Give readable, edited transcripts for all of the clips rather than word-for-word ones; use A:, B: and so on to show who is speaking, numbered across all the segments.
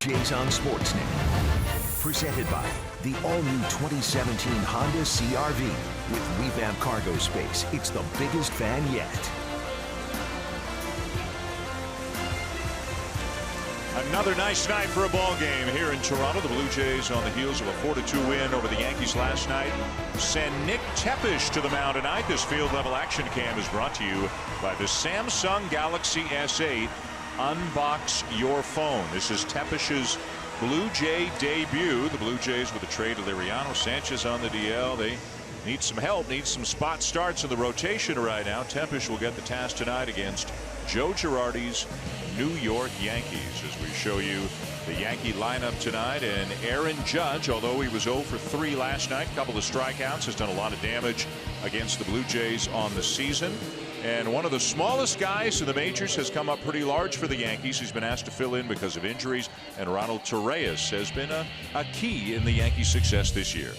A: Jays on Sportsnet. Presented by the all-new 2017 Honda CR-V. With revamped cargo space, it's the biggest van yet.
B: Another nice night for a ball game here in Toronto. The Blue Jays on the heels of a 4-2 win over the Yankees last night send Nick Tepesch to the mound tonight. This field level action cam is brought to you by the Samsung Galaxy S8. Unbox your phone. This is Tepesch's Blue Jay debut. The Blue Jays with a trade of Liriano Sanchez on the DL. They need some help, need some spot starts in the rotation right now. Tepesch will get the task tonight against Joe Girardi's New York Yankees. As we show you the Yankee lineup tonight, and Aaron Judge, although he was 0 for 3 last night, a couple of strikeouts, has done a lot of damage against the Blue Jays on the season. And one of the smallest guys in the majors has come up pretty large for the Yankees. He's been asked to fill in because of injuries, and Ronald Torreyes has been a key in the Yankees' success this year.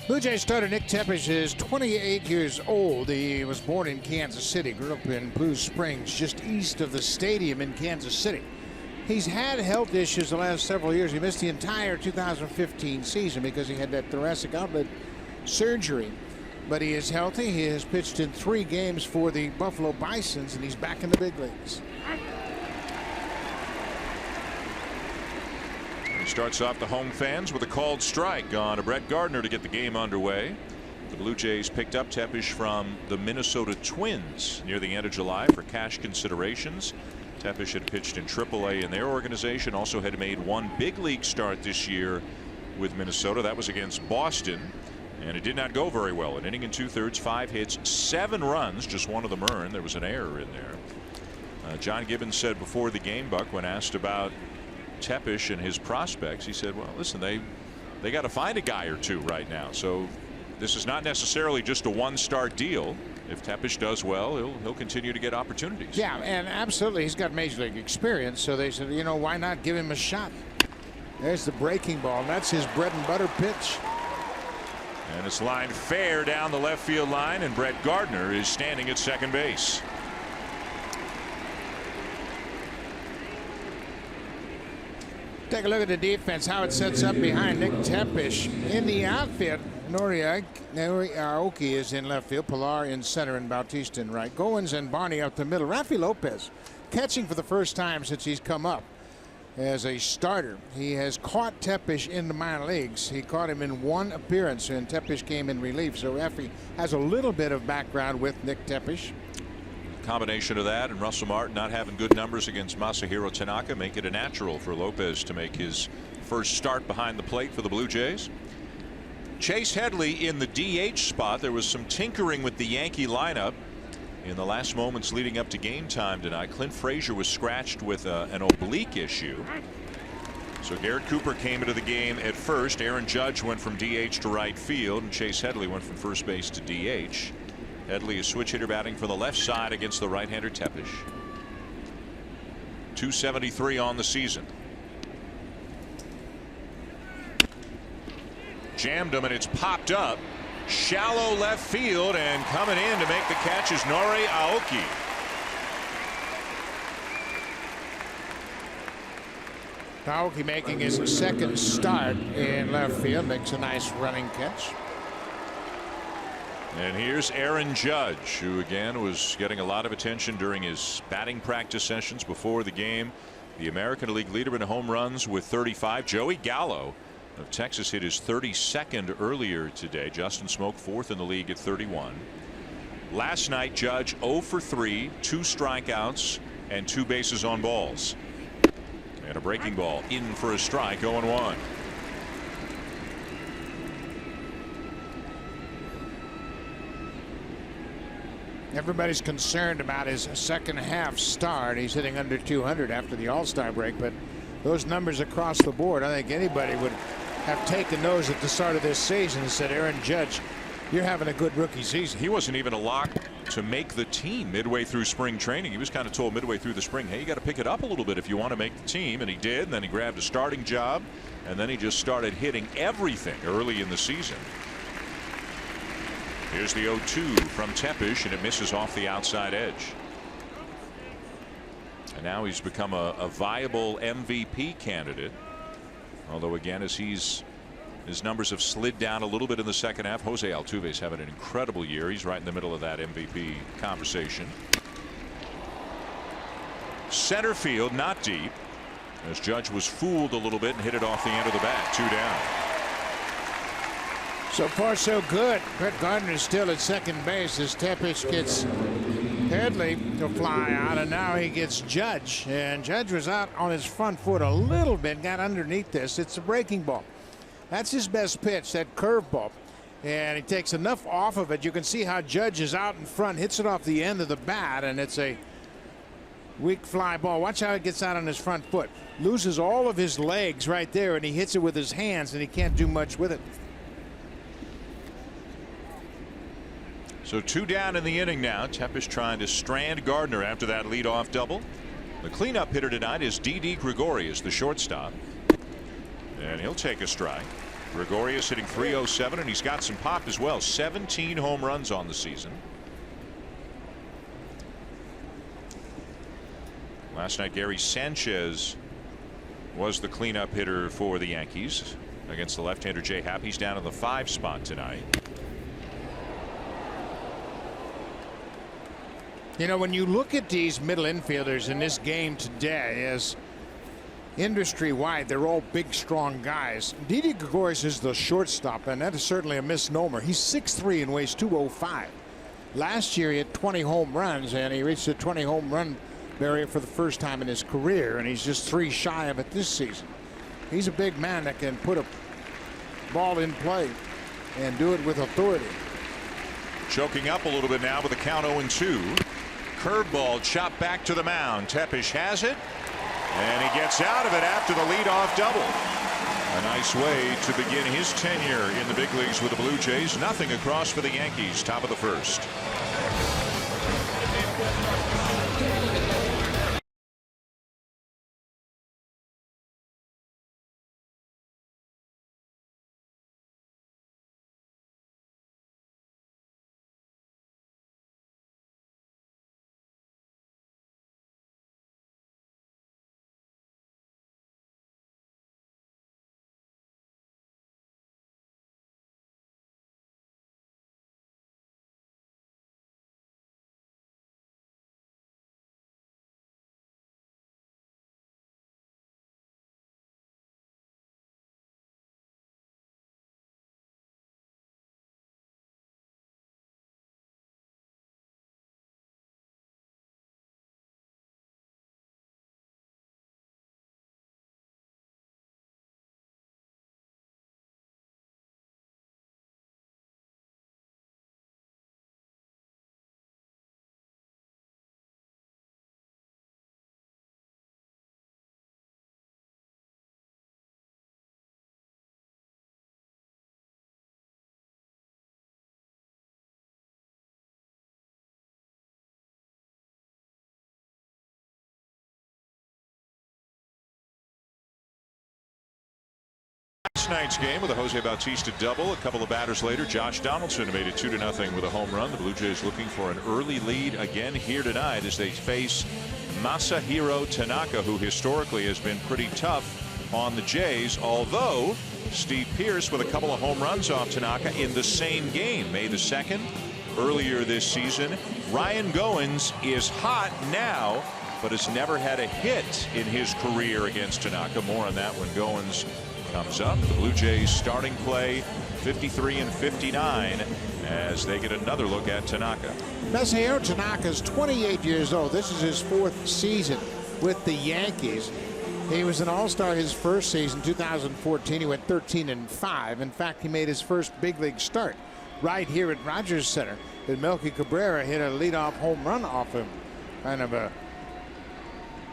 C: Blue Jays starter Nick Tepesch is 28 years old. He was born in Kansas City, grew up in Blue Springs, just east of the stadium in Kansas City. He's had health issues the last several years. He missed the entire 2015 season because he had that thoracic outlet surgery. But he is healthy. He has pitched in 3 games for the Buffalo Bisons, and he's back in the big leagues.
B: He starts off the home fans with a called strike on to Brett Gardner to get the game underway. The Blue Jays picked up Tepesch from the Minnesota Twins near the end of July for cash considerations. Tepesch had pitched in AAA in their organization, also had made one big league start this year with Minnesota. That was against Boston. And it did not go very well. An inning and 2/3, 5 hits, 7 runs, just one of them earned. There was an error in there. John Gibbons said before the game, Buck, when asked about Tepesch and his prospects, he said, well, listen, they got to find a guy or two right now. So this is not necessarily just a one-start deal. If Tepesch does well, he'll continue to get opportunities.
C: Yeah, and absolutely, he's got major league experience. So they said, you know, why not give him a shot? There's the breaking ball. That's his bread and butter pitch.
B: And it's lined fair down the left field line, and Brett Gardner is standing at second base.
C: Take a look at the defense, how it sets up behind Nick Tepesch. In the outfield, NYA AT TOR is in left field, Pilar in center, and Bautista in right. Goins and Barney up the middle. Rafi Lopez catching for the first time since he's come up as a starter. He has caught Tepesch in the minor leagues. He caught him in 1 appearance, and Tepesch came in relief. So Rafi has a little bit of background with Nick Tepesch.
B: Combination of that and Russell Martin not having good numbers against Masahiro Tanaka make it a natural for Lopez to make his first start behind the plate for the Blue Jays. Chase Headley in the DH spot. There was some tinkering with the Yankee lineup in the last moments leading up to game time tonight. Clint Frazier was scratched with an oblique issue. So Garrett Cooper came into the game at first. Aaron Judge went from DH to right field, and Chase Headley went from first base to DH. Headley is switch hitter batting for the left side against the right-hander Tepesch. 273 on the season. Jammed him, and it's popped up. Shallow left field, and coming in to make the catch is Nori Aoki.
C: Aoki making his second start in left field, makes a nice running catch.
B: And here's Aaron Judge, who again was getting a lot of attention during his batting practice sessions before the game. The American League leader in home runs with 35. Joey Gallo of Texas hit his 32nd earlier today. Justin Smoak 4th in the league at 31. Last night, Judge 0 for 3, 2 strikeouts, and 2 bases on balls. And a breaking ball in for a strike, 0-1.
C: Everybody's concerned about his second half start. He's hitting under 200 after the All-Star break, but those numbers across the board, I think anybody would have taken those at the start of this season and said, Aaron Judge, you're having a good rookie season.
B: He wasn't even a lock to make the team midway through spring training. He was kind of told midway through the spring, hey, you got to pick it up a little bit if you want to make the team, and he did. And then he grabbed a starting job, and then he just started hitting everything early in the season. Here's the 0-2 from Tepesch, and it misses off the outside edge. And now he's become a viable MVP candidate. Although again, as his numbers have slid down a little bit in the second half. Jose Altuve's having an incredible year. He's right in the middle of that MVP conversation. Center field, not deep, as Judge was fooled a little bit and hit it off the end of the bat. 2 down.
C: So far, so good. Brett Gardner's still at second base as Tepish gets Headley to fly out, and now he gets Judge. And Judge was out on his front foot a little bit, got underneath this. It's a breaking ball. That's his best pitch, that curveball. And he takes enough off of it. You can see how Judge is out in front, hits it off the end of the bat, and it's a weak fly ball. Watch how it gets out on his front foot. Loses all of his legs right there, and he hits it with his hands, and he can't do much with it.
B: So 2 down in the inning now. Tepish trying to strand Gardner after that leadoff double. The cleanup hitter tonight is Didi Gregorius, the shortstop. And he'll take a strike. Gregorius hitting .307, and he's got some pop as well. 17 home runs on the season. Last night, Gary Sanchez was the cleanup hitter for the Yankees against the left-hander Jay Happ. He's down in the 5 spot tonight.
C: You know, when you look at these middle infielders in this game today, as industry-wide, they're all big, strong guys. Didi Gregorius is the shortstop, and that is certainly a misnomer. He's 6'3" and weighs 205. Last year, he had 20 home runs, and he reached the 20 home run barrier for the first time in his career, and he's just 3 shy of it this season. He's a big man that can put a ball in play and do it with authority.
B: Choking up a little bit now with a count 0-2. Curveball chopped back to the mound. Tepish has it, and he gets out of it after the leadoff double. A nice way to begin his tenure in the big leagues with the Blue Jays. Nothing across for the Yankees. Top of the first. Last night's game with a Jose Bautista double. A couple of batters later, Josh Donaldson made it 2-0 with a home run. The Blue Jays looking for an early lead again here tonight as they face Masahiro Tanaka, who historically has been pretty tough on the Jays, although Steve Pearce with a couple of home runs off Tanaka in the same game, May the 2nd, earlier this season. Ryan Goins is hot now, but has never had a hit in his career against Tanaka. More on that when Goins comes up. The Blue Jays starting play 53 and 59 as they get another look at Tanaka.
C: Masahiro Tanaka is 28 years old. This is his 4th season with the Yankees. He was an all-star his first season, 2014. He went 13 and 5. In fact, he made his first big league start right here at Rogers Center. And Melky Cabrera hit a leadoff home run off him. Kind of a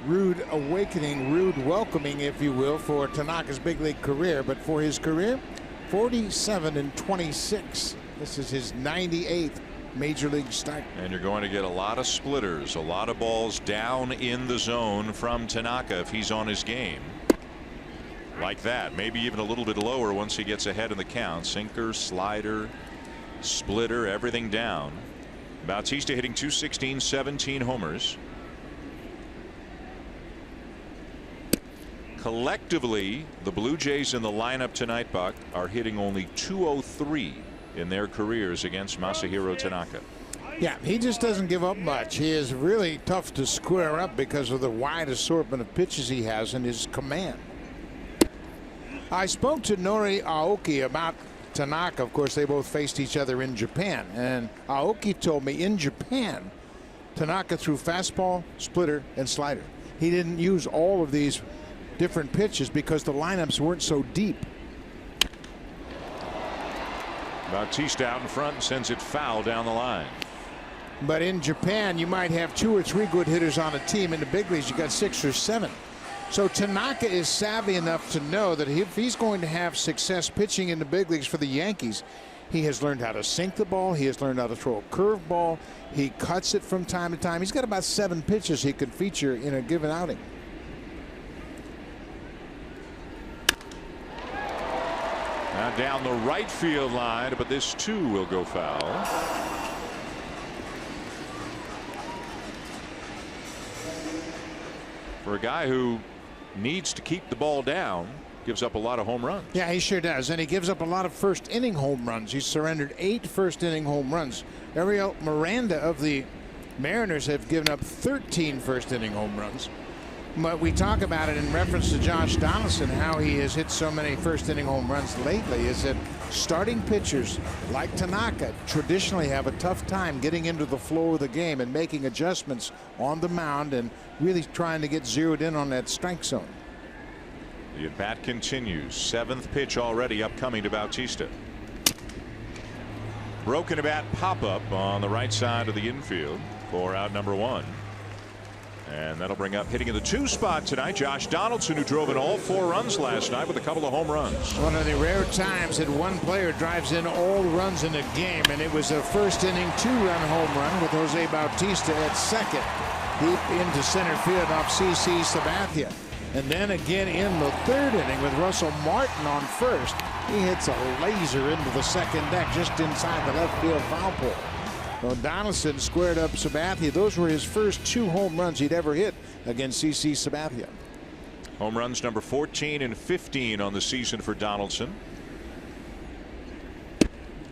C: rude awakening, rude welcoming, if you will, for Tanaka's big league career. But for his career, 47 and 26. This is his 98th major league start.
B: And you're going to get a lot of splitters, a lot of balls down in the zone from Tanaka if he's on his game. Like that, maybe even a little bit lower once he gets ahead in the count. Sinker, slider, splitter, everything down. Bautista hitting .216, 17 homers. Collectively, the Blue Jays in the lineup tonight, Buck, are hitting only .203 in their careers against Masahiro Tanaka.
C: Yeah, he just doesn't give up much. He is really tough to square up because of the wide assortment of pitches he has in his command. I spoke to Nori Aoki about Tanaka. Of course, they both faced each other in Japan. And Aoki told me in Japan, Tanaka threw fastball, splitter, and slider. He didn't use all of these different pitches because the lineups weren't so deep.
B: Bautista out in front and sends it foul down the line.
C: But in Japan, you might have 2 or 3 good hitters on a team. In the big leagues, you got 6 or 7. So Tanaka is savvy enough to know that if he's going to have success pitching in the big leagues for the Yankees, he has learned how to sink the ball. He has learned how to throw a curveball. He cuts it from time to time. He's got about 7 pitches he could feature in a given outing.
B: Now down the right field line, but this too will go foul. For a guy who needs to keep the ball down, gives up a lot of home runs.
C: Yeah, he sure does. And he gives up a lot of first inning home runs. He's surrendered 8 first inning home runs. Ariel Miranda of the Mariners have given up 13 first inning home runs. But we talk about it in reference to Josh Donaldson, how he has hit so many first inning home runs lately, is that starting pitchers like Tanaka traditionally have a tough time getting into the flow of the game and making adjustments on the mound and really trying to get zeroed in on that strike zone.
B: The at bat continues. 7th pitch already upcoming to Bautista. Broken bat pop up on the right side of the infield for out number 1. And that'll bring up hitting in the 2 spot tonight Josh Donaldson, who drove in all 4 runs last night with a couple of home runs.
C: One of the rare times that one player drives in all runs in a game, and it was a first inning 2-run home run with Jose Bautista at second, deep into center field off CC Sabathia. And then again in the 3rd inning with Russell Martin on first, he hits a laser into the second deck just inside the left field foul pole. Well, Donaldson squared up Sabathia. Those were his first 2 home runs he'd ever hit against CC Sabathia.
B: Home runs number 14 and 15 on the season for Donaldson,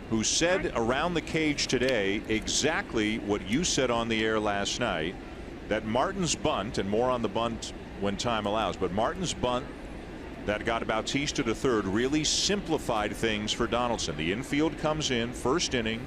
B: who said around the cage today exactly what you said on the air last night, that Martin's bunt, and more on the bunt when time allows, but Martin's bunt that got Bautista to third really simplified things for Donaldson. The infield comes in, first inning,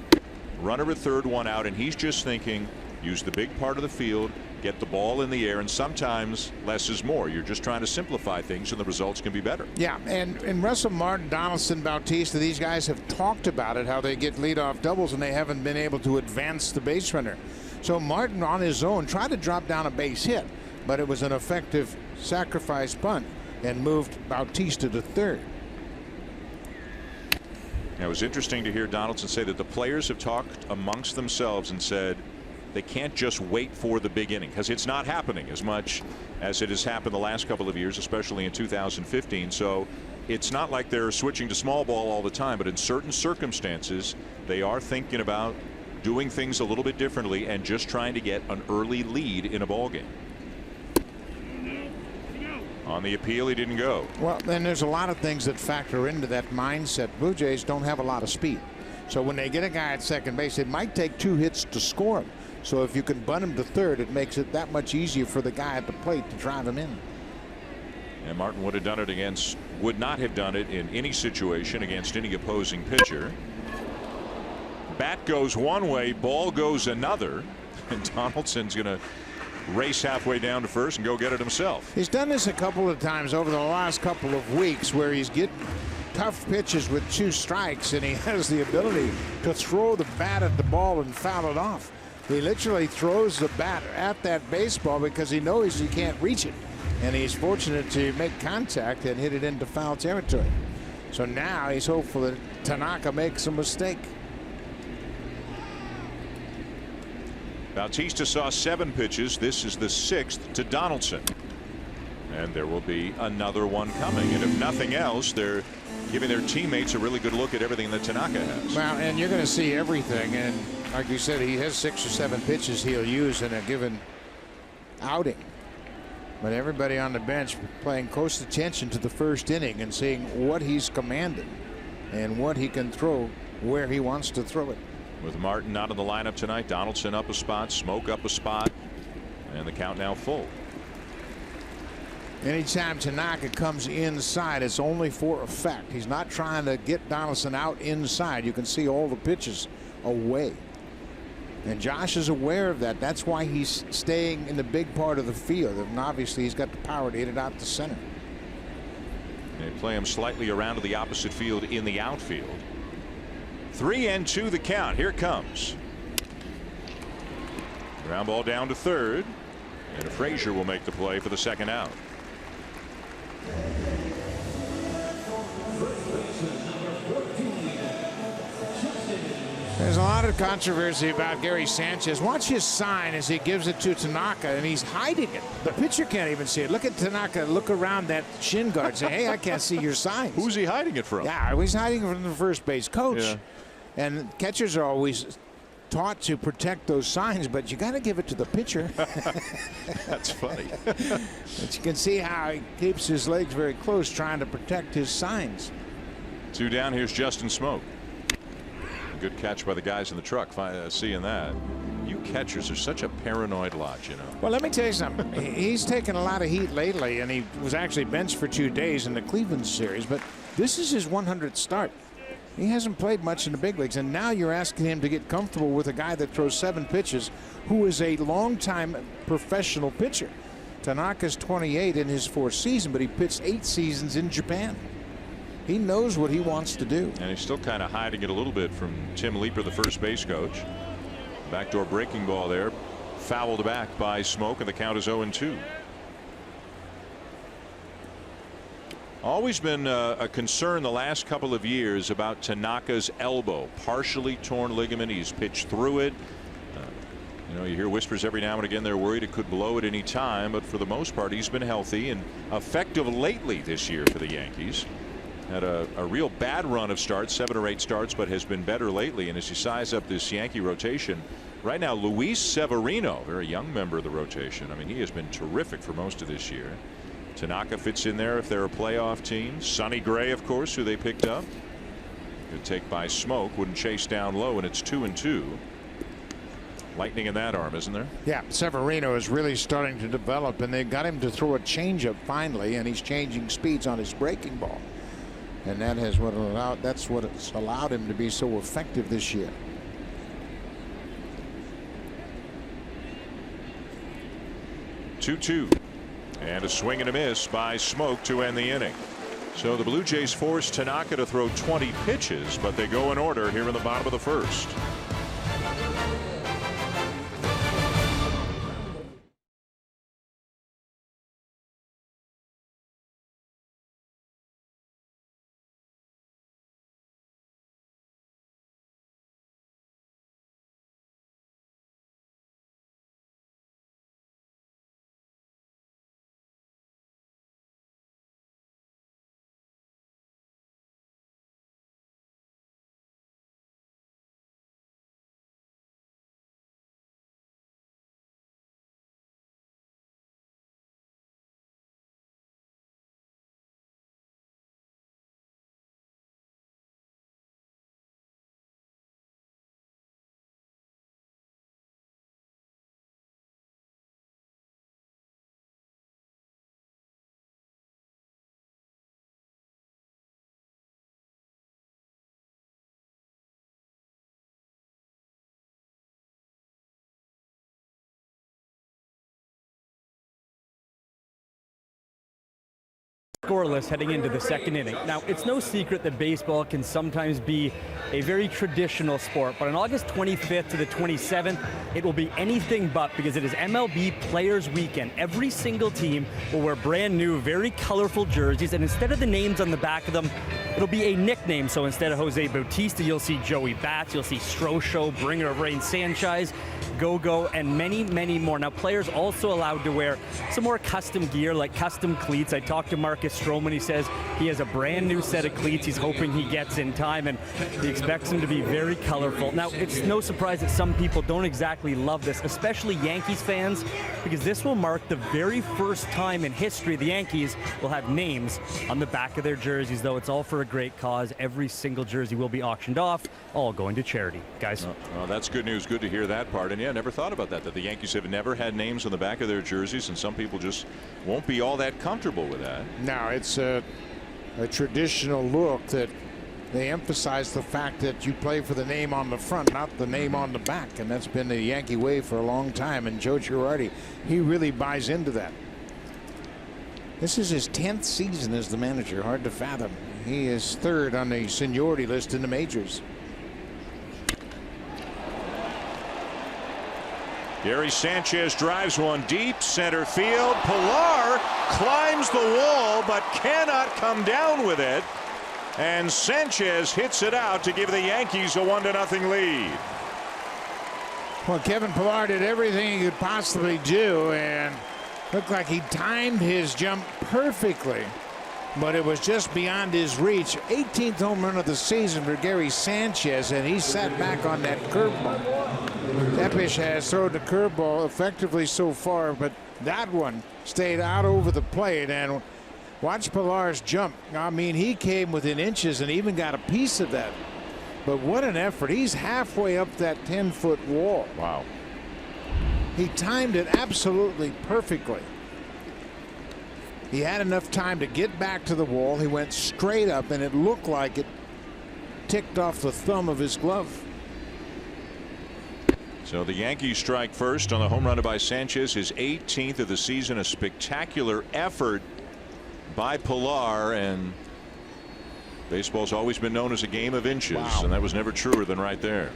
B: runner at third, 1 out, and he's just thinking, use the big part of the field, get the ball in the air, and sometimes less is more. You're just trying to simplify things and the results can be better.
C: Yeah, and Russell Martin, Donaldson, Bautista, these guys have talked about it, how they get leadoff doubles and they haven't been able to advance the base runner. So Martin on his own tried to drop down a base hit, but it was an effective sacrifice bunt and moved Bautista to third.
B: Now, it was interesting to hear Donaldson say that the players have talked amongst themselves and said they can't just wait for the big inning, because it's not happening as much as it has happened the last couple of years, especially in 2015. So it's not like they're switching to small ball all the time, but in certain circumstances they are thinking about doing things a little bit differently and just trying to get an early lead in a ball game. On the appeal, he didn't go.
C: Well, then there's a lot of things that factor into that mindset. Blue Jays don't have a lot of speed, so when they get a guy at second base, it might take 2 hits to score him. So if you can bunt him to third, it makes it that much easier for the guy at the plate to drive him in.
B: And Martin would not have done it in any situation against any opposing pitcher. Bat goes one way, ball goes another, and Donaldson's going to race halfway down to first and go get it himself.
C: He's done this a couple of times over the last couple of weeks where he's getting tough pitches with 2 strikes, and he has the ability to throw the bat at the ball and foul it off. He literally throws the bat at that baseball because he knows he can't reach it, and he's fortunate to make contact and hit it into foul territory. So now he's hopeful that Tanaka makes a mistake.
B: Bautista saw 7 pitches. This is the 6th to Donaldson, and there will be another one coming. And if nothing else, they're giving their teammates a really good look at everything that Tanaka has.
C: Well, and you're going to see everything, and like you said, he has 6 or 7 pitches he'll use in a given outing. But everybody on the bench paying close attention to the first inning and seeing what he's commanded and what he can throw where he wants to throw it.
B: With Martin not in the lineup tonight, Donaldson up a spot, Smoke up a spot, and the count now full.
C: Anytime Tanaka comes inside, it's only for effect. He's not trying to get Donaldson out inside. You can see all the pitches away. And Josh is aware of that. That's why he's staying in the big part of the field. And obviously he's got the power to hit it out to center.
B: They play him slightly around to the opposite field in the outfield. 3-2 the count. Here it comes. Ground ball down to third. And Frazier will make the play for the second out.
C: There's a lot of controversy about Gary Sanchez. Watch his sign as he gives it to Tanaka, and he's hiding it. The pitcher can't even see it. Look at Tanaka look around that shin guard, say, hey, I can't see your signs.
B: Who's he hiding it from?
C: Yeah, he's hiding it from the first base coach.
B: Yeah.
C: And catchers are always taught to protect those signs, but you got to give it to the pitcher.
B: That's funny.
C: But you can see how he keeps his legs very close trying to protect his signs.
B: 2 down. Here's Justin Smoke. Good catch by the guys in the truck, seeing that. You catchers are such a paranoid lot, you know.
C: Well, let me tell you something. He's taken a lot of heat lately, and he was actually benched for 2 days in the Cleveland series, but this is his 100th start. He hasn't played much in the big leagues, and now you're asking him to get comfortable with a guy that throws 7 pitches who is a longtime professional pitcher. Tanaka's 28 in his 4th season, but he pitched 8 seasons in Japan. He knows what he wants to do.
B: And he's still kind of hiding it a little bit from Tim Leeper, the first base coach. Backdoor breaking ball there. Fouled back by Smoke, and the count is 0-2. Always been a concern the last couple of years about Tanaka's elbow. Partially torn ligament. He's pitched through it. You know, you hear whispers every now and again they're worried it could blow at any time, but for the most part he's been healthy and effective lately this year for the Yankees. Had a real bad run of starts, 7 or 8 starts, but has been better lately. And as you size up this Yankee rotation right now, Luis Severino, very young member of the rotation. I mean, he has been terrific for most of this year. Tanaka fits in there if they're a playoff team. Sonny Gray, of course, who they picked up. Good take by Smoke, wouldn't chase down low, and it's 2-2. Lightning in that arm, isn't there? Yeah,
C: Severino is really starting to develop, and they got him to throw a changeup finally, and he's changing speeds on his breaking ball. And that's what it's allowed him to be so effective this year.
B: Two. And a swing and a miss by Smoke to end the inning. So the Blue Jays force Tanaka to throw 20 pitches, but they go in order here in the bottom of the first.
D: Scoreless heading into the second inning. Now, it's no secret that baseball can sometimes be a very traditional sport, but on August 25th to the 27th, it will be anything but, because it is MLB Players Weekend. Every single team will wear brand new, very colorful jerseys, and instead of the names on the back of them, it'll be a nickname. So instead of Jose Bautista, you'll see Joey Bats, you'll see Strosho, Bringer of Rain Sanchez. go-go, and many, many more. Now, players also allowed to wear some more custom gear, like custom cleats. I talked to Marcus Stroman. He says he has a brand new set of cleats he's hoping he gets in time, and he expects them to be very colorful. Now, it's no surprise that some people don't exactly love this, especially Yankees fans, because this will mark the very first time in history the Yankees will have names on the back of their jerseys, though it's all for a great cause. Every single jersey will be auctioned off, all going to charity. Guys.
B: Oh, that's good news. Good to hear that part. And yeah, never thought about that the Yankees have never had names on the back of their jerseys, and some people just won't be all that comfortable with that.
C: No, it's a traditional look that they emphasize the fact that you play for the name on the front, not the name on the back, and that's been the Yankee way for a long time. And Joe Girardi, he really buys into that. This is his 10th season as the manager. Hard to fathom. He is third on the seniority list in the majors.
B: Gary Sanchez drives one deep center field. Pilar climbs the wall but cannot come down with it. And Sanchez hits it out to give the Yankees a 1-0 lead.
C: Well, Kevin Pilar did everything he could possibly do and looked like he timed his jump perfectly, but it was just beyond his reach. 18th home run of the season for Gary Sanchez, and he sat back on that curveball. Tepish has thrown the curveball effectively so far, but that one stayed out over the plate. And watch Pilar's jump. I mean, he came within inches and even got a piece of that. But what an effort. He's halfway up that 10-foot wall.
B: Wow.
C: He timed it absolutely perfectly. He had enough time to get back to the wall. He went straight up, and it looked like it ticked off the thumb of his glove.
B: So the Yankees strike first on the home run by Sanchez, his 18th of the season. A spectacular effort by Pilar, and baseball's always been known as a game of inches.
C: Wow.
B: And that was never truer than right there.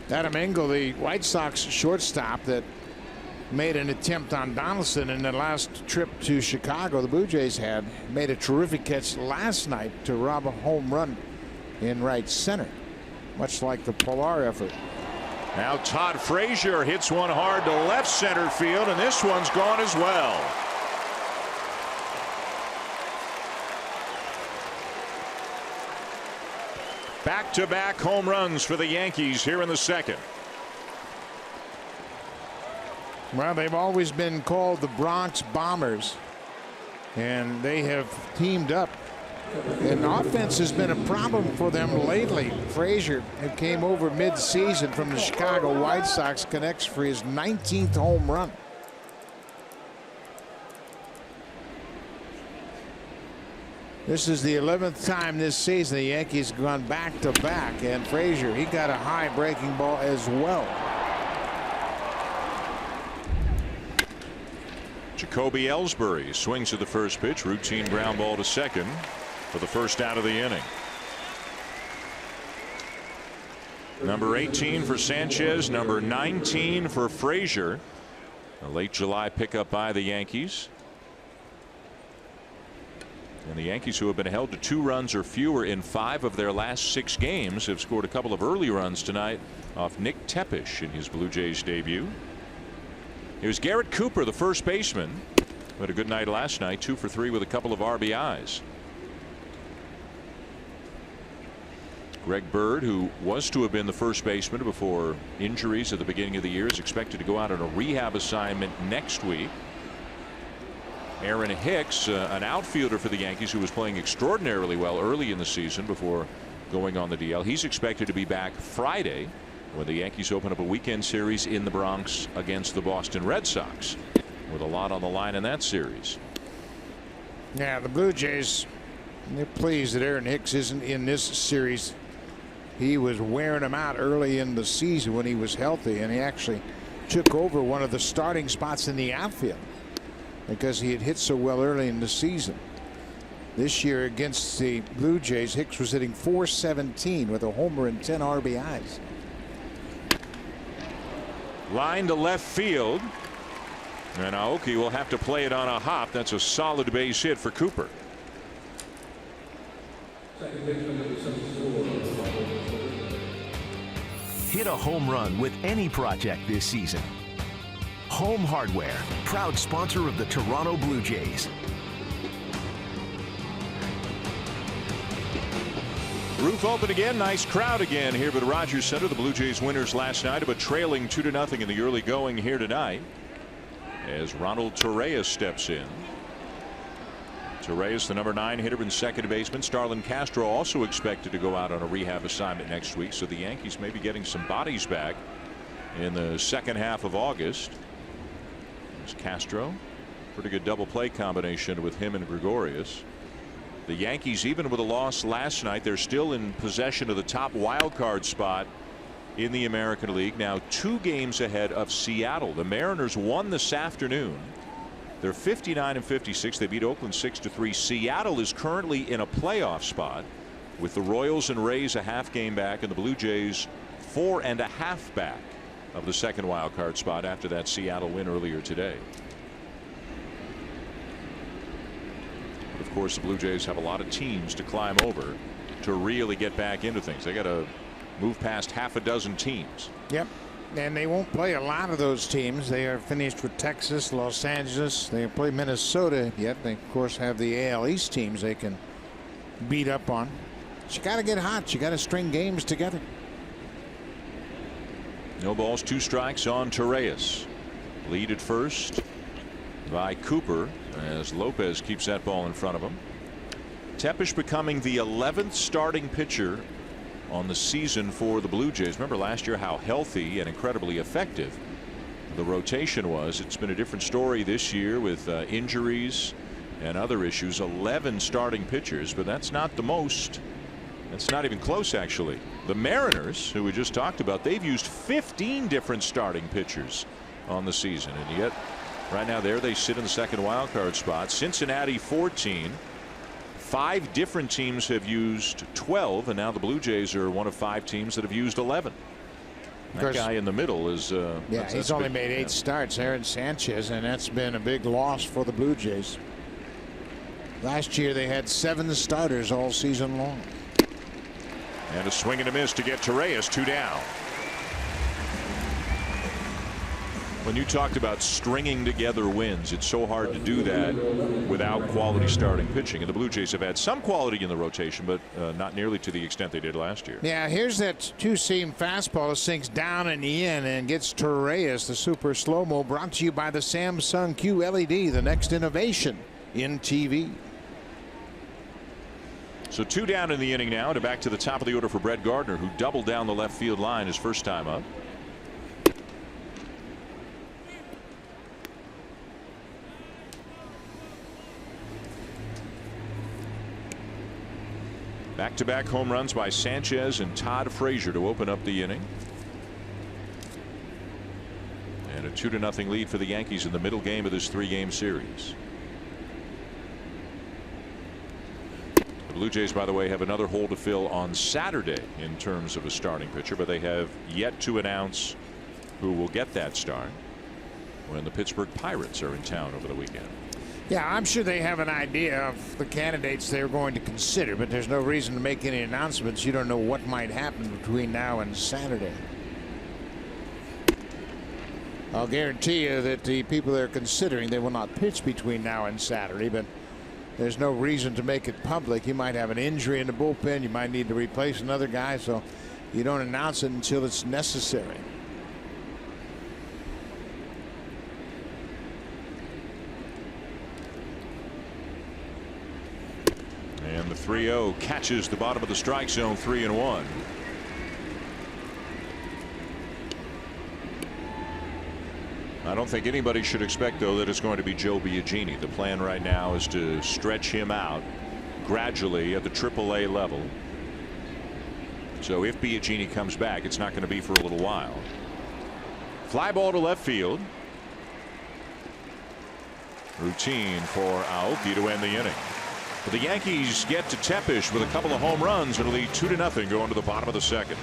C: Adam Engel, the White Sox shortstop that made an attempt on Donaldson in the last trip to Chicago the Blue Jays had, made a terrific catch last night to rob a home run in right center, much like the Pilar effort.
B: Now Todd Frazier hits one hard to left center field, and this one's gone as well. Back-to-back home runs for the Yankees here in the second.
C: Well, they've always been called the Bronx Bombers, and they have teamed up. And offense has been a problem for them lately. Frazier, who came over mid-season from the Chicago White Sox, connects for his 19th home run. This is the 11th time this season the Yankees have gone back-to-back, and Frazier, he got a high breaking ball as well.
B: Jacoby Ellsbury swings at the first pitch, routine ground ball to second for the first out of the inning. Number 18 for Sanchez, number 19 for Frazier. A late July pickup by the Yankees. And the Yankees, who have been held to 2 runs or fewer in 5 of their last 6 games, have scored a couple of early runs tonight off Nick Tepish in his Blue Jays debut. Here's Garrett Cooper, the first baseman, who had a good night last night, 2 for 3 with a couple of RBIs. Greg Bird, who was to have been the first baseman before injuries at the beginning of the year, is expected to go out on a rehab assignment next week. Aaron Hicks, an outfielder for the Yankees who was playing extraordinarily well early in the season before going on the DL. He's expected to be back Friday when the Yankees open up a weekend series in the Bronx against the Boston Red Sox, with a lot on the line in that series.
C: Yeah, the Blue Jays, they're pleased that Aaron Hicks isn't in this series. He was wearing him out early in the season when he was healthy, and he actually took over one of the starting spots in the outfield because he had hit so well early in the season. This year against the Blue Jays, Hicks was hitting .417 with a homer and 10 RBIs.
B: Line to left field, and Aoki will have to play it on a hop. That's a solid base hit for Cooper.
A: Hit a home run with any project this season. Home Hardware, proud sponsor of the Toronto Blue Jays.
B: Roof open again. Nice crowd again here at Rogers Center. The Blue Jays winners last night, but trailing 2-0 in the early going here tonight as Ronald Torreyes steps in. Torreyes, the number 9 hitter and second baseman. Starlin Castro also expected to go out on a rehab assignment next week, so the Yankees may be getting some bodies back in the second half of August. There's Castro. Pretty good double play combination with him and Gregorius. The Yankees, even with a loss last night, they're still in possession of the top wild card spot in the American League. Now 2 games ahead of Seattle. The Mariners won this afternoon. They're 59-56. They beat Oakland 6-3. Seattle is currently in a playoff spot with the Royals and Rays a half game back and the Blue Jays 4.5 back of the second wild card spot after that Seattle win earlier today. But of course, the Blue Jays have a lot of teams to climb over to really get back into things. They got to move past half a dozen teams.
C: Yep. And they won't play a lot of those teams. They are finished with Texas, Los Angeles. They play Minnesota yet. They, of course, have the AL East teams they can beat up on. But you got to get hot. You got to string games together.
B: No balls, 2 strikes on Torreyes. Lead at first by Cooper as Lopez keeps that ball in front of him. Tepesh becoming the 11th starting pitcher on the season for the Blue Jays. Remember last year how healthy and incredibly effective the rotation was. It's been a different story this year with injuries and other issues. 11 starting pitchers, but that's not the most. That's not even close, actually. The Mariners, who we just talked about, they've used 15 different starting pitchers on the season, and yet right now there they sit in the second wild card spot. Cincinnati 14. 5 different teams have used 12, and now the Blue Jays are one of 5 teams that have used 11. That guy in the middle is
C: yeah, he's only made 8 starts, Aaron Sanchez, and that's been a big loss for the Blue Jays. Last year they had 7 starters all season long.
B: And a swing and a miss to get Torreyes 2 down. When you talked about stringing together wins, it's so hard to do that without quality starting pitching. And the Blue Jays have had some quality in the rotation, but not nearly to the extent they did last year.
C: Yeah, here's that 2-seam fastball that sinks down and in and gets Torreyes, the super slow-mo, brought to you by the Samsung QLED, the next innovation in TV.
B: So 2 down in the inning now, and back to the top of the order for Brett Gardner, who doubled down the left field line his first time up. Back-to-back home runs by Sanchez and Todd Frazier to open up the inning. And a 2-0 lead for the Yankees in the middle game of this 3-game series. The Blue Jays, by the way, have another hole to fill on Saturday in terms of a starting pitcher, but they have yet to announce who will get that start when the Pittsburgh Pirates are in town over the weekend.
C: Yeah, I'm sure they have an idea of the candidates they're going to consider, but there's no reason to make any announcements. You don't know what might happen between now and Saturday. I'll guarantee you that the people they're considering, they will not pitch between now and Saturday, but there's no reason to make it public. You might have an injury in the bullpen. You might need to replace another guy, so you don't announce it until it's necessary.
B: And the 3-0 catches the bottom of the strike zone, 3-1. I don't think anybody should expect, though, that it's going to be Joe Biagini. The plan right now is to stretch him out gradually at the AAA level. So if Biagini comes back, it's not going to be for a little while. Fly ball to left field. Routine for Aoki to end the inning. But the Yankees get to Tepesh with a couple of home runs and lead 2-0 going to the bottom of the second.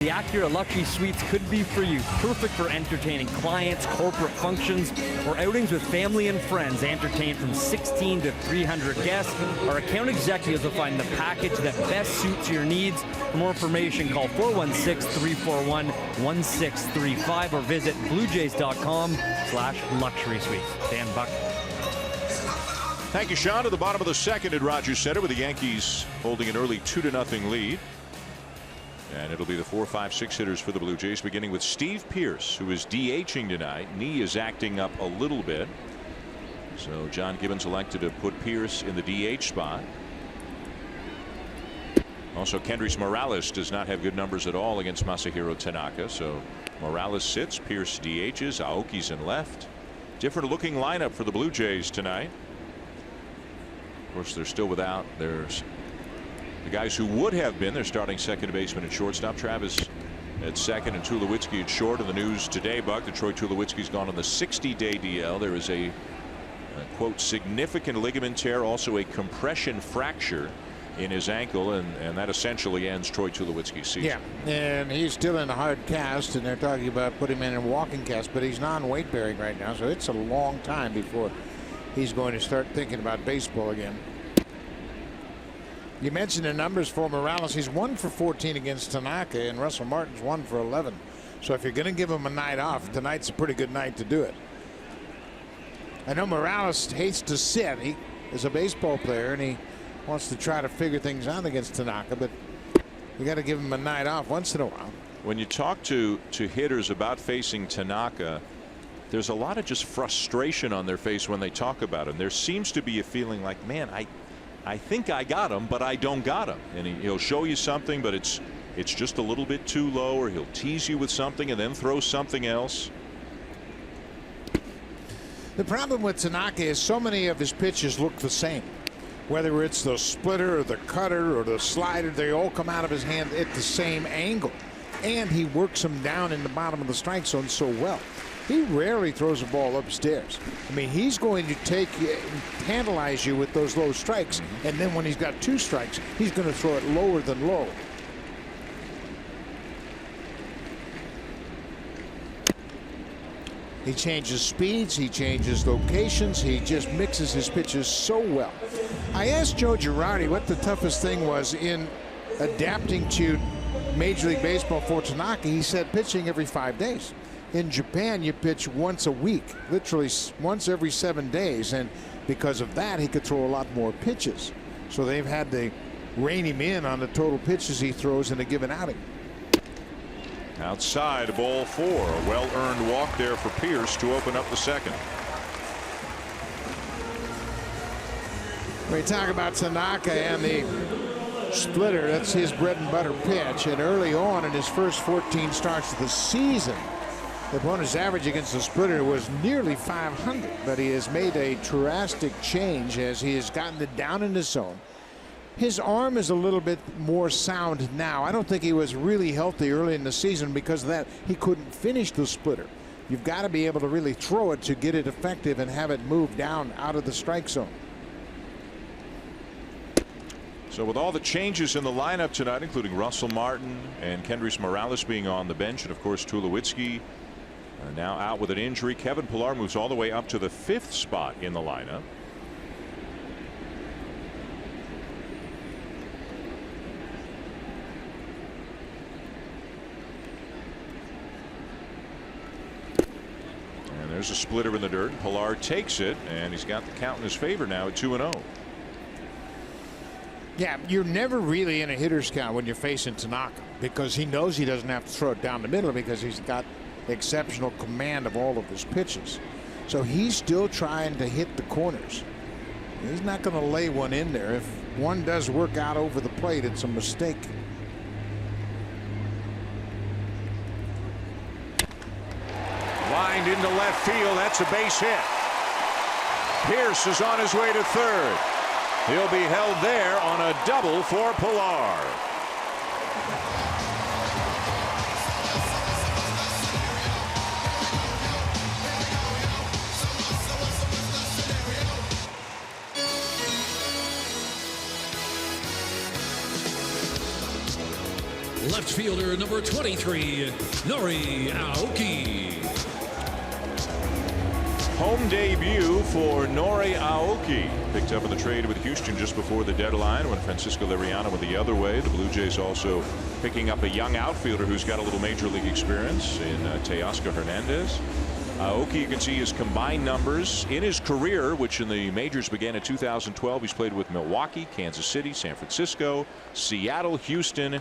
D: The Acura Luxury Suites could be for you. Perfect for entertaining clients, corporate functions, or outings with family and friends. Entertain from 16 to 300 guests. Our account executives will find the package that best suits your needs. For more information, call 416-341-1635 or visit bluejays.com/luxury suites. Dan Buck.
B: Thank you, Sean. To the bottom of the second at Rogers Center with the Yankees holding an early 2-0 lead. And it'll be the 4, 5, 6 hitters for the Blue Jays, beginning with Steve Pearce, who is DHing tonight. Knee is acting up a little bit. So John Gibbons elected to put Pearce in the DH spot. Also, Kendrys Morales does not have good numbers at all against Masahiro Tanaka. So Morales sits, Pearce DHs, Aoki's in left. Different looking lineup for the Blue Jays tonight. Of course, they're still without there's the guys who would have been their starting second baseman and shortstop. Travis at second and Tulowitzki at short. In the news today, Buck, that Troy Tulowitzki's gone on the 60-day DL. There is a quote significant ligament tear, also a compression fracture in his ankle, and that essentially ends Troy Tulowitzki's season.
C: Yeah, and he's still in a hard cast, and they're talking about putting him in a walking cast, but he's non-weight bearing right now, so it's a long time before he's going to start thinking about baseball again. You mentioned the numbers for Morales. He's 1 for 14 against Tanaka, and Russell Martin's 1 for 11. So if you're going to give him a night off, tonight's a pretty good night to do it. I know Morales hates to sit. He is a baseball player, and he wants to try to figure things out against Tanaka, but you got to give him a night off once in a while.
B: When you talk to hitters about facing Tanaka, there's a lot of just frustration on their face when they talk about him. There seems to be a feeling like, man, I think I got him, but I don't got him. And he'll show you something, but it's just a little bit too low, or he'll tease you with something and then throw something else.
C: The problem with Tanaka is so many of his pitches look the same. Whether it's the splitter or the cutter or the slider, they all come out of his hand at the same angle. And he works them down in the bottom of the strike zone so well. He rarely throws a ball upstairs. I mean, he's going to tantalize you with those low strikes, and then when he's got 2 strikes, he's going to throw it lower than low. He changes speeds, he changes locations, he just mixes his pitches so well. I asked Joe Girardi what the toughest thing was in adapting to Major League Baseball for Tanaka. He said pitching every 5 days. In Japan, you pitch once a week, literally once every 7 days, and because of that, he could throw a lot more pitches. So they've had to rein him in on the total pitches he throws in a given outing.
B: Outside, ball 4. A well-earned walk there for Pearce to open up the second.
C: We talk about Tanaka and the splitter. That's his bread and butter pitch. And early on in his first 14 starts of the season, the opponent's average against the splitter was nearly 500, but he has made a drastic change as he has gotten it down in the zone. His arm is a little bit more sound now. I don't think he was really healthy early in the season because of that. He couldn't finish the splitter. You've got to be able to really throw it to get it effective and have it move down out of the strike zone.
B: So with all the changes in the lineup tonight, including Russell Martin and Kendrys Morales being on the bench, and of course Tulowitzki now out with an injury, Kevin Pillar moves all the way up to the 5th spot in the lineup. And there's a splitter in the dirt. Pillar takes it, and he's got the count in his favor now at 2-0.
C: Yeah, you're never really in a hitter's count when you're facing Tanaka because he knows he doesn't have to throw it down the middle because he's got exceptional command of all of his pitches. So he's still trying to hit the corners. He's not going to lay one in there. If one does work out over the plate, it's a mistake.
B: Lined into left field. That's a base hit. Pearce is on his way to third. He'll be held there on a double for Pillar.
E: left fielder number 23, Nori Aoki.
B: Home debut for Nori Aoki. Picked up in the trade with Houston just before the deadline when Francisco Liriano went the other way. The Blue Jays also picking up a young outfielder who's got a little major league experience in Teoscar Hernandez. Aoki, you can see his combined numbers in his career, which in the majors began in 2012. He's played with Milwaukee, Kansas City, San Francisco, Seattle, Houston,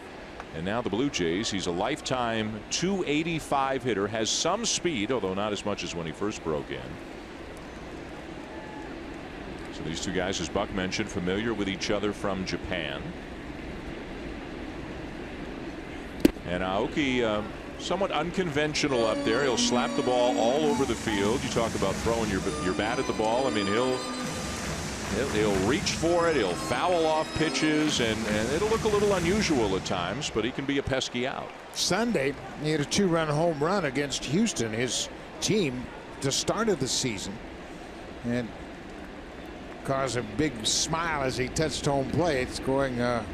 B: and now the Blue Jays. He's a lifetime .285 hitter, has some speed, although not as much as when he first broke in. So these two guys, as Buck mentioned, familiar with each other from Japan. And Aoki, somewhat unconventional up there. He'll slap the ball all over the field. You talk about throwing your bat at the ball. I mean, he'll reach for it. He'll foul off pitches, and it'll look a little unusual at times, but he can be a pesky out.
C: Sunday, he had a 2-run home run against Houston, his team, to start of the season, and caused a big smile as he touched home plate, scoring a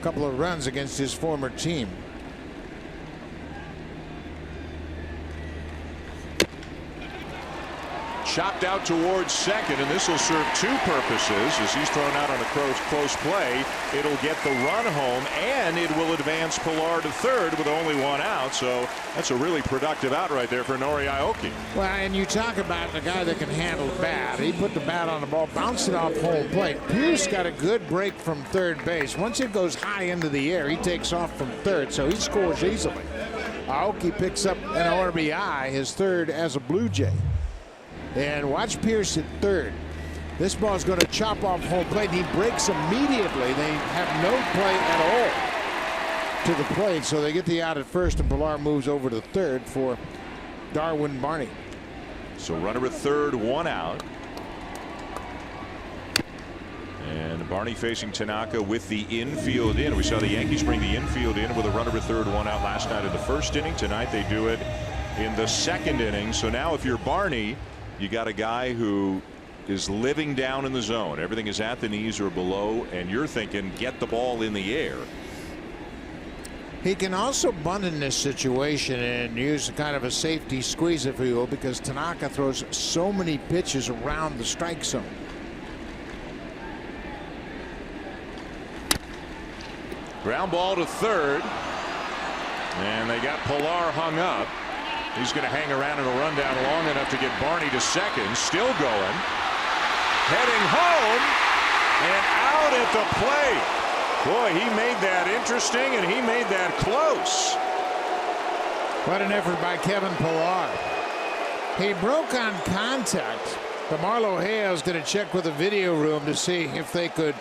C: couple of runs against his former team.
B: Chopped out towards second, and this will serve two purposes. As he's thrown out on a close play, it'll get the run home, and it will advance Pilar to third with only one out. So that's a really productive out right there for Nori Aoki.
C: Well, and you talk about the guy that can handle the bat. He put the bat on the ball, bounced it off home plate. Pierce got a good break from third base. Once it goes high into the air, he takes off from third, so he scores easily. Aoki picks up an RBI, his third as a Blue Jay. And watch Pierce at third. This ball's going to chop off home plate, and he breaks immediately. They have no play at all to the plate, so they get the out at first, and Pilar moves over to third for Darwin Barney.
B: So runner at third, one out. And Barney facing Tanaka with the infield in. We saw the Yankees bring the infield in with a runner at third, one out last night in the first inning. Tonight they do it in the second inning. So now if you're Barney, you got a guy who is living down in the zone. Everything is at the knees or below, and you're thinking, get the ball in the air.
C: He can also bunt in this situation and use kind of a safety squeeze, if you will, because Tanaka throws so many pitches around the strike zone.
B: Ground ball to third, and they got Pilar hung up. He's going to hang around in a rundown long enough to get Barney to second. Still going. Heading home and out at the plate. Boy, he made that interesting, and he made that close.
C: What an effort by Kevin Pilar. He broke on contact. The Marlo Hale is going to check with the video room to see if they could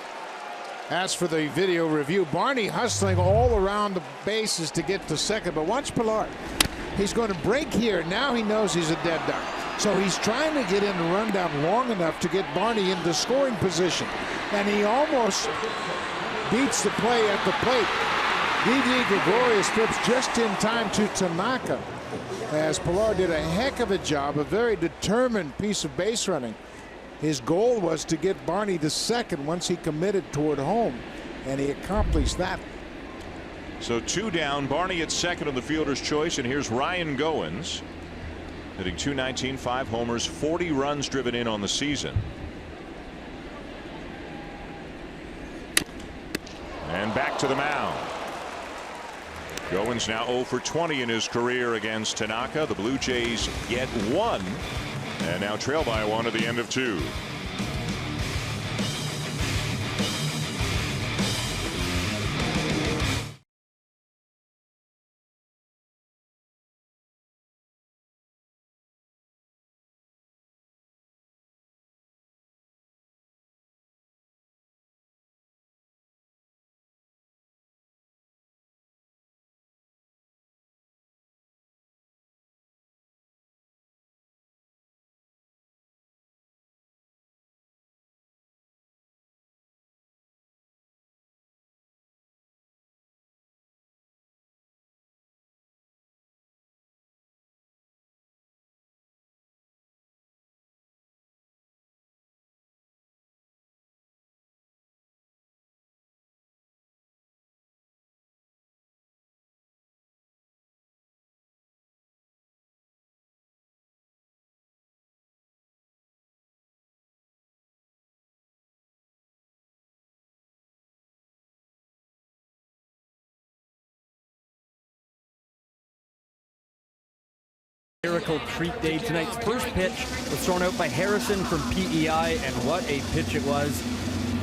C: ask for the video review. Barney hustling all around the bases to get to second, but watch Pilar. He's going to break here. Now he knows he's a dead duck. So he's trying to get in the rundown long enough to get Barney into scoring position. And he almost beats the play at the plate. Didi Gregorius flips just in time to Tanaka, as Pilar did a heck of a job, a very determined piece of base running. His goal was to get Barney to second once he committed toward home, and he accomplished that.
B: So two down, Barney at second on the fielder's choice, and here's Ryan Goins hitting .219, 5 homers, 40 runs driven in on the season. And back to the mound. Goins now 0 for 20 in his career against Tanaka. The Blue Jays get one and now trail by one at the end of 2.
D: Miracle treat day tonight's first pitch was thrown out by Harrison from PEI, and what a pitch it was,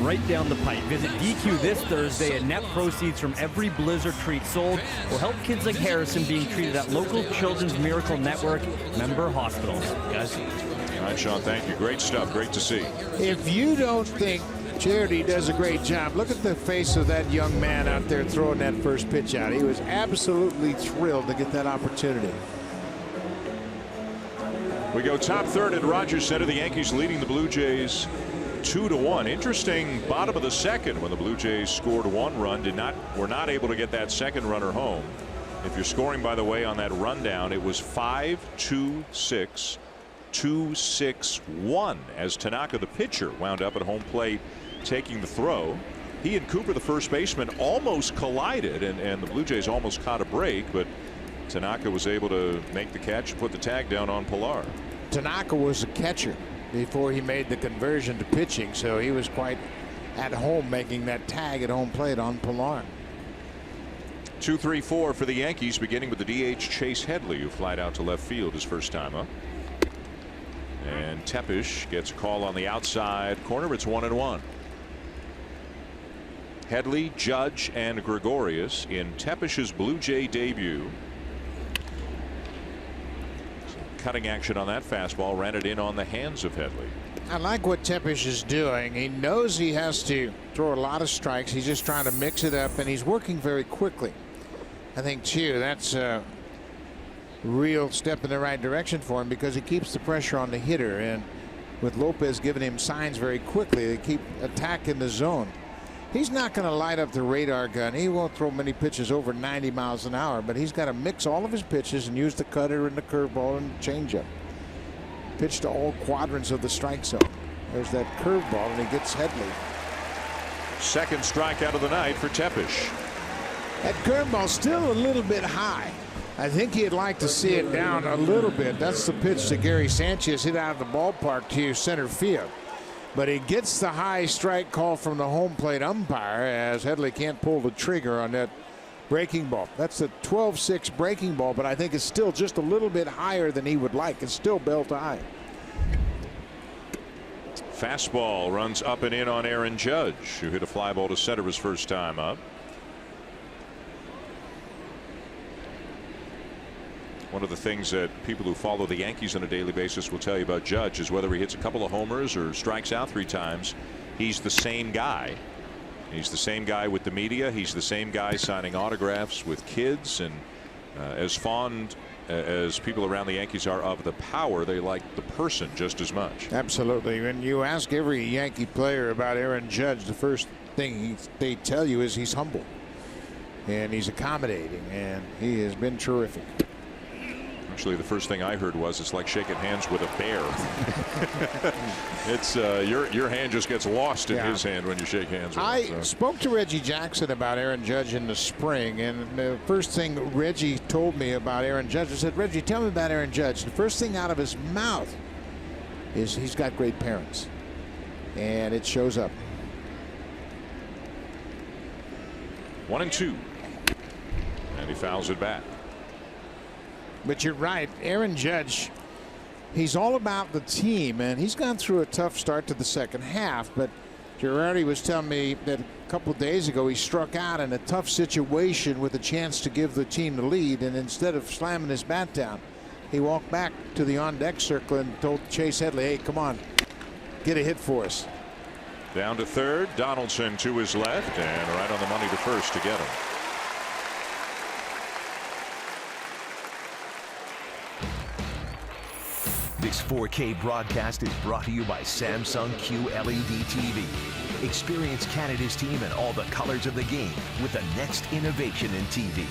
D: right down the pipe. Visit DQ this Thursday, and net proceeds from every Blizzard treat sold will help kids like Harrison being treated at local Children's Miracle Network member hospitals. Guys.
B: All right, Sean, thank you. Great stuff. Great to see.
C: If you don't think Charity does a great job, look at the face of that young man out there throwing that first pitch out. He was absolutely thrilled to get that opportunity.
B: We go top third at Rogers Center. The Yankees leading the Blue Jays 2-1. Interesting bottom of the second when the Blue Jays scored one run. Were not able to get that second runner home. If you're scoring, by the way, on that rundown, it was 5-2-6, 2-6-1 as Tanaka, the pitcher, wound up at home plate taking the throw. He and Cooper, the first baseman, almost collided, and the Blue Jays almost caught a break, but Tanaka was able to make the catch, put the tag down on Pilar.
C: Tanaka was a catcher before he made the conversion to pitching, so he was quite at home making that tag at home plate on Pilar.
B: 2-3-4 for the Yankees, beginning with the DH Chase Headley, who flied out to left field his first time up. And Tepish gets a call on the outside corner. It's 1-1. Headley, Judge, and Gregorius in Tepish's Blue Jay debut. Cutting action on that fastball, ran it in on the hands of Headley.
C: I like what Tepish is doing. He knows he has to throw a lot of strikes. He's just trying to mix it up, and he's working very quickly. I think, too, that's a real step in the right direction for him because he keeps the pressure on the hitter, and with Lopez giving him signs very quickly, they keep attacking the zone. He's not going to light up the radar gun. He won't throw many pitches over 90 miles an hour, but he's got to mix all of his pitches and use the cutter and the curveball and the changeup. Pitch to all quadrants of the strike zone. There's that curveball, and he gets Headley.
B: Second strikeout of the night for Tepish.
C: That curveball's still a little bit high. I think he'd like to see it down a little bit. That's the pitch that Gary Sanchez hit out of the ballpark to center field. But he gets the high strike call from the home plate umpire as Headley can't pull the trigger on that breaking ball. That's a 12-6 breaking ball, but I think it's still just a little bit higher than he would like. It's still belt high.
B: Fastball runs up and in on Aaron Judge, who hit a fly ball to center his first time up. One of the things that people who follow the Yankees on a daily basis will tell you about Judge is whether he hits a couple of homers or strikes out 3 times, he's the same guy. He's the same guy with the media. He's the same guy signing autographs with kids. And as fond as people around the Yankees are of the power, they like the person just as much.
C: Absolutely. When you ask every Yankee player about Aaron Judge, the first thing they tell you is he's humble and he's accommodating, and he has been terrific.
B: Actually, the first thing I heard was it's like shaking hands with a bear. It's your hand just gets lost in his hand when you shake hands with him.
C: I spoke to Reggie Jackson about Aaron Judge in the spring, and the first thing Reggie told me about Aaron Judge, I said, Reggie, tell me about Aaron Judge. The first thing out of his mouth is he's got great parents, and it shows up.
B: 1-2, and he fouls it back.
C: But you're right, Aaron Judge, he's all about the team, and he's gone through a tough start to the second half. But Girardi was telling me that a couple of days ago he struck out in a tough situation with a chance to give the team the lead, and instead of slamming his bat down, he walked back to the on-deck circle and told Chase Headley, hey, come on, get a hit for us.
B: Down to third, Donaldson to his left, and right on the money to first to get him.
A: This 4K broadcast is brought to you by Samsung QLED TV. Experience Canada's team and all the colors of the game with the next innovation in TV.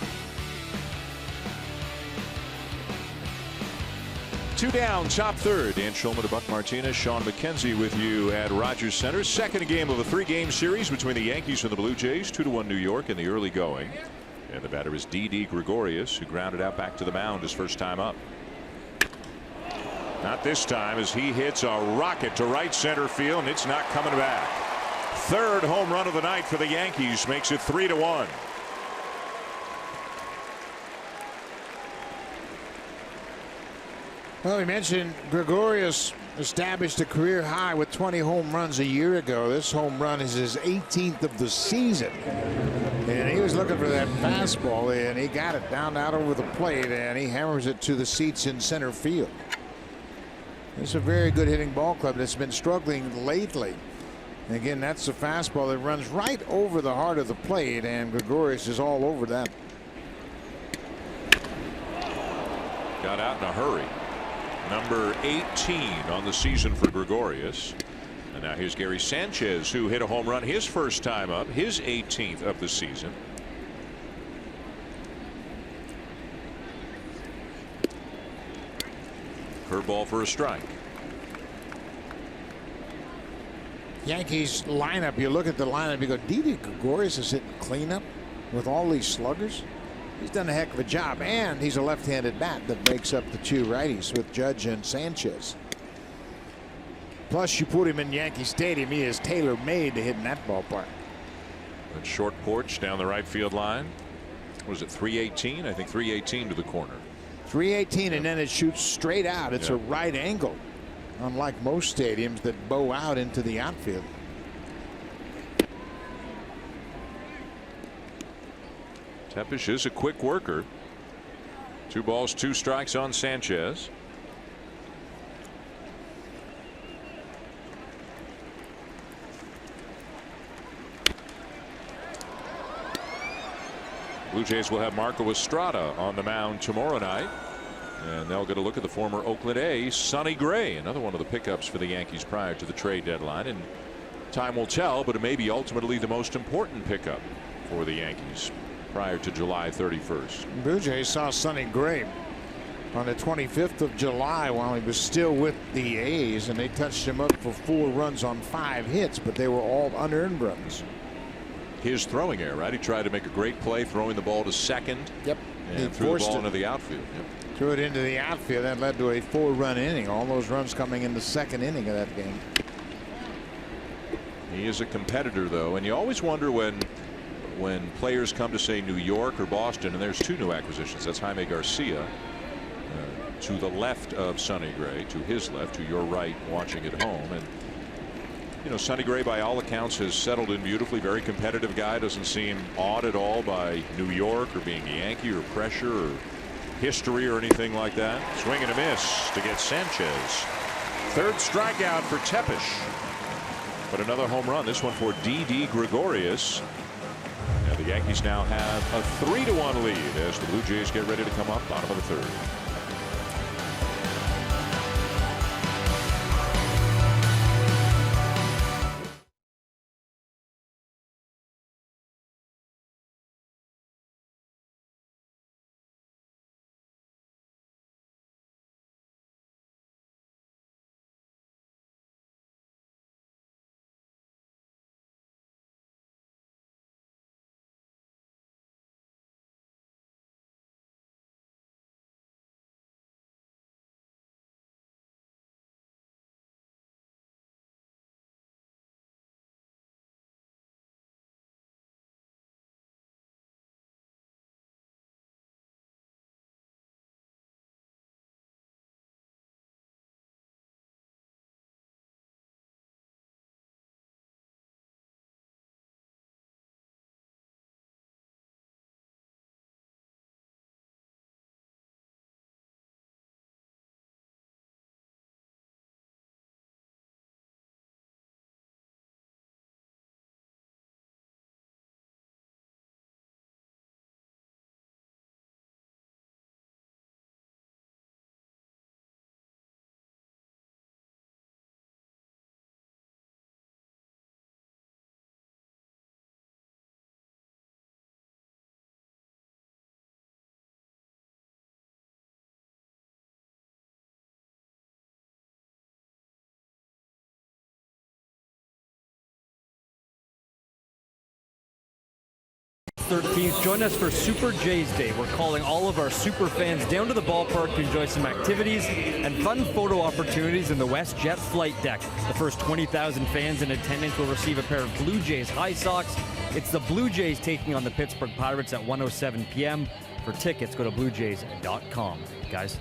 B: 2 down, top third. Dan Schulman to Buck Martinez, Sean McKenzie with you at Rogers Center. Second game of a 3-game series between the Yankees and the Blue Jays. 2-1 New York in the early going. And the batter is D.D. Gregorius, who grounded out back to the mound his first time up. Not this time, as he hits a rocket to right center field, and it's not coming back. Third home run of the night for the Yankees makes it 3-1.
C: Well, we mentioned Gregorius established a career high with 20 home runs a year ago. This home run is his 18th of the season. And he was looking for that fastball, and he got it down out over the plate, and he hammers it to the seats in center field. It's a very good hitting ball club that's been struggling lately. And again, that's a fastball that runs right over the heart of the plate, and Gregorius is all over that.
B: Got out in a hurry. Number 18 on the season for Gregorius. And now here's Gary Sanchez, who hit a home run his first time up, his 18th of the season. Curveball for a strike.
C: Yankees lineup, you look at the lineup, you go, Didi Gregorius is hitting cleanup with all these sluggers. He's done a heck of a job, and he's a left-handed bat that makes up the two righties with Judge and Sanchez. Plus, you put him in Yankee Stadium, he is tailor-made to hit in that ballpark.
B: And short porch down the right field line. Was it 318? I think 318 to the corner.
C: 318, and then it shoots straight out. It's a right angle, unlike most stadiums that bow out into the outfield.
B: Tepesh is a quick worker. 2 balls, 2 strikes on Sanchez. Blue Jays will have Marco Estrada on the mound tomorrow night. And they'll get a look at the former Oakland A, Sonny Gray, another one of the pickups for the Yankees prior to the trade deadline. And time will tell, but it may be ultimately the most important pickup for the Yankees prior to July 31st.
C: Blue Jays saw Sonny Gray on the 25th of July while he was still with the A's, and they touched him up for 4 runs on 5 hits, but they were all unearned runs.
B: His throwing error, right? He tried to make a great play throwing the ball to second.
C: Yep.
B: And threw the ball into the outfield. Yep.
C: Threw it into the outfield. That led to a 4-run inning. All those runs coming in the 2nd inning of that game.
B: He is a competitor, though, and you always wonder when players come to, say, New York or Boston, and there's 2 new acquisitions. That's Jaime Garcia to the left of Sonny Gray, to his left, to your right, watching at home. And you know, Sonny Gray, by all accounts, has settled in beautifully. Very competitive guy. Doesn't seem awed at all by New York or being a Yankee or pressure or history or anything like that. Swing and a miss to get Sanchez. 3rd strikeout for Tepesh. But another home run. This one for Didi Gregorius. And the Yankees now have a 3-1 lead as the Blue Jays get ready to come up bottom of the 3rd.
D: Join us for Super Jays Day. We're calling all of our super fans down to the ballpark to enjoy some activities and fun photo opportunities in the WestJet flight deck. The first 20,000 fans in attendance will receive a pair of Blue Jays high socks. It's the Blue Jays taking on the Pittsburgh Pirates at 1:07 p.m. For tickets, go to bluejays.com. Guys.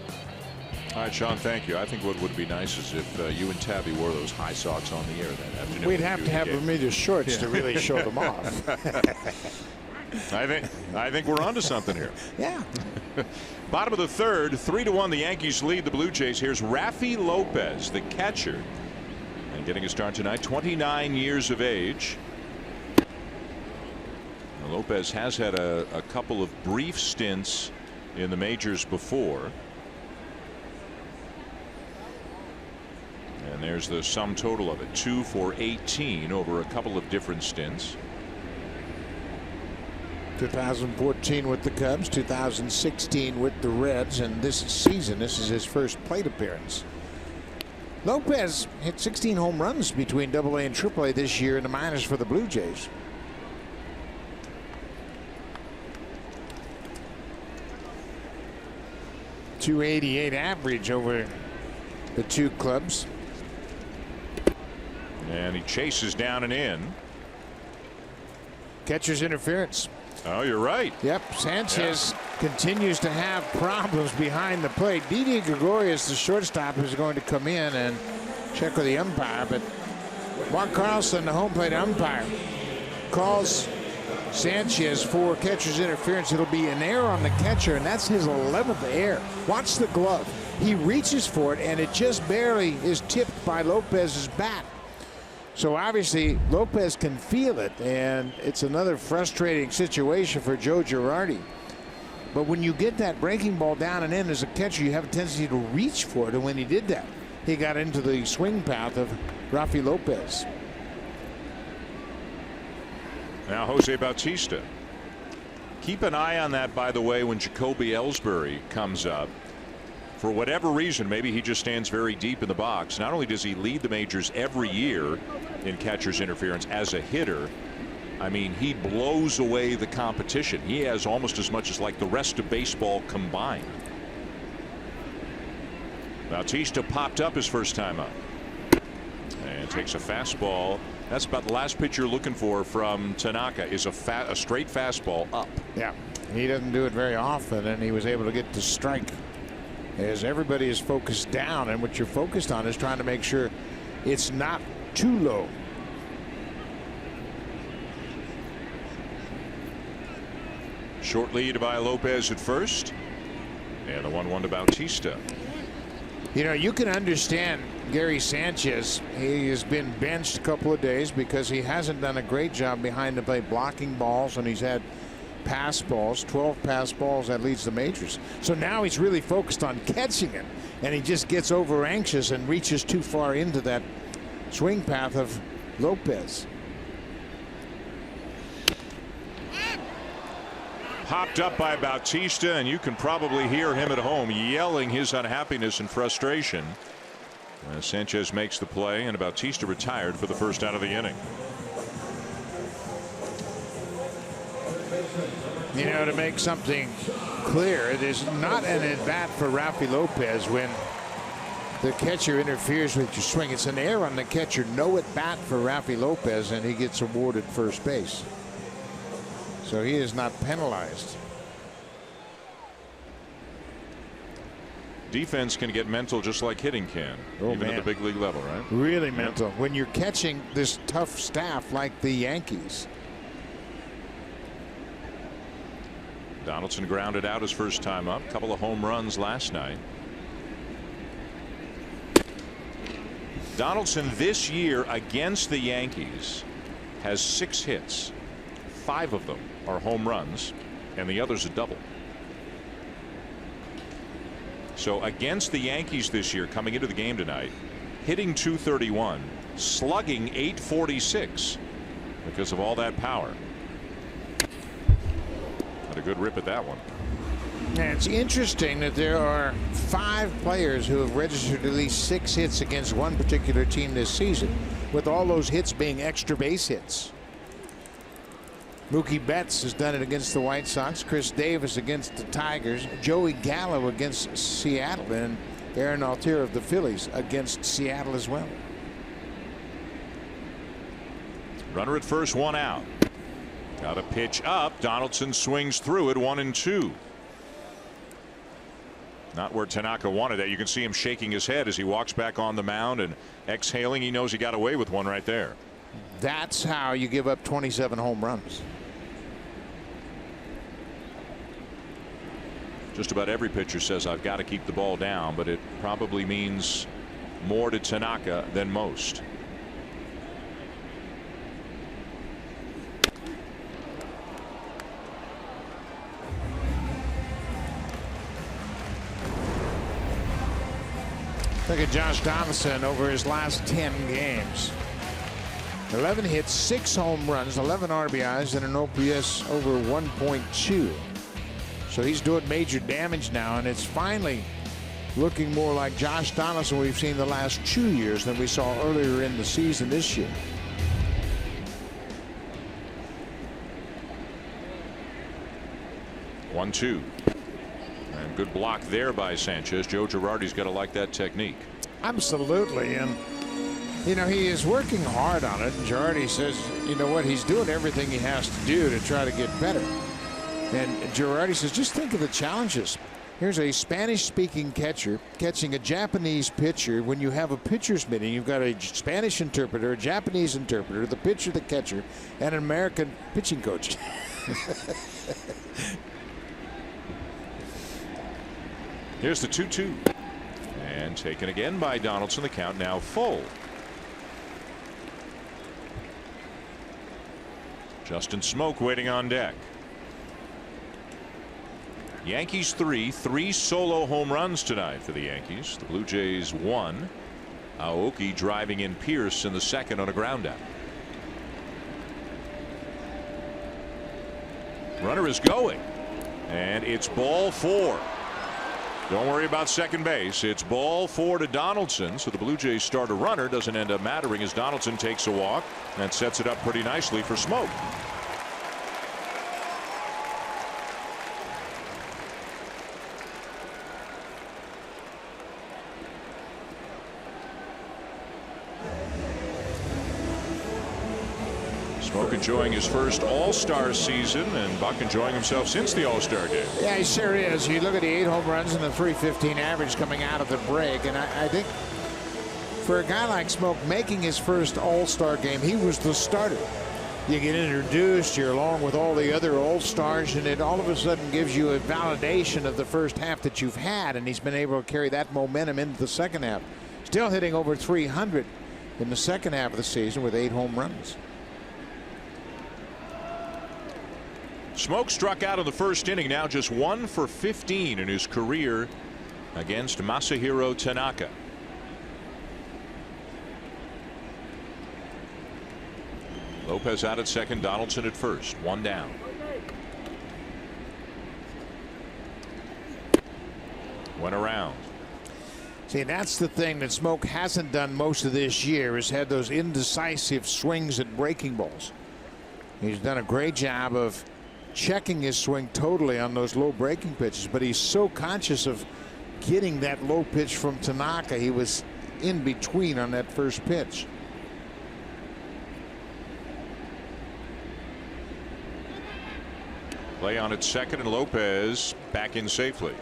B: All right, Sean, thank you. I think what would be nice is if you and Tabby wore those high socks on the air that afternoon.
C: We'd have to have Bermuda shorts to really show them off.
B: I think we're onto something here.
C: Yeah.
B: Bottom of the third, 3-1. The Yankees lead the Blue Jays. Here's Rafi Lopez, the catcher, and getting a start tonight. 29 years of age. Now, Lopez has had a couple of brief stints in the majors before. And there's the sum total of it, 2 for 18 over a couple of different stints.
C: 2014 with the Cubs, 2016 with the Reds, and this season, this is his first plate appearance. Lopez hit 16 home runs between AA and AAA this year in the minors for the Blue Jays. .288 average over the two clubs.
B: And he chases down and in.
C: Catcher's interference.
B: Oh, you're right.
C: Yep, Sanchez continues to have problems behind the plate. Didi Gregorius, the shortstop, is going to come in and check with the umpire, but Mark Carlson, the home plate umpire, calls Sanchez for catcher's interference. It'll be an error on the catcher, and that's his 11th error. Watch the glove. He reaches for it, and it just barely is tipped by Lopez's bat. So obviously Lopez can feel it, and it's another frustrating situation for Joe Girardi. But when you get that breaking ball down and in as a catcher, you have a tendency to reach for it, and when he did that, he got into the swing path of Rafi Lopez.
B: Now Jose Bautista. Keep an eye on that, by the way, when Jacoby Ellsbury comes up. For whatever reason, maybe he just stands very deep in the box. Not only does he lead the majors every year in catcher's interference as a hitter, I mean, he blows away the competition. He has almost as much as like the rest of baseball combined. Bautista popped up his first time up and takes a fastball. That's about the last pitch you're looking for from Tanaka, is a straight fastball up.
C: Yeah, he doesn't do it very often, and he was able to get to strike. As everybody is focused down, and what you're focused on is trying to make sure it's not too low.
B: Short lead by Lopez at first, and the 1-1 to Bautista.
C: You know, you can understand Gary Sanchez. He has been benched a couple of days because he hasn't done a great job behind the plate blocking balls, and he's had pass balls, 12 pass balls. That leads the majors. So now he's really focused on catching it, and he just gets over anxious and reaches too far into that swing path of Lopez.
B: Popped up by Bautista, and you can probably hear him at home yelling his unhappiness and frustration. Sanchez makes the play, and Bautista retired for the first out of the inning.
C: You know, to make something clear, it is not an at-bat for Rafi Lopez when the catcher interferes with your swing. It's an error on the catcher. No at-bat for Rafi Lopez, and he gets awarded first base. So he is not penalized.
B: Defense can get mental just like hitting can, even at the big league level, right?
C: Really mental when you're catching this tough staff like the Yankees.
B: Donaldson grounded out his first time up. Couple of home runs last night. Donaldson this year against the Yankees has 6 hits. 5 of them are home runs, and the other's a double. So against the Yankees this year, coming into the game tonight, hitting .231, slugging .846 because of all that power. Had a good rip at that one.
C: And it's interesting that there are 5 players who have registered at least 6 hits against one particular team this season, with all those hits being extra base hits. Mookie Betts has done it against the White Sox. Chris Davis against the Tigers. Joey Gallo against Seattle, and Aaron Altier of the Phillies against Seattle as well.
B: Runner at first, 1 out. Got a pitch up. Donaldson swings through it, 1-2. Not where Tanaka wanted that. You can see him shaking his head as he walks back on the mound and exhaling. He knows he got away with one right there.
C: That's how you give up 27 home runs.
B: Just about every pitcher says I've got to keep the ball down, but it probably means more to Tanaka than most.
C: Look at Josh Donaldson over his last 10 games. 11 hits, 6 home runs, 11 RBIs, and an OPS over 1.2. So he's doing major damage now, and it's finally looking more like Josh Donaldson we've seen the last 2 years than we saw earlier in the season this year.
B: One, two. And good block there by Sanchez. Joe Girardi's got to like that technique.
C: Absolutely. And, you know, he is working hard on it. And Girardi says, you know what, he's doing everything he has to do to try to get better. And Girardi says, just think of the challenges. Here's a Spanish-speaking catcher catching a Japanese pitcher. When you have a pitcher's meeting, you've got a Spanish interpreter, a Japanese interpreter, the pitcher, the catcher, and an American pitching coach.
B: Here's the 2-2. And taken again by Donaldson. The count now full. Justin Smoke waiting on deck. Yankees three solo home runs tonight for the Yankees. The Blue Jays 1. Aoki driving in Pierce in the second on a ground out. Runner is going, and it's ball 4. Don't worry about second base. It's ball 4 to Donaldson. So the Blue Jays start a runner. Doesn't end up mattering as Donaldson takes a walk and sets it up pretty nicely for Smoke. Smoke enjoying his first All-Star season, and Buck enjoying himself since the All-Star game.
C: Yeah, he sure is. You look at the 8 home runs and the .315 average coming out of the break, and I think for a guy like Smoke making his first All-Star game, he was the starter. You get introduced, you're along with all the other All-Stars, and it all of a sudden gives you a validation of the first half that you've had, and he's been able to carry that momentum into the second half. Still hitting over 300 in the second half of the season with 8 home runs.
B: Smoke struck out in the first inning, now just 1 for 15 in his career against Masahiro Tanaka. Lopez out at second, Donaldson at first, 1 down. Went around.
C: See, that's the thing that Smoke hasn't done most of this year, is had those indecisive swings at breaking balls. He's done a great job of checking his swing totally on those low breaking pitches, but he's so conscious of getting that low pitch from Tanaka. He was in between on that first pitch.
B: Play on at second, and Lopez back in safely.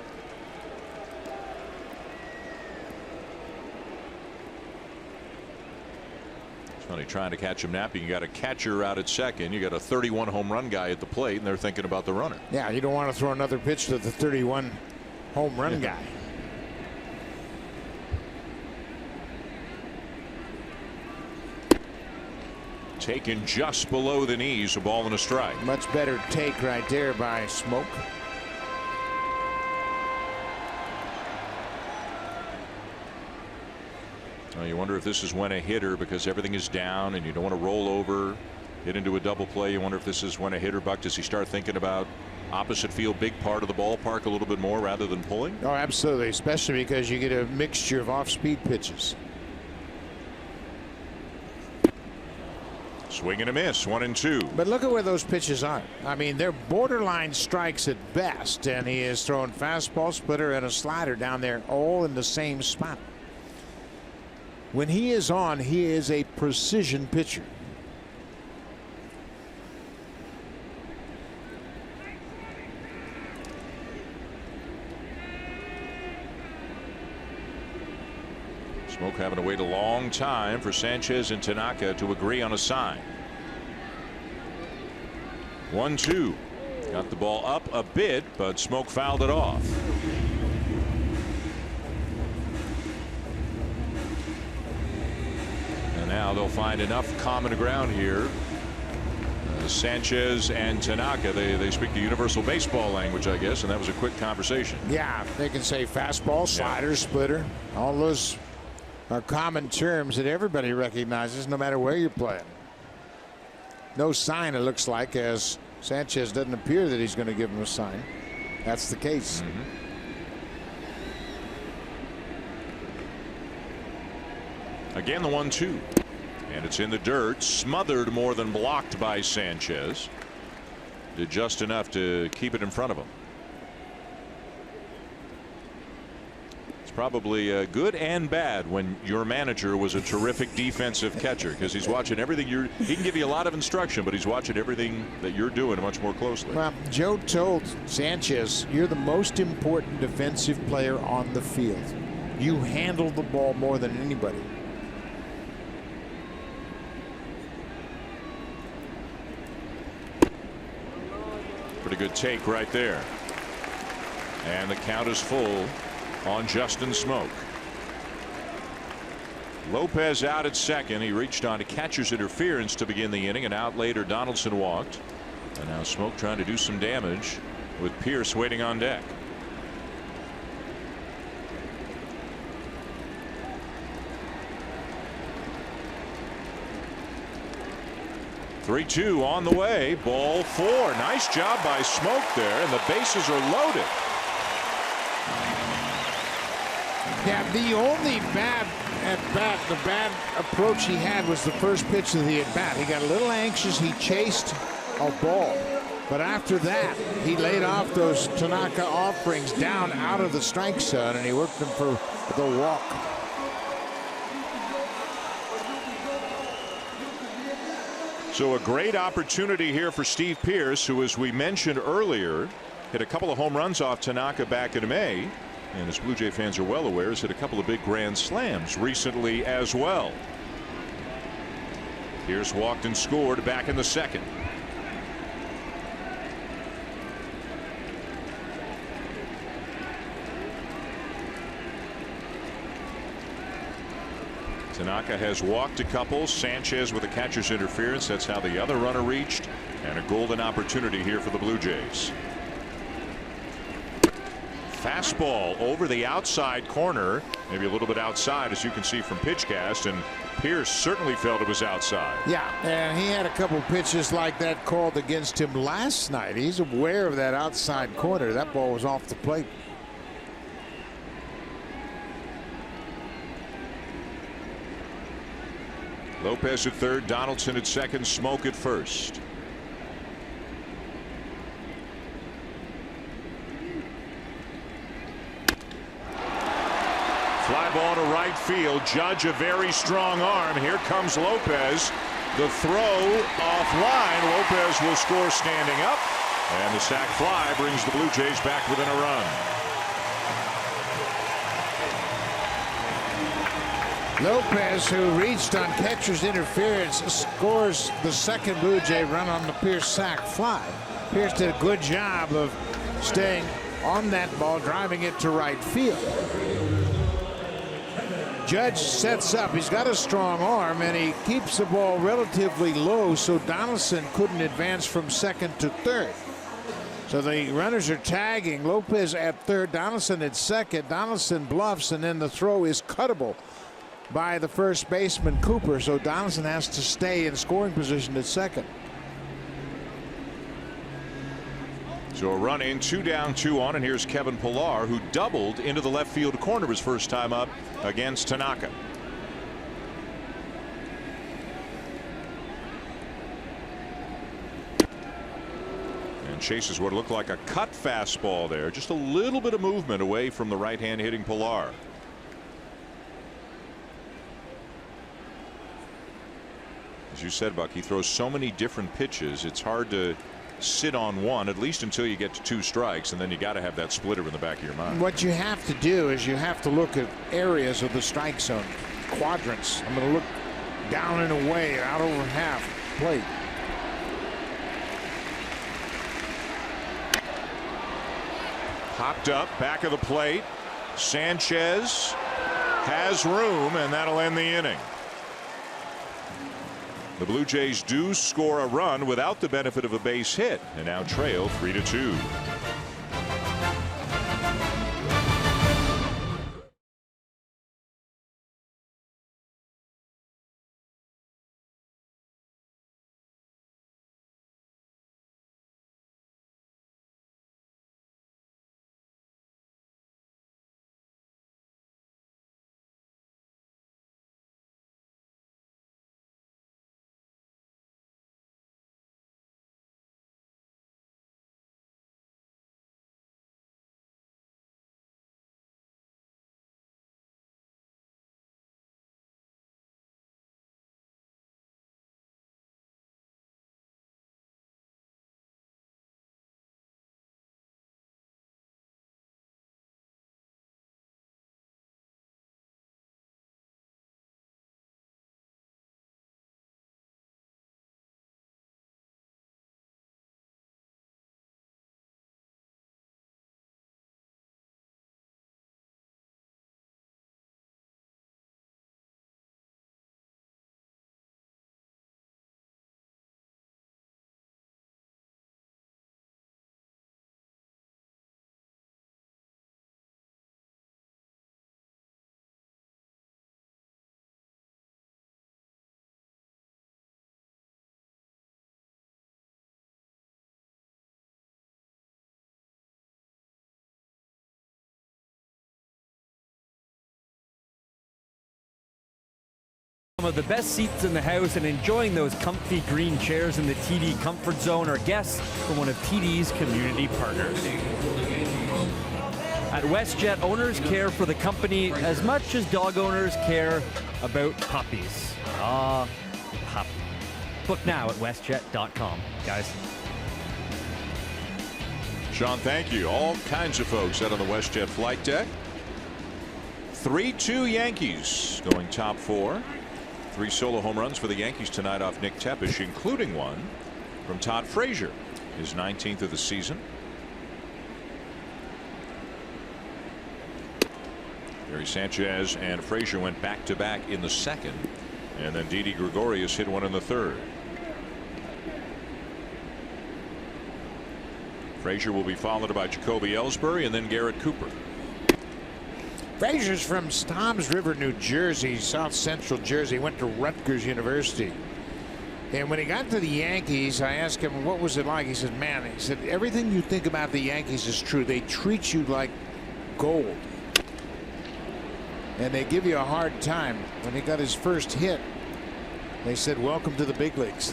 B: Funny trying to catch him napping. You got a catcher out at second. You got a 31 home run guy at the plate, and they're thinking about the runner.
C: Yeah, you don't want to throw another pitch to the 31 home run guy.
B: Taken just below the knees, a ball and a strike.
C: Much better take right there by Smoke.
B: Well, you wonder if this is when a hitter, because everything is down and you don't want to roll over, get into a double play. You wonder if this is when a hitter, Buck, does he start thinking about opposite field, big part of the ballpark a little bit more rather than pulling?
C: Oh, absolutely, especially because you get a mixture of off-speed pitches.
B: Swing and a miss, 1-2.
C: But look at where those pitches are. I mean, they're borderline strikes at best, and he is throwing fastball, splitter, and a slider down there all in the same spot. When he is on, he is a precision pitcher.
B: Smoke having to wait a long time for Sanchez and Tanaka to agree on a sign. 1-2. Got the ball up a bit, but Smoke fouled it off. And now they'll find enough common ground here. Sanchez and Tanaka, they speak the universal baseball language, I guess, and that was a quick conversation.
C: Yeah, they can say fastball, slider, splitter. All those are common terms that everybody recognizes no matter where you're playing. No sign, it looks like, as Sanchez doesn't appear that he's going to give him a sign. That's the case.
B: Again, the 1-2. And it's in the dirt, smothered more than blocked by Sanchez. Did just enough to keep it in front of him. It's probably good and bad when your manager was a terrific defensive catcher, because he's watching everything he can give you a lot of instruction, but he's watching everything that you're doing much more closely.
C: Well, Joe told Sanchez, you're the most important defensive player on the field. You handle the ball more than anybody.
B: Pretty good take right there. And the count is full on Justin Smoke. Lopez out at second. He reached on to catcher's interference to begin the inning, and out later Donaldson walked. And now Smoke trying to do some damage with Pierce waiting on deck. Three-two on the way. Ball four. Nice job by Smoke there, and the bases are loaded.
C: Yeah, the only bad approach he had was the first pitch of the at bat. He got a little anxious. He chased a ball, but after that, he laid off those Tanaka offerings down out of the strike zone, and he worked them for the walk.
B: So a great opportunity here for Steve Pierce, who, as we mentioned earlier, hit a couple of home runs off Tanaka back in May, and as Blue Jay fans are well aware, has hit a couple of big grand slams recently as well. Pierce walked and scored back in the second. Tanaka has walked a couple. Sanchez with a catcher's interference. That's how the other runner reached. And a golden opportunity here for the Blue Jays. Fastball over the outside corner. Maybe a little bit outside, as you can see from PitchCast. And Pierce certainly felt it was outside.
C: Yeah, and he had a couple pitches like that called against him last night. He's aware of that outside corner. That ball was off the plate.
B: Lopez at third, Donaldson at second, Smoke at first. Fly ball to right field. Judge a very strong arm. Here comes Lopez. The throw offline. Lopez will score standing up. And the sac fly brings the Blue Jays back within a run.
C: Lopez, who reached on catcher's interference, scores the second Blue Jay run on the Pierce sac fly. Pierce did a good job of staying on that ball, driving it to right field. Judge sets up. He's got a strong arm, and he keeps the ball relatively low, so Donaldson couldn't advance from second to third. So the runners are tagging. Lopez at third, Donaldson at second. Donaldson bluffs, and then the throw is cuttable by the first baseman Cooper, so Donaldson has to stay in scoring position at second.
B: So a run in, 2 down, 2 on, and here's Kevin Pillar, who doubled into the left field corner his first time up against Tanaka. And chases what looked like a cut fastball there. Just a little bit of movement away from the right-hand hitting Pillar. As you said, Buck, he throws so many different pitches, it's hard to sit on one, at least until you get to 2 strikes, and then you got to have that splitter in the back of your mind.
C: What you have to do is you have to look at areas of the strike zone. quadrants. I'm going to look down and away, out over half plate.
B: Popped up, back of the plate. Sanchez has room, and that'll end the inning. The Blue Jays do score a run without the benefit of a base hit, and now trail 3-2.
D: Some of the best seats in the house and enjoying those comfy green chairs in the TD Comfort Zone are guests from one of TD's community partners. At WestJet, owners care for the company as much as dog owners care about puppies. Puppy. Book now at WestJet.com, guys.
B: Sean, thank you. All kinds of folks out on the WestJet flight deck. 3-2 Yankees going top four. 3 solo home runs for the Yankees tonight off Nick Tepesch, including one from Todd Frazier, his 19th of the season. Gary Sanchez and Frazier went back-to-back in the second, and then Didi Gregorius hit one in the third. Frazier will be followed by Jacoby Ellsbury and then Garrett Cooper.
C: Frazier's from Toms River, New Jersey, South Central Jersey. Went to Rutgers University. And when he got to the Yankees, I asked him, what was it like? He said, man, he said, everything you think about the Yankees is true. They treat you like gold. And they give you a hard time. When he got his first hit, they said, welcome to the big leagues.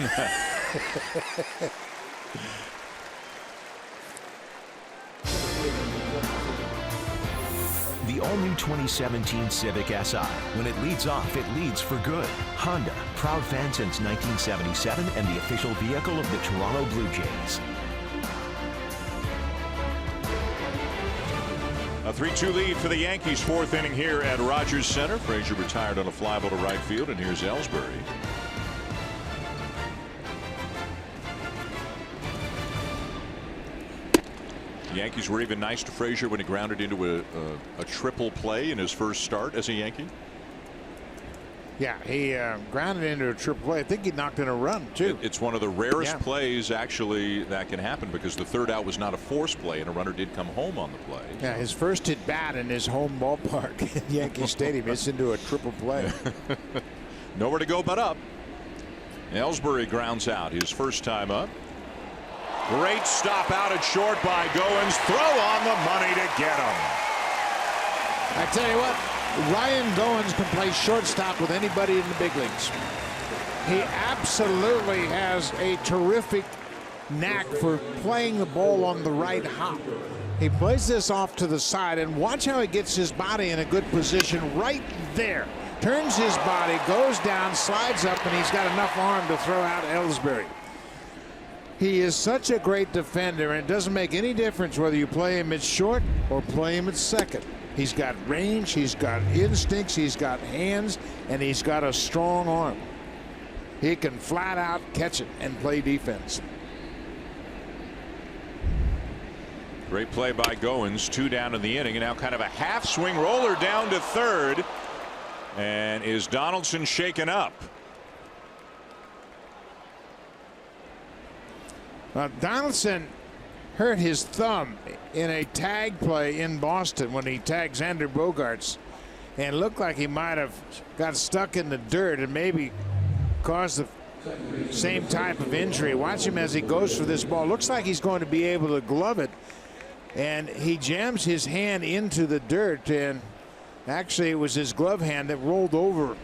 A: The all-new 2017 Civic Si. When it leads off, it leads for good. Honda, proud fan since 1977 and the official vehicle of the Toronto Blue Jays.
B: A 3-2 lead for the Yankees, 4th inning here at Rogers Center. Frazier retired on a fly ball to right field, and here's Ellsbury. The Yankees were even nice to Frazier when he grounded into a triple play in his first start as a Yankee.
C: Yeah, he grounded into a triple play. I think he knocked in a run, too.
B: It's one of the rarest plays, actually, that can happen because the third out was not a forced play, and a runner did come home on the play.
C: Yeah, his first at bat in his home ballpark at Yankee Stadium. It's into a triple play.
B: Nowhere to go but up. Ellsbury grounds out his first time up. Great stop out at short by Goins. Throw on the money to get him.
C: I tell you what, Ryan Goins can play shortstop with anybody in the big leagues. He absolutely has a terrific knack for playing the ball on the right hop. He plays this off to the side, and watch how he gets his body in a good position right there. Turns his body, goes down, slides up, and he's got enough arm to throw out Ellsbury. He is such a great defender, and it doesn't make any difference whether you play him at short or play him at second. He's got range, he's got instincts, he's got hands, and he's got a strong arm. He can flat out catch it and play defense.
B: Great play by Goins. 2 down in the inning, and now kind of a half swing roller down to third. And is Donaldson shaken up?
C: Donaldson hurt his thumb in a tag play in Boston when he tagged Xander Bogaerts, and looked like he might have got stuck in the dirt and maybe caused the same type of injury. Watch him as he goes for this ball. Looks like he's going to be able to glove it, and he jams his hand into the dirt, and actually it was his glove hand that rolled over.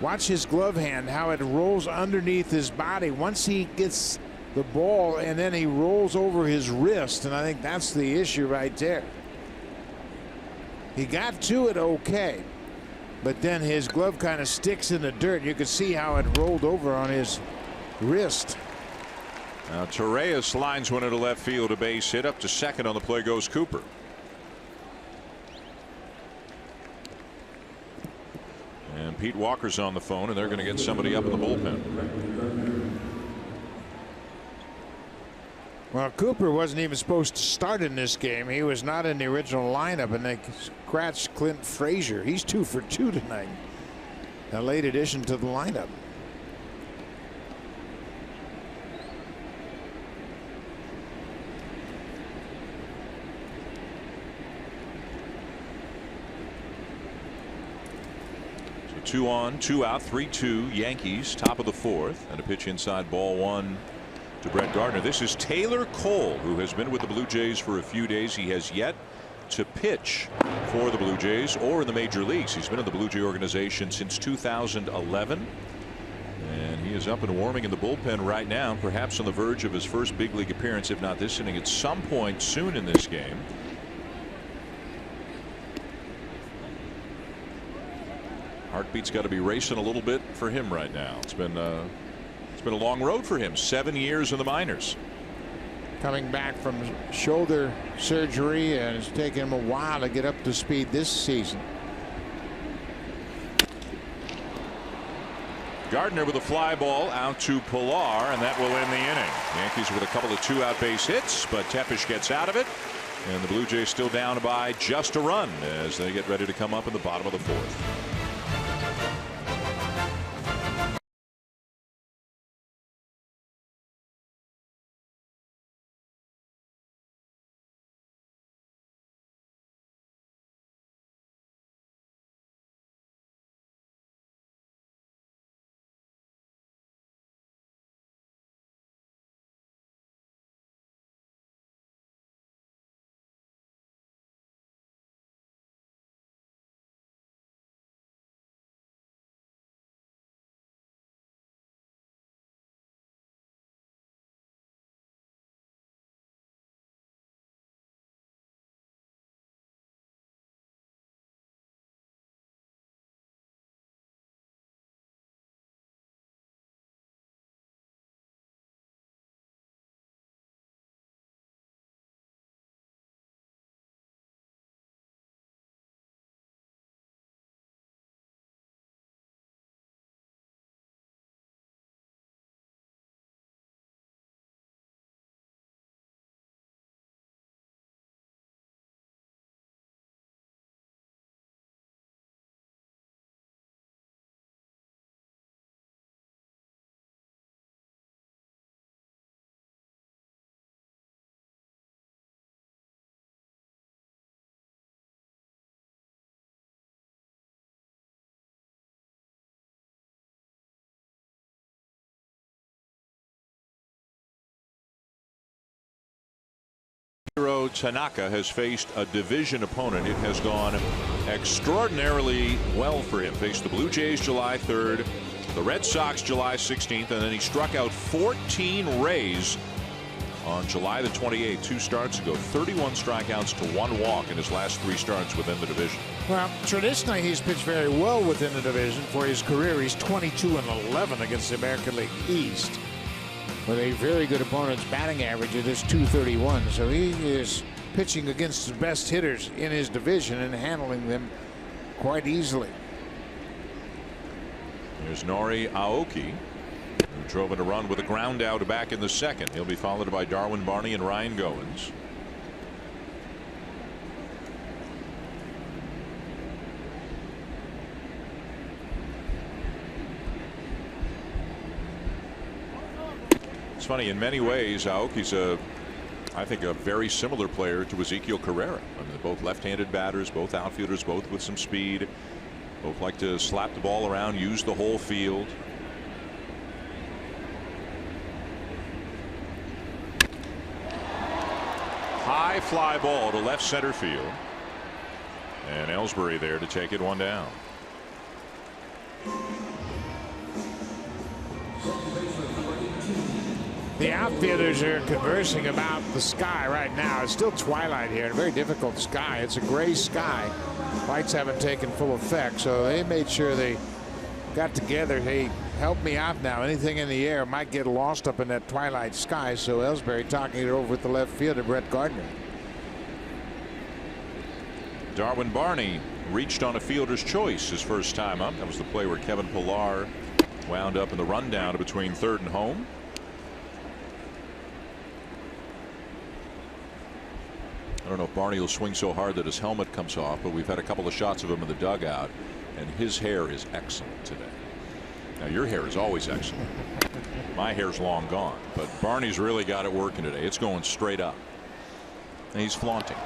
C: Watch his glove hand, how it rolls underneath his body once he gets the ball, and then he rolls over his wrist, and I think that's the issue right there. He got to it okay, but then his glove kind of sticks in the dirt. You can see how it rolled over on his wrist.
B: Now Torreyes lines one into left field, a base hit. Up to second. On the play goes Cooper. And Pete Walker's on the phone, and they're going to get somebody up in the bullpen.
C: Well, Cooper wasn't even supposed to start in this game. He was not in the original lineup, and they scratched Clint Frazier. He's 2 for 2 tonight. A late addition to the lineup.
B: So 2 on, 2 out, 3-2 Yankees, top of the 4th, and a pitch inside, ball 1 to Brett Gardner. This is Taylor Cole, who has been with the Blue Jays for a few days. He has yet to pitch for the Blue Jays or in the major leagues. He's been in the Blue Jay organization since 2011, and he is up and warming in the bullpen right now, perhaps on the verge of his first big league appearance, if not this inning, at some point soon in this game. Heartbeat's got to be racing a little bit for him right now. It's been a long road for him. 7 years in the minors.
C: Coming back from shoulder surgery, and it's taken him a while to get up to speed this season.
B: Gardner with a fly ball out to Pilar, and that will end the inning. Yankees with a couple of 2-out base hits, but Tepish gets out of it, and the Blue Jays still down by just a run as they get ready to come up in the bottom of the 4th. Tanaka has faced a division opponent. It has gone extraordinarily well for him. Faced the Blue Jays July 3rd, the Red Sox July 16th, and then he struck out 14 Rays on July the 28th, 2 starts ago. 31 strikeouts to 1 walk in his last 3 starts within the division.
C: Well, traditionally he's pitched very well within the division. For his career, he's 22-11 against the American League East, with a very good opponent's batting average. It is .231, so he is pitching against the best hitters in his division and handling them quite easily.
B: There's Nori Aoki, who drove in a run with a ground out back in the second. He'll be followed by Darwin Barney and Ryan Goins. It's funny, in many ways, Aoki's I think a very similar player to Ezekiel Carrera. I mean, they're both left-handed batters, both outfielders, both with some speed. Both like to slap the ball around, use the whole field. High fly ball to left center field. And Ellsbury there to take it one down.
C: The outfielders are conversing about the sky right now. It's still twilight here, a very difficult sky. It's a gray sky. Lights haven't taken full effect, so they made sure they got together. Hey, help me out now. Anything in the air might get lost up in that twilight sky. So Ellsbury talking it over with the left fielder, Brett Gardner.
B: Darwin Barney reached on a fielder's choice his first time up. That was the play where Kevin Pillar wound up in the rundown between third and home. I don't know if Barney will swing so hard that his helmet comes off, but we've had a couple of shots of him in the dugout, and his hair is excellent today. Now, your hair is always excellent. My hair's long gone, but Barney's really got it working today. It's going straight up, and he's flaunting.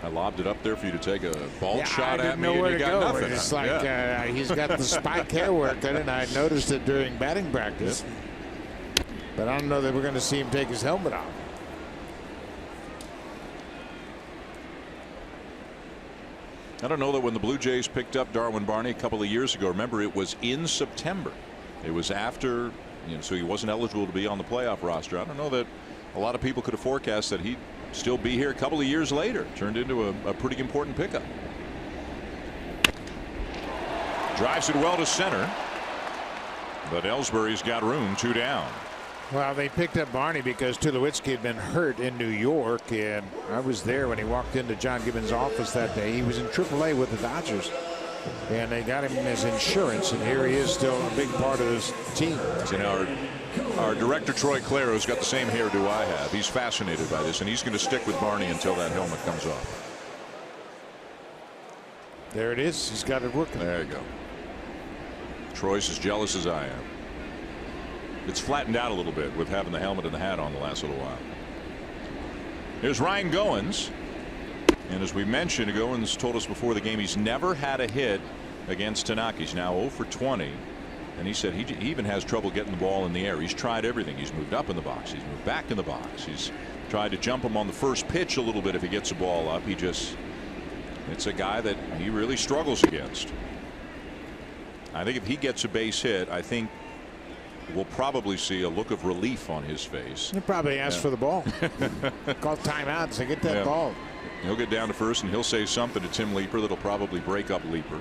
B: I lobbed it up there for you to take a ball shot at me, and you got nothing.
C: It's like he's got the spike hair working, and I noticed it during batting practice. Yep. But I don't know that we're going to see him take his helmet off.
B: I don't know that when the Blue Jays picked up Darwin Barney a couple of years ago, remember it was in September. It was after, so he wasn't eligible to be on the playoff roster. I don't know that a lot of people could have forecast that he'd still be here a couple of years later. Turned into a pretty important pickup. Drives it well to center, but Ellsbury's got room, 2 down.
C: Well, they picked up Barney because Tulowitzki had been hurt in New York, and I was there when he walked into John Gibbons' office that day. He was in AAA with the Dodgers, and they got him as insurance, and here he is, still a big part of this team.
B: Our director Troy Claro's got the same hairdo I have. He's fascinated by this, and he's going to stick with Barney until that helmet comes off.
C: There it is. He's got it working.
B: There you go. Troy's as jealous as I am. It's flattened out a little bit with having the helmet and the hat on the last little while. Here's Ryan Goins, and as we mentioned, Goins told us before the game he's never had a hit against Tanaka. He's now 0 for 20. And he said he even has trouble getting the ball in the air. He's tried everything. He's moved up in the box. He's moved back in the box. He's tried to jump him on the first pitch a little bit if he gets the ball up. It's a guy that he really struggles against. I think if he gets a base hit, I think we'll probably see a look of relief on his face.
C: He'll probably ask for the ball. Call timeout and say, get that ball.
B: He'll get down to first and he'll say something to Tim Leeper that'll probably break up Leeper,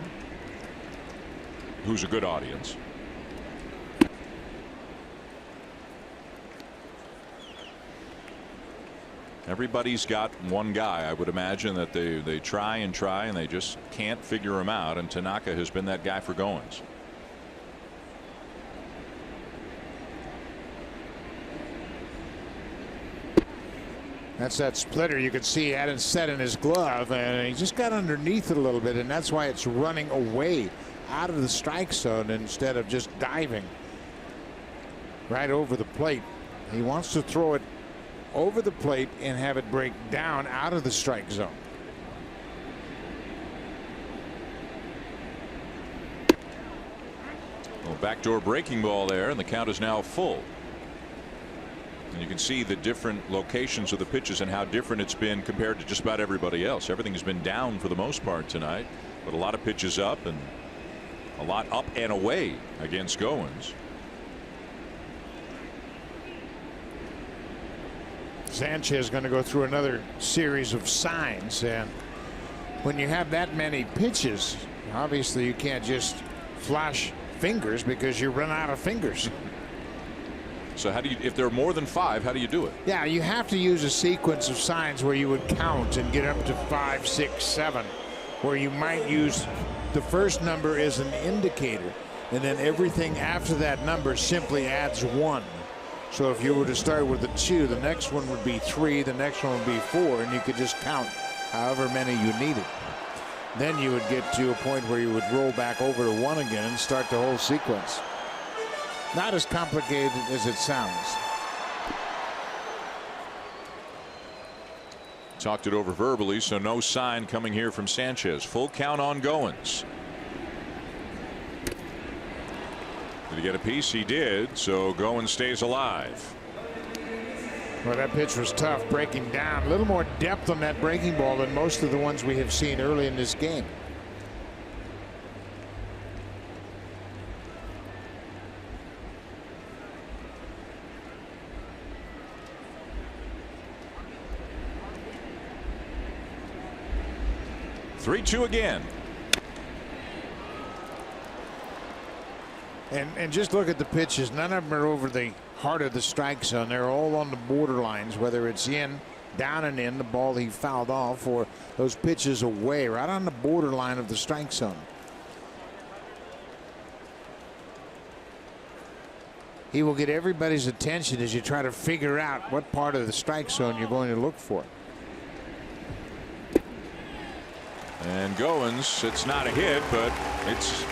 B: who's a good audience. Everybody's got one guy, I would imagine, that they try and they just can't figure him out, and Tanaka has been that guy for Goins.
C: That's that splitter you could see he had it set in his glove, and he just got underneath it a little bit, and that's why it's running away out of the strike zone instead of just diving right over the plate. He wants to throw it over the plate and have it break down out of the strike zone.
B: Well, backdoor breaking ball there, and the count is now full. And you can see the different locations of the pitches and how different it's been compared to just about everybody else. Everything has been down for the most part tonight, but a lot of pitches up and a lot up and away against Goins.
C: Sanchez going to go through another series of signs, and when you have that many pitches, obviously you can't just flash fingers because you run out of fingers.
B: So how do you, if there are more than 5, how do you do it?
C: Yeah, you have to use a sequence of signs where you would count and get up to 5, 6, 7, where you might use the first number as an indicator, and then everything after that number simply adds 1. So if you were to start with a 2, the next one would be 3, the next one would be 4, and you could just count however many you needed. Then you would get to a point where you would roll back over to 1 again and start the whole sequence. Not as complicated as it sounds.
B: Talked it over verbally, so no sign coming here from Sanchez. Full count on Goins. Did he get a piece? He did, so Goins stays alive.
C: Well, that pitch was tough, breaking down. A little more depth on that breaking ball than most of the ones we have seen early in this game.
B: Three-two again.
C: And just look at the pitches. None of them are over the heart of the strike zone. They're all on the borderlines, whether it's in, down and in, the ball he fouled off, or those pitches away, right on the borderline of the strike zone. He will get everybody's attention as you try to figure out what part of the strike zone you're going to look for.
B: And Goins, it's not a hit, but it's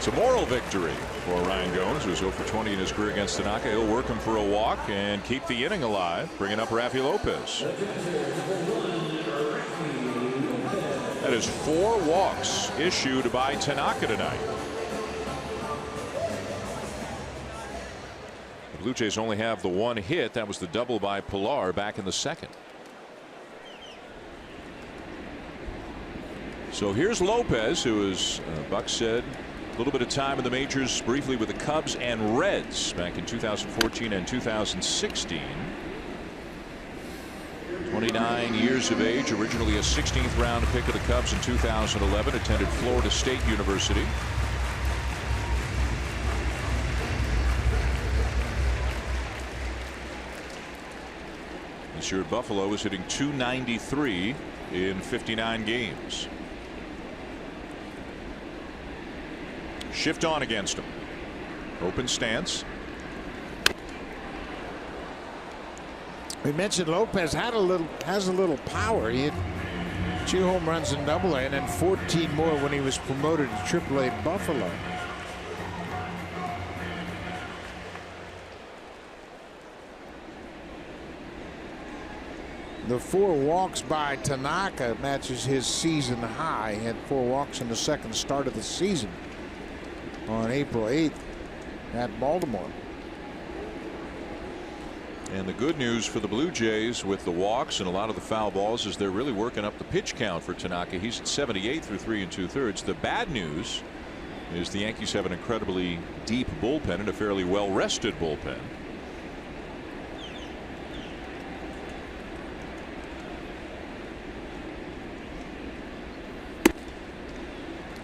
B: a moral victory for Ryan Goins, who's 0 for 20 in his career against Tanaka. He'll work him for a walk and keep the inning alive, bringing up Rafi Lopez. That is 4 walks issued by Tanaka tonight. The Blue Jays only have the 1 hit. That was the double by Pilar back in the 2nd. So here's Lopez, who, as Buck said, a little bit of time in the majors briefly with the Cubs and Reds back in 2014 and 2016. 29 years of age, originally a 16th round pick of the Cubs in 2011, attended Florida State University. This year at Buffalo is hitting .293 in 59 games. Shift on against him. Open stance.
C: We mentioned Lopez has a little power. He had 2 home runs in AA and then 14 more when he was promoted to AAA Buffalo. The 4 walks by Tanaka matches his season high. He had 4 walks in the second start of the season on April 8th at Baltimore.
B: And the good news for the Blue Jays with the walks and a lot of the foul balls is they're really working up the pitch count for Tanaka. He's at 78 through 3 2/3. The bad news is the Yankees have an incredibly deep bullpen and a fairly well rested bullpen.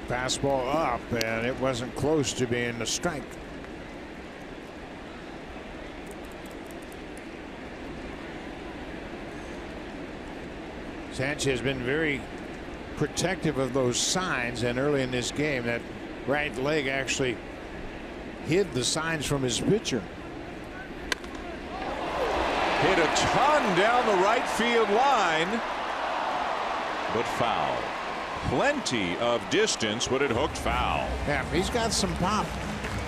C: Fastball up, and it wasn't close to being a strike. Sanchez has been very protective of those signs, and early in this game that right leg actually hid the signs from his pitcher.
B: Hit a ton down the right field line, but foul. Plenty of distance, but it hooked foul.
C: Yeah, he's got some pop.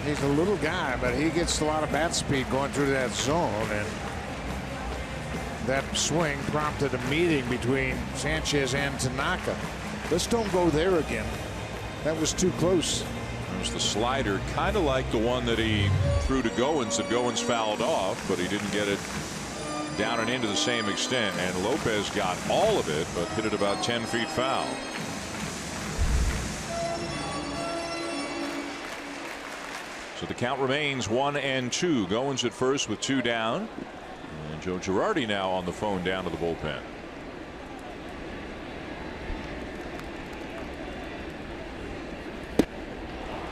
C: He's a little guy, but he gets a lot of bat speed going through that zone, and that swing prompted a meeting between Sanchez and Tanaka. Let's don't go there again. That was too close.
B: There's the slider, kind of like the one that he threw to Goins that Goins fouled off, but he didn't get it down and into the same extent. And Lopez got all of it, but hit it about 10 feet foul. So the count remains 1-2. Goins at first with 2 down. And Joe Girardi now on the phone down to the bullpen.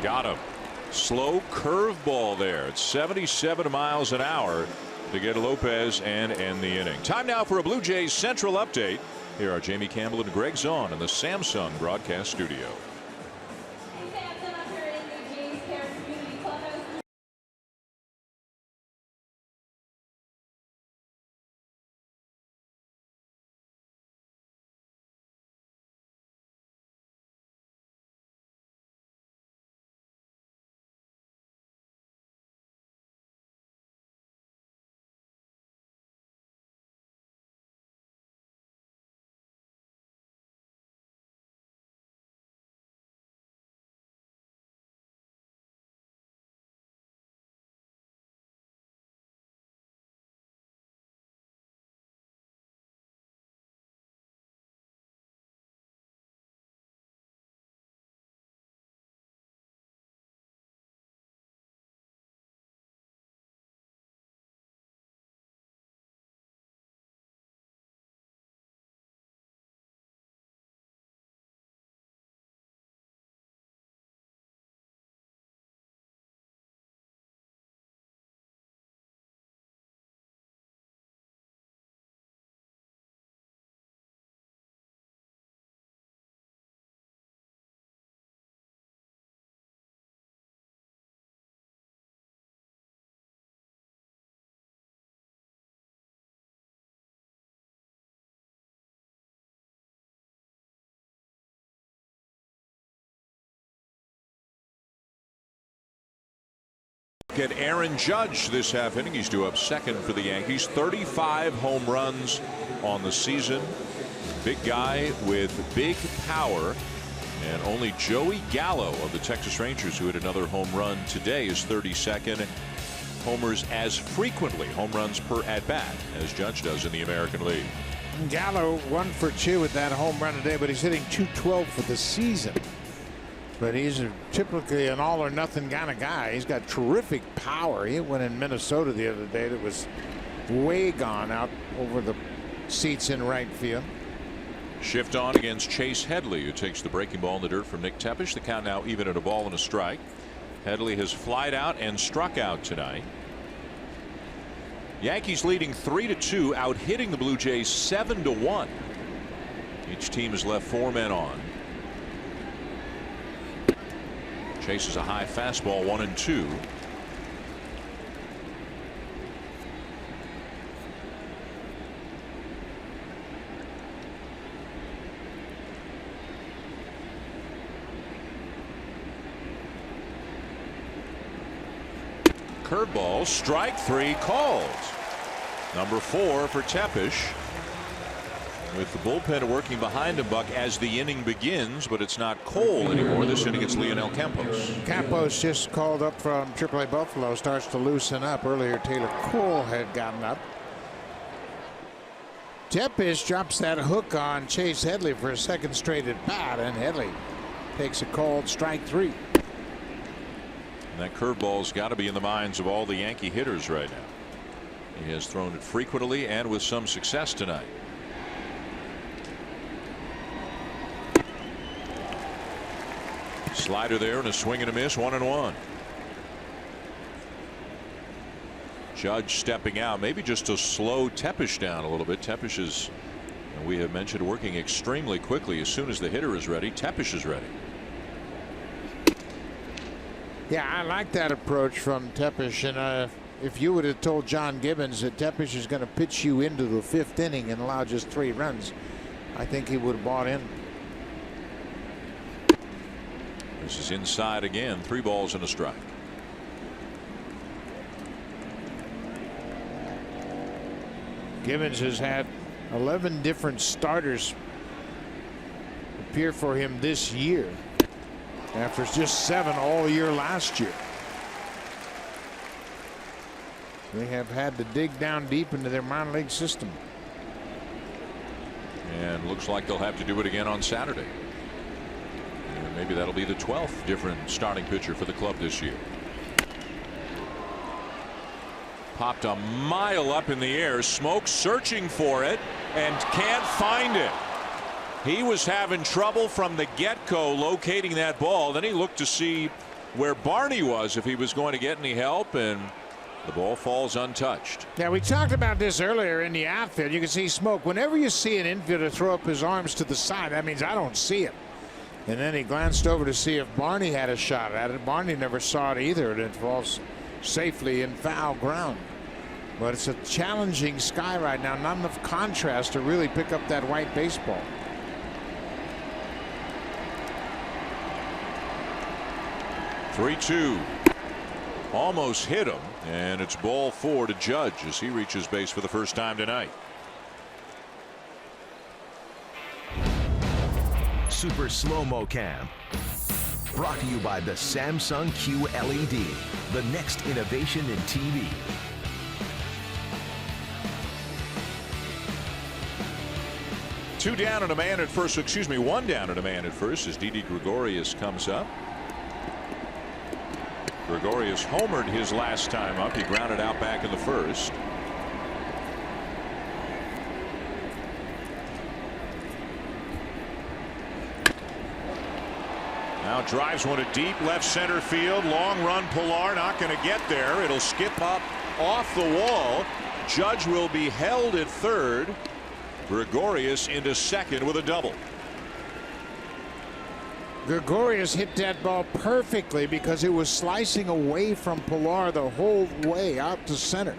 B: Got him. Slow curveball there. It's 77 miles an hour to get Lopez and end the inning. Time now for a Blue Jays Central update. Here are Jamie Campbell and Greg Zahn in the Samsung broadcast studio. At Aaron Judge this half inning. He's due up second for the Yankees. 35 home runs on the season. Big guy with big power. And only Joey Gallo of the Texas Rangers, who hit another home run today, is 32nd. Homers as frequently, home runs per at bat, as Judge does in the American League.
C: Gallo 1 for 2 with that home run today, but he's hitting .212 for the season. But he's typically an all or nothing kind of guy. He's got terrific power. He went in Minnesota the other day that was way gone out over the seats in right field.
B: Shift on against Chase Headley, who takes the breaking ball in the dirt from Nick Tepesch. The count now even at a ball and a strike. Headley has flied out and struck out tonight. Yankees leading 3-2, out hitting the Blue Jays 7-1. Each team has left 4 men on. Chases a high fastball, 1-2. Curveball, strike 3 called. Number 4 for Tepesch. With the bullpen working behind him, Buck, as the inning begins, but it's not Cole anymore. This inning it's Leonel Campos.
C: Campos just called up from AAA Buffalo, starts to loosen up. Earlier Taylor Cole had gotten up. Tepesch drops that hook on Chase Headley for a second straight at bat, and Headley takes a called strike 3.
B: And that curveball's got to be in the minds of all the Yankee hitters right now. He has thrown it frequently and with some success tonight. Slider there and a swing and a miss, 1-1. Judge stepping out, maybe just to slow Tepesch down a little bit. Tepesch is, we have mentioned, working extremely quickly. As soon as the hitter is ready, Tepesch is ready.
C: Yeah, I like that approach from Tepesch. And if you would have told John Gibbons that Tepesch is going to pitch you into the 5th inning and allow just 3 runs, I think he would have bought in.
B: This is inside again. 3 balls and a strike.
C: Gibbons has had 11 different starters appear for him this year after just 7 all year last year. They have had to dig down deep into their minor league system.
B: And looks like they'll have to do it again on Saturday. And maybe that'll be the 12th different starting pitcher for the club this year. Popped a mile up in the air. Smoke searching for it and can't find it. He was having trouble from the get-go locating that ball. Then he looked to see where Barney was if he was going to get any help, and the ball falls untouched.
C: Yeah, we talked about this earlier in the outfield. You can see smoke. Whenever you see an infielder throw up his arms to the side, that means I don't see it. And then he glanced over to see if Barney had a shot at it. Barney never saw it either, and it falls safely in foul ground. But it's a challenging sky right now. Not enough contrast to really pick up that white baseball.
B: Three-two. Almost hit him, and it's ball 4 to Judge as he reaches base for the first time tonight.
A: Super Slow-Mo Cam. Brought to you by the Samsung QLED, the next innovation in TV.
B: One down and a man at first as Didi Gregorius comes up. Gregorius homered his last time up. He grounded out back in the first. Now drives one to deep left center field. Long run. Pilar not going to get there. It'll skip up off the wall. Judge will be held at third. Gregorius into second with a double.
C: Gregorius hit that ball perfectly because it was slicing away from Pilar the whole way out to center.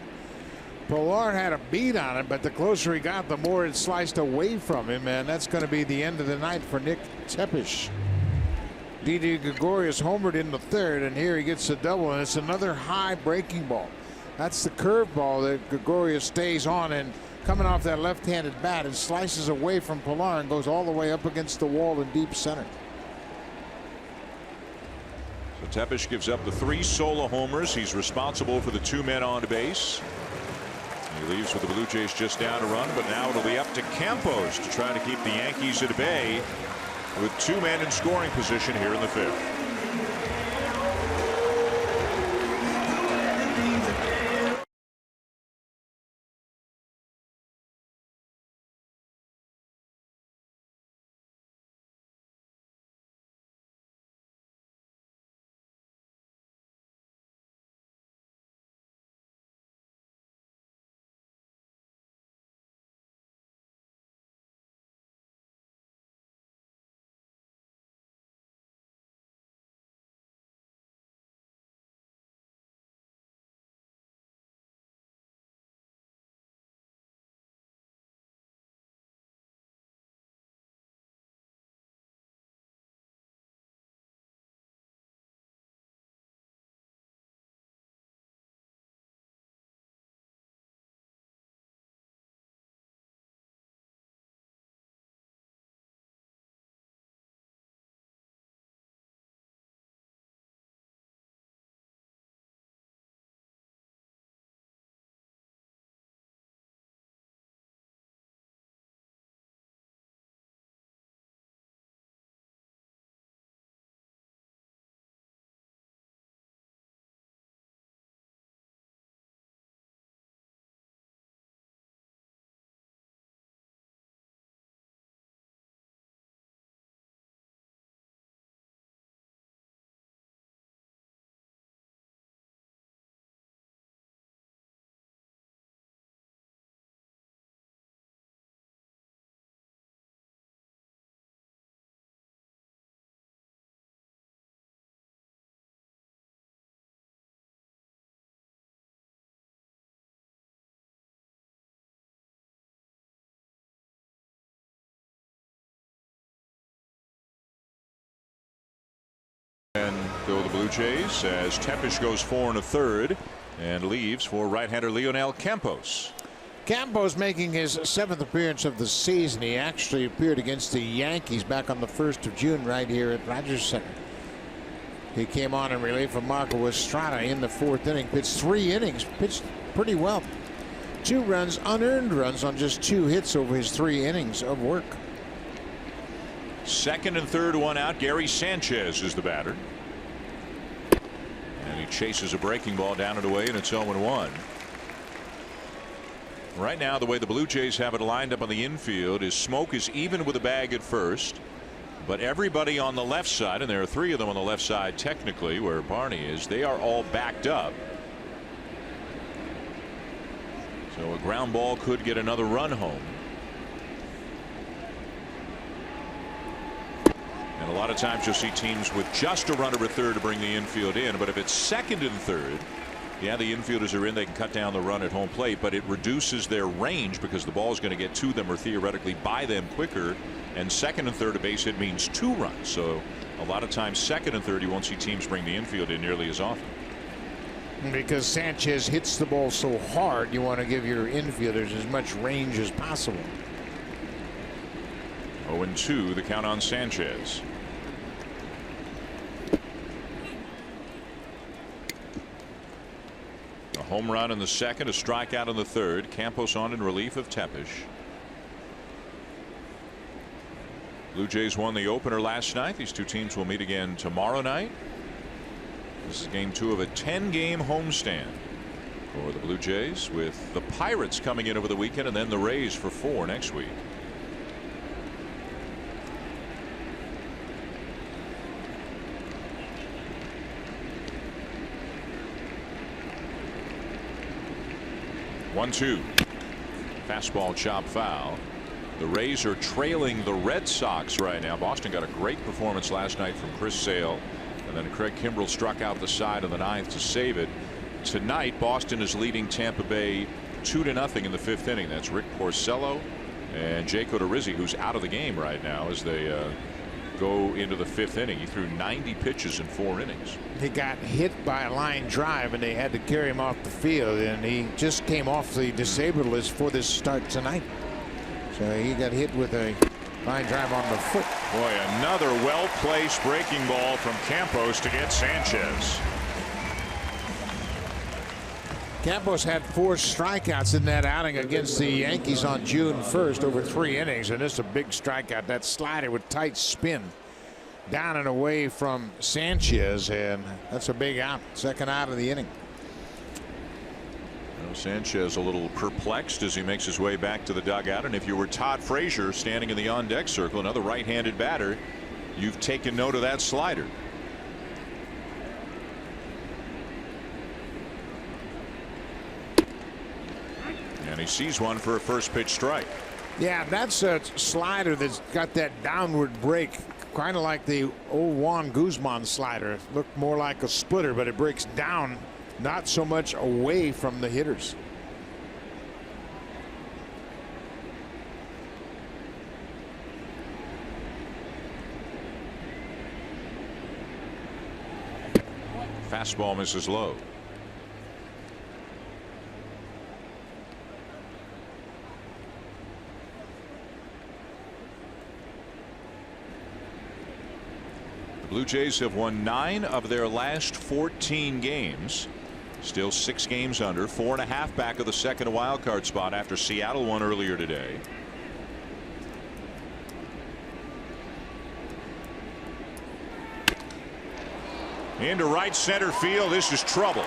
C: Pilar had a beat on it, but the closer he got, the more it sliced away from him, and that's going to be the end of the night for Nick Tepesch. Didi Gregorius homered in the third, and here he gets a double, and it's another high breaking ball. That's the curve ball that Gregorius stays on, and coming off that left-handed bat, it slices away from Pilar and goes all the way up against the wall in deep center.
B: So Tepesch gives up the 3 solo homers. He's responsible for the 2 men on base. He leaves with the Blue Jays just down a run, but now it'll be up to Campos to try to keep the Yankees at bay with 2 men in scoring position here in the 5th. And go the Blue Jays as Tepesch goes 4 1/3 and leaves for right-hander Leonel Campos.
C: Campos making his 7th appearance of the season. He actually appeared against the Yankees back on the 1st of June right here at Rogers Center. He came on in relief of Marco Estrada in the 4th inning. Pitched 3 innings. Pitched pretty well. 2 runs, unearned runs on just 2 hits over his 3 innings of work.
B: 2nd and 3rd, 1 out. Gary Sanchez is the batter. And he chases a breaking ball down and away, and it's 0-1. Right now, the way the Blue Jays have it lined up on the infield is Smoke is even with a bag at first. But everybody on the left side, and there are 3 of them on the left side technically where Barney is, they are all backed up. So a ground ball could get another run home. And a lot of times you'll see teams with just a runner at third to bring the infield in. But if it's second and third, yeah, the infielders are in, they can cut down the run at home plate, but it reduces their range because the ball is going to get to them or theoretically by them quicker. And second and third, a base hit means 2 runs. So a lot of times second and third, you won't see teams bring the infield in nearly as often.
C: Because Sanchez hits the ball so hard, you want to give your infielders as much range as possible.
B: 0-2 the count on Sanchez. A home run in the second, a strikeout in the third. Campos on in relief of Tepesh. Blue Jays won the opener last night. These 2 teams will meet again tomorrow night. This is game 2 of a 10-game homestand for the Blue Jays, with the Pirates coming in over the weekend and then the Rays for 4 next week. One-two. Fastball chop foul. The Rays are trailing the Red Sox right now. Boston got a great performance last night from Chris Sale, and then Craig Kimbrell struck out the side of the 9th to save it. Tonight Boston is leading Tampa Bay 2-0 in the 5th inning. That's Rick Porcello and Jake Odorizzi, who's out of the game right now as they go into the 5th inning. He threw 90 pitches in 4 innings.
C: He got hit by a line drive and they had to carry him off the field, and he just came off the disabled list for this start tonight. So he got hit with a line drive on the foot.
B: Boy, another well-placed breaking ball from Campos to get Sanchez.
C: Campos had 4 strikeouts in that outing against the Yankees on June 1st over 3 innings, and it's a big strikeout. That slider with tight spin down and away from Sanchez, and that's a big out. Second out of the inning.
B: Sanchez a little perplexed as he makes his way back to the dugout, and if you were Todd Frazier standing in the on-deck circle, another right-handed batter, you've taken note of that slider. And he sees one for a first pitch strike.
C: Yeah, that's a slider that's got that downward break, kind of like the old Juan Guzman slider. It looked more like a splitter, but it breaks down, not so much away from the hitters.
B: Fastball misses low. The Blue Jays have won 9 of their last 14 games. Still 6 games under, 4.5 back of the second wild card spot after Seattle won earlier today. Into right center field. This is trouble.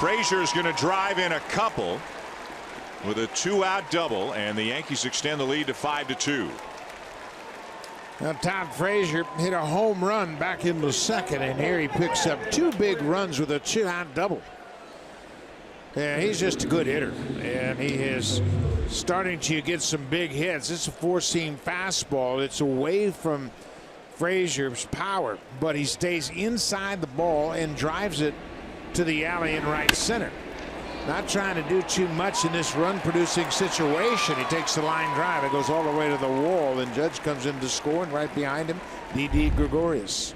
B: Frazier is going to drive in a couple with a 2-out double, and the Yankees extend the lead to 5-2.
C: Now, Todd Frazier hit a home run back in the second, and here he picks up 2 big runs with a 2-out double. Yeah, he's just a good hitter, and he is starting to get some big hits. It's a 4-seam fastball. It's away from Frazier's power, but he stays inside the ball and drives it to the alley in right center. Not trying to do too much in this run-producing situation. He takes the line drive. It goes all the way to the wall, and Judge comes in to score, and right behind him, Didi Gregorius.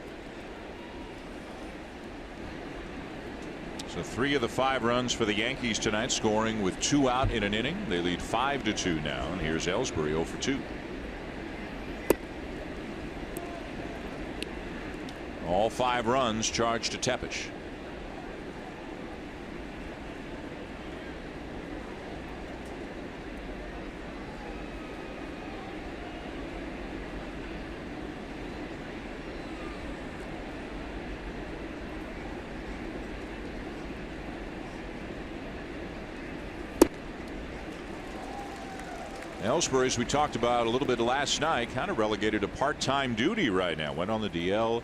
B: So 3 of the 5 runs for the Yankees tonight, scoring with 2 out in an inning. They lead 5-2 now, and here's Ellsbury 0 for 2. All 5 runs charged to Tepesh. Ellsbury, as we talked about a little bit last night, kind of relegated to part-time duty right now. Went on the DL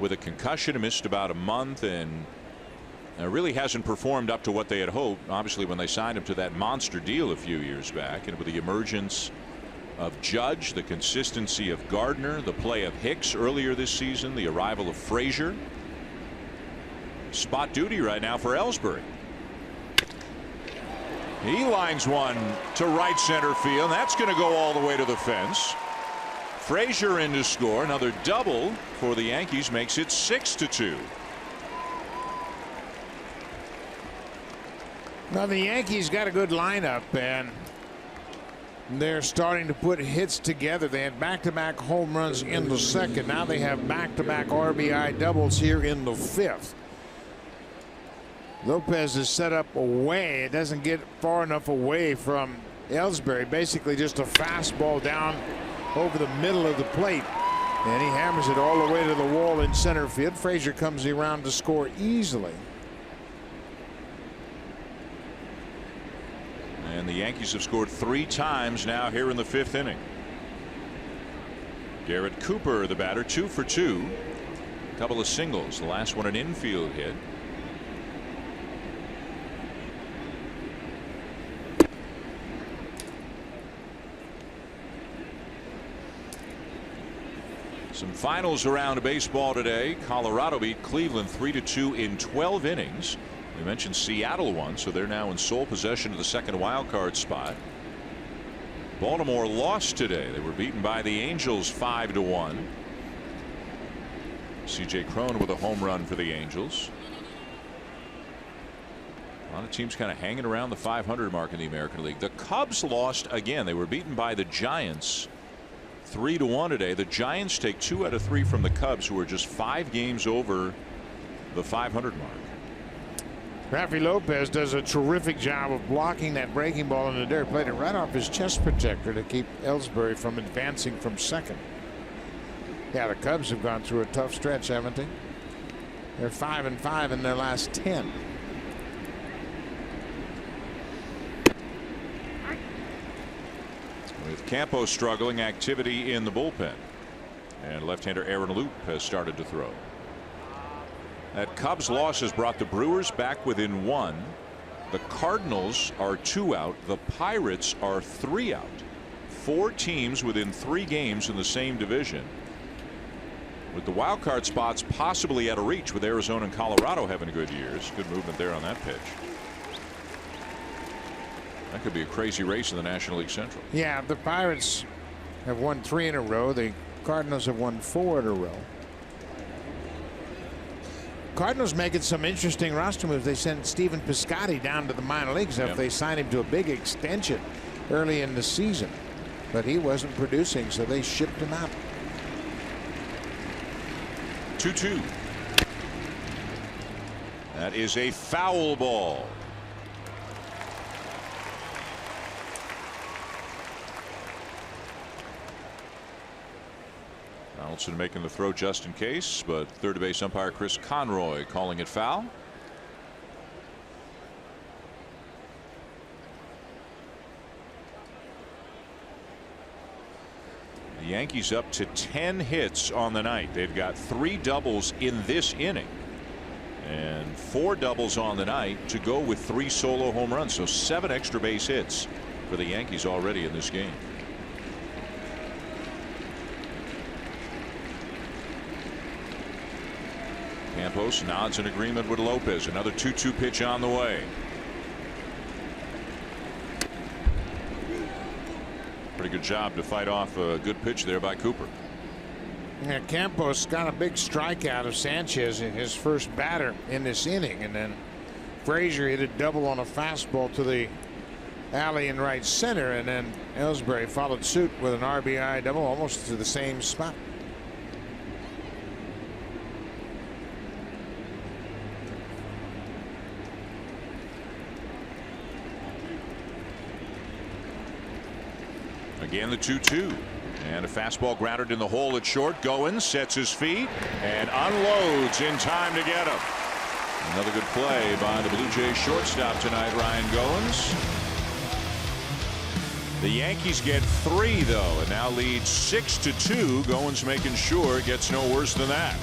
B: with a concussion, missed about a month, and really hasn't performed up to what they had hoped. Obviously, when they signed him to that monster deal a few years back, and with the emergence of Judge, the consistency of Gardner, the play of Hicks earlier this season, the arrival of Frazier. Spot duty right now for Ellsbury. He lines one to right center field. That's going to go all the way to the fence. Frazier in to score. Another double for the Yankees makes it 6-2.
C: Now the Yankees got a good lineup, and they're starting to put hits together. They had back-to-back home runs in the second. Now they have back-to-back RBI doubles here in the fifth. Lopez is set up away. It doesn't get far enough away from Ellsbury. Basically just a fastball down over the middle of the plate, and he hammers it all the way to the wall in center field. Frazier comes around to score easily.
B: And the Yankees have scored 3 times now here in the 5th inning. Garrett Cooper, the batter, 2 for 2. A couple of singles. The last one an infield hit. Some finals around baseball today. Colorado beat Cleveland 3-2 in 12 innings. We mentioned Seattle won, so they're now in sole possession of the second wild card spot. Baltimore lost today. They were beaten by the Angels 5-1. C.J. Cron with a home run for the Angels. A lot of teams kind of hanging around the 500 mark in the American League. The Cubs lost again. They were beaten by the Giants 3-1 today. The Giants take 2 out of 3 from the Cubs, who are just 5 games over the 500 mark.
C: Rafi Lopez does a terrific job of blocking that breaking ball in the dirt. Played it right off his chest protector to keep Ellsbury from advancing from second. Yeah, the Cubs have gone through a tough stretch, haven't they? They're 5-5 in their last 10.
B: With Campos struggling, activity in the bullpen, and left-hander Aaron Loup has started to throw. That Cubs loss has brought the Brewers back within 1. The Cardinals are 2 out. The Pirates are 3 out. 4 teams within 3 games in the same division, with the wild card spots possibly out of reach, with Arizona and Colorado having good years. Good movement there on that pitch. That could be a crazy race in the National League Central.
C: Yeah, the Pirates have won 3 in a row. The Cardinals have won 4 in a row. Cardinals making some interesting roster moves. They sent Stephen Piscotty down to the minor leagues after they signed him to a big extension early in the season, but he wasn't producing, so they shipped him out.
B: 2-2. That is a foul ball. Donaldson making the throw just in case, but third base umpire Chris Conroy calling it foul. The Yankees up to 10 hits on the night. They've got 3 doubles in this inning and 4 doubles on the night to go with 3 solo home runs. So 7 extra base hits for the Yankees already in this game. Campos nods in agreement with Lopez. Another 2-2 pitch on the way. Pretty good job to fight off a good pitch there by Cooper.
C: Yeah, Campos got a big strikeout of Sanchez in his first batter in this inning, and then Frazier hit a double on a fastball to the alley in right center, and then Ellsbury followed suit with an RBI double almost to the same spot.
B: Again, the 2-2. And a fastball grounded in the hole at short. Goins sets his feet and unloads in time to get him. Another good play by the Blue Jays shortstop tonight, Ryan Goins. The Yankees get 3 though, and now lead 6-2. Goins making sure it gets no worse than that.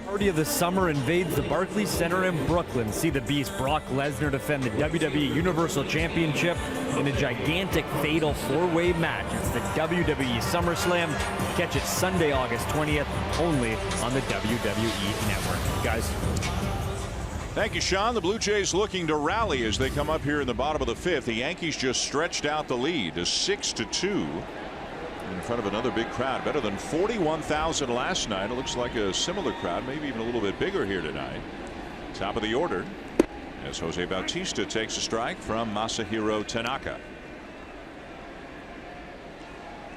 D: Party of the summer invades the Barclays Center in Brooklyn. See the Beast Brock Lesnar defend the WWE Universal Championship in a gigantic fatal 4-way match. It's the WWE SummerSlam. Catch it Sunday, August 20th, only on the WWE Network. Guys.
B: Thank you, Sean. The Blue Jays looking to rally as they come up here in the bottom of the 5th. The Yankees just stretched out the lead to 6-2. In front of another big crowd, better than 41,000 last night. It looks like a similar crowd, maybe even a little bit bigger here tonight. Top of the order as Jose Bautista takes a strike from Masahiro Tanaka.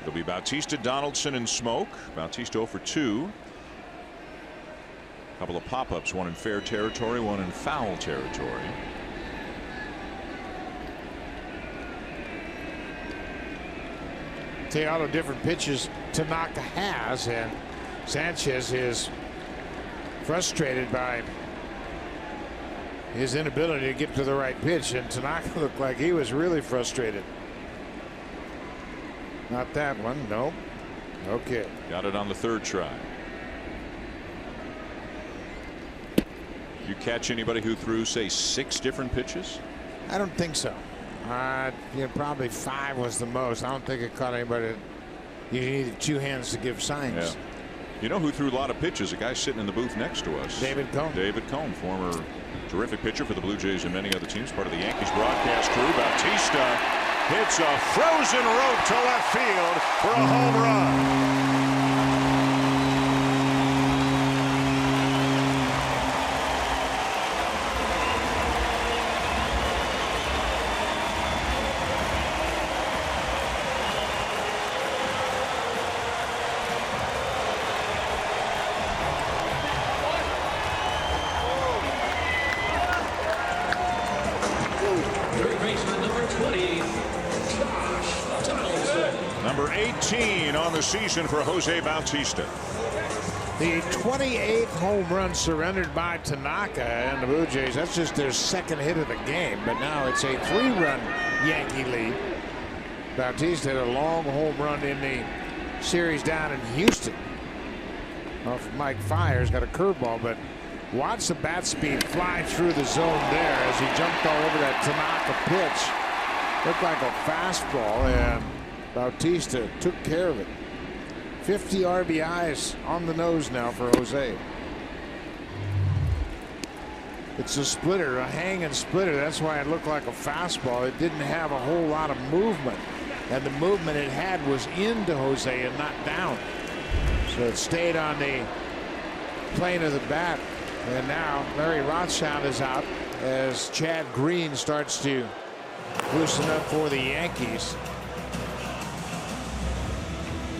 B: It'll be Bautista, Donaldson, and Smoke. Bautista 0 for 2. A couple of pop-ups, one in fair territory, one in foul territory.
C: See all the different pitches Tanaka has, and Sanchez is frustrated by his inability to get to the right pitch, and Tanaka looked like he was really frustrated. Not that one, no. Okay.
B: Got it on the 3rd try. You catch anybody who threw, say, 6 different pitches?
C: I don't think so. Probably 5 was the most. I don't think it caught anybody. You needed 2 hands to give signs.
B: Yeah. You know who threw a lot of pitches? A guy sitting in the booth next to us.
C: David Cone.
B: David Cone, former terrific pitcher for the Blue Jays and many other teams, part of the Yankees broadcast crew. Bautista hits a frozen rope to left field for a home run. Number 18 on the season for Jose Bautista.
C: The 28th home run surrendered by Tanaka and the Blue Jays. That's just their 2nd hit of the game, but now it's a 3-run Yankee lead. Bautista had a long home run in the series down in Houston off Mike Fiers. Got a curveball, but watch the bat speed fly through the zone there as he jumped all over that Tanaka pitch. Looked like a fastball, and Bautista took care of it. 50 RBIs on the nose now for Jose. It's a splitter, a hanging splitter. That's why it looked like a fastball. It didn't have a whole lot of movement, and the movement it had was into Jose and not down. So it stayed on the plane of the bat. And now Larry Rothschild is out as Chad Green starts to loosen up for the Yankees.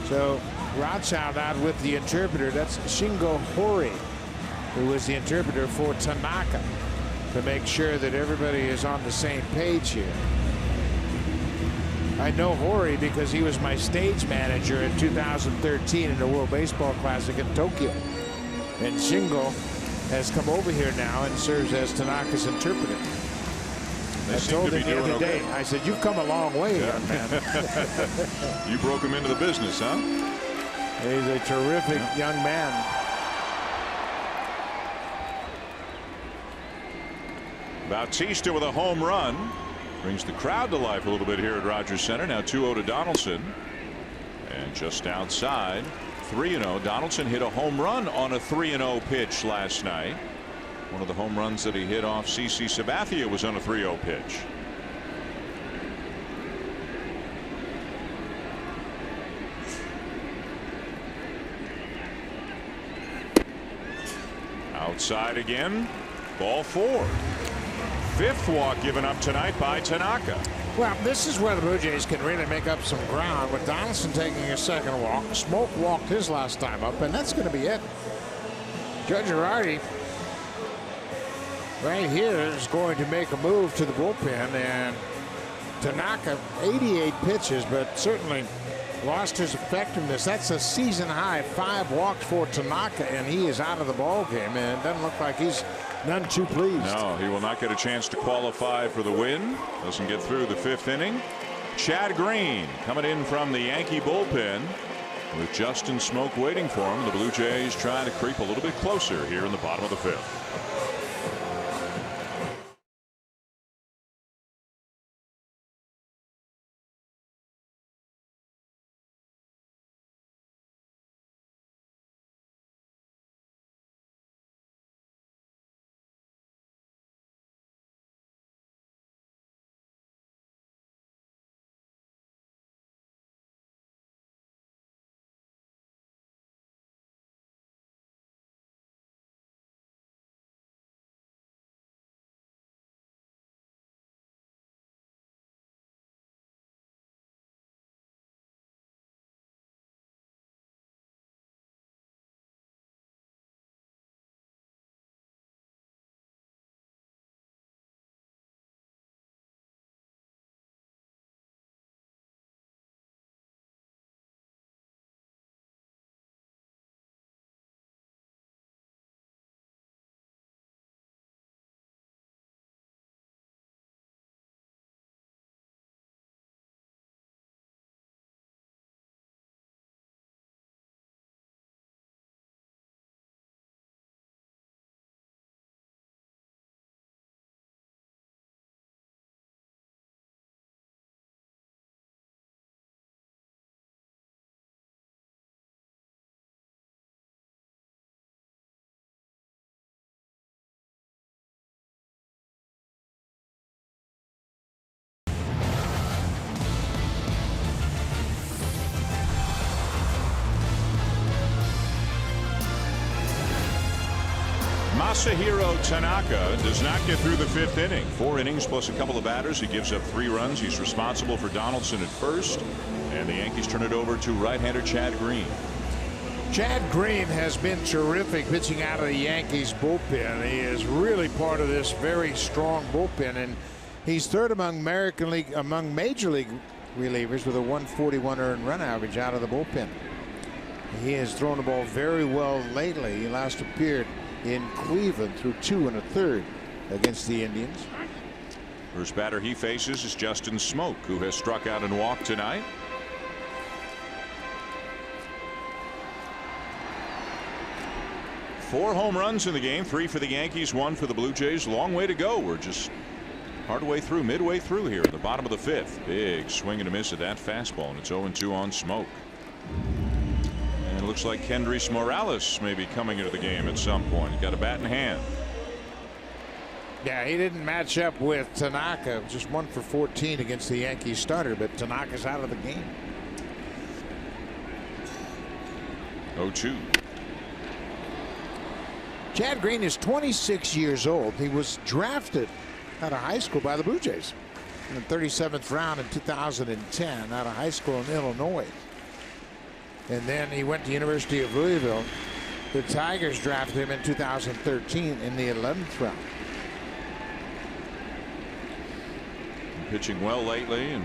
C: So Rothschild out with the interpreter. That's Shingo Hori, who was the interpreter for Tanaka, to make sure that everybody is on the same page here. I know Hori because he was my stage manager in 2013 in the World Baseball Classic in Tokyo. And Shingo has come over here now and serves as Tanaka's interpreter. I told him the other day, I said, you've come a long way, young man.
B: You broke him into the business, huh?
C: He's a terrific young man.
B: Bautista with a home run. Brings the crowd to life a little bit here at Rogers Center. Now 2-0 to Donaldson. And just outside, 3-0. Donaldson hit a home run on a 3-0 pitch last night. One of the home runs that he hit off CC Sabathia was on a 3-0 pitch. Outside again. Ball 4. 5th walk given up tonight by Tanaka.
C: Well, this is where the Blue Jays can really make up some ground with Donaldson taking a second walk. Smoke walked his last time up, and that's going to be it. Judge Girardi right here is going to make a move to the bullpen, and Tanaka 88 pitches, but certainly lost his effectiveness. That's a season high 5 walks for Tanaka, and he is out of the ball game, and it doesn't look like he's none too pleased.
B: No, he will not get a chance to qualify for the win. Doesn't get through the 5th inning. Chad Green coming in from the Yankee bullpen with Justin Smoke waiting for him. The Blue Jays trying to creep a little bit closer here in the bottom of the 5th. Masahiro Tanaka does not get through the 5th inning. 4 innings plus a couple of batters. He gives up 3 runs. He's responsible for Donaldson at first, and the Yankees turn it over to right-hander Chad Green.
C: Chad Green has been terrific pitching out of the Yankees bullpen. He is really part of this very strong bullpen, and he's 3rd among Major League relievers with a 141 earned run average out of the bullpen. He has thrown the ball very well lately. He last appeared in Cleveland through 2 1/3 against the Indians.
B: First batter he faces is Justin Smoke, who has struck out and walked tonight. Four home runs in the game, 3 for the Yankees, 1 for the Blue Jays. Long way to go. We're just midway through here at the bottom of the 5th. Big swing and a miss at that fastball, and it's 0-2 on Smoke. And it looks like Kendrys Morales may be coming into the game at some point. He's got a bat in hand.
C: Yeah, he didn't match up with Tanaka. Just 1 for 14 against the Yankees starter, but Tanaka's out of the game.
B: 0-2.
C: Chad Green is 26 years old. He was drafted out of high school by the Blue Jays in the 37th round in 2010 out of high school in Illinois. And then he went to University of Louisville. The Tigers drafted him in 2013 in the 11th round.
B: Pitching well lately, and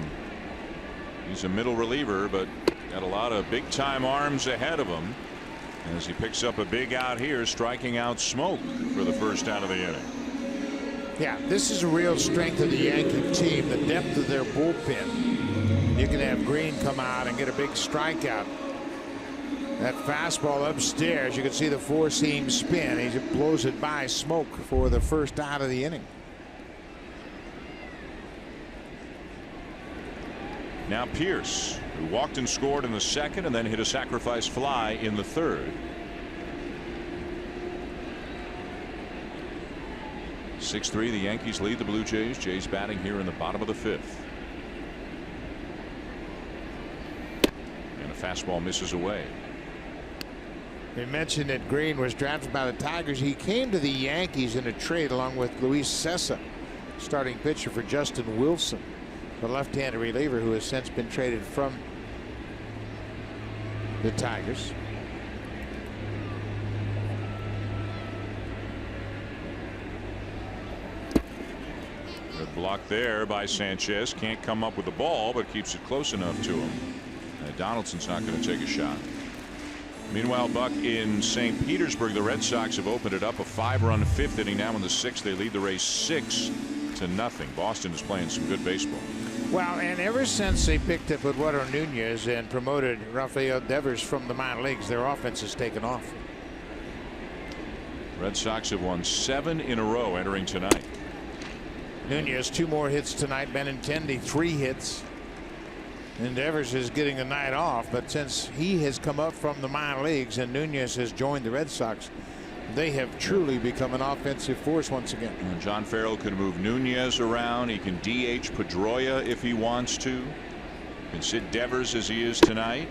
B: he's a middle reliever, but got a lot of big time arms ahead of him as he picks up a big out here, striking out Smoke for the first out of the inning.
C: Yeah, this is a real strength of the Yankee team, the depth of their bullpen. You can have Green come out and get a big strikeout. That fastball upstairs, you can see the four-seam spin. He blows it by Smoke for the first out of the inning.
B: Now Pierce, who walked and scored in the second and then hit a sacrifice fly in the third. 6-3, the Yankees lead the Blue Jays. Jays batting here in the bottom of the fifth. And a fastball misses away.
C: We mentioned that Green was drafted by the Tigers. He came to the Yankees in a trade along with Luis Cessa, starting pitcher for Justin Wilson, the left-handed reliever who has since been traded from the Tigers.
B: Good block there by Sanchez. Can't come up with the ball, but keeps it close enough to him. Donaldson's not going to take a shot. Meanwhile, Buck, in St. Petersburg, the Red Sox have opened it up a 5-run fifth inning. Now in the sixth, they lead the Rays 6-0. Boston is playing some good baseball.
C: Well, and ever since they picked up Eduardo Nunez and promoted Rafael Devers from the minor leagues, their offense has taken off.
B: Red Sox have won 7 in a row entering tonight.
C: Nunez 2 more hits tonight. Benintendi 3 hits. And Devers is getting the night off, but since he has come up from the minor leagues and Nunez has joined the Red Sox, they have truly become an offensive force once again.
B: And John Farrell can move Nunez around. He can DH Pedroia if he wants to. Can sit Devers as he is tonight.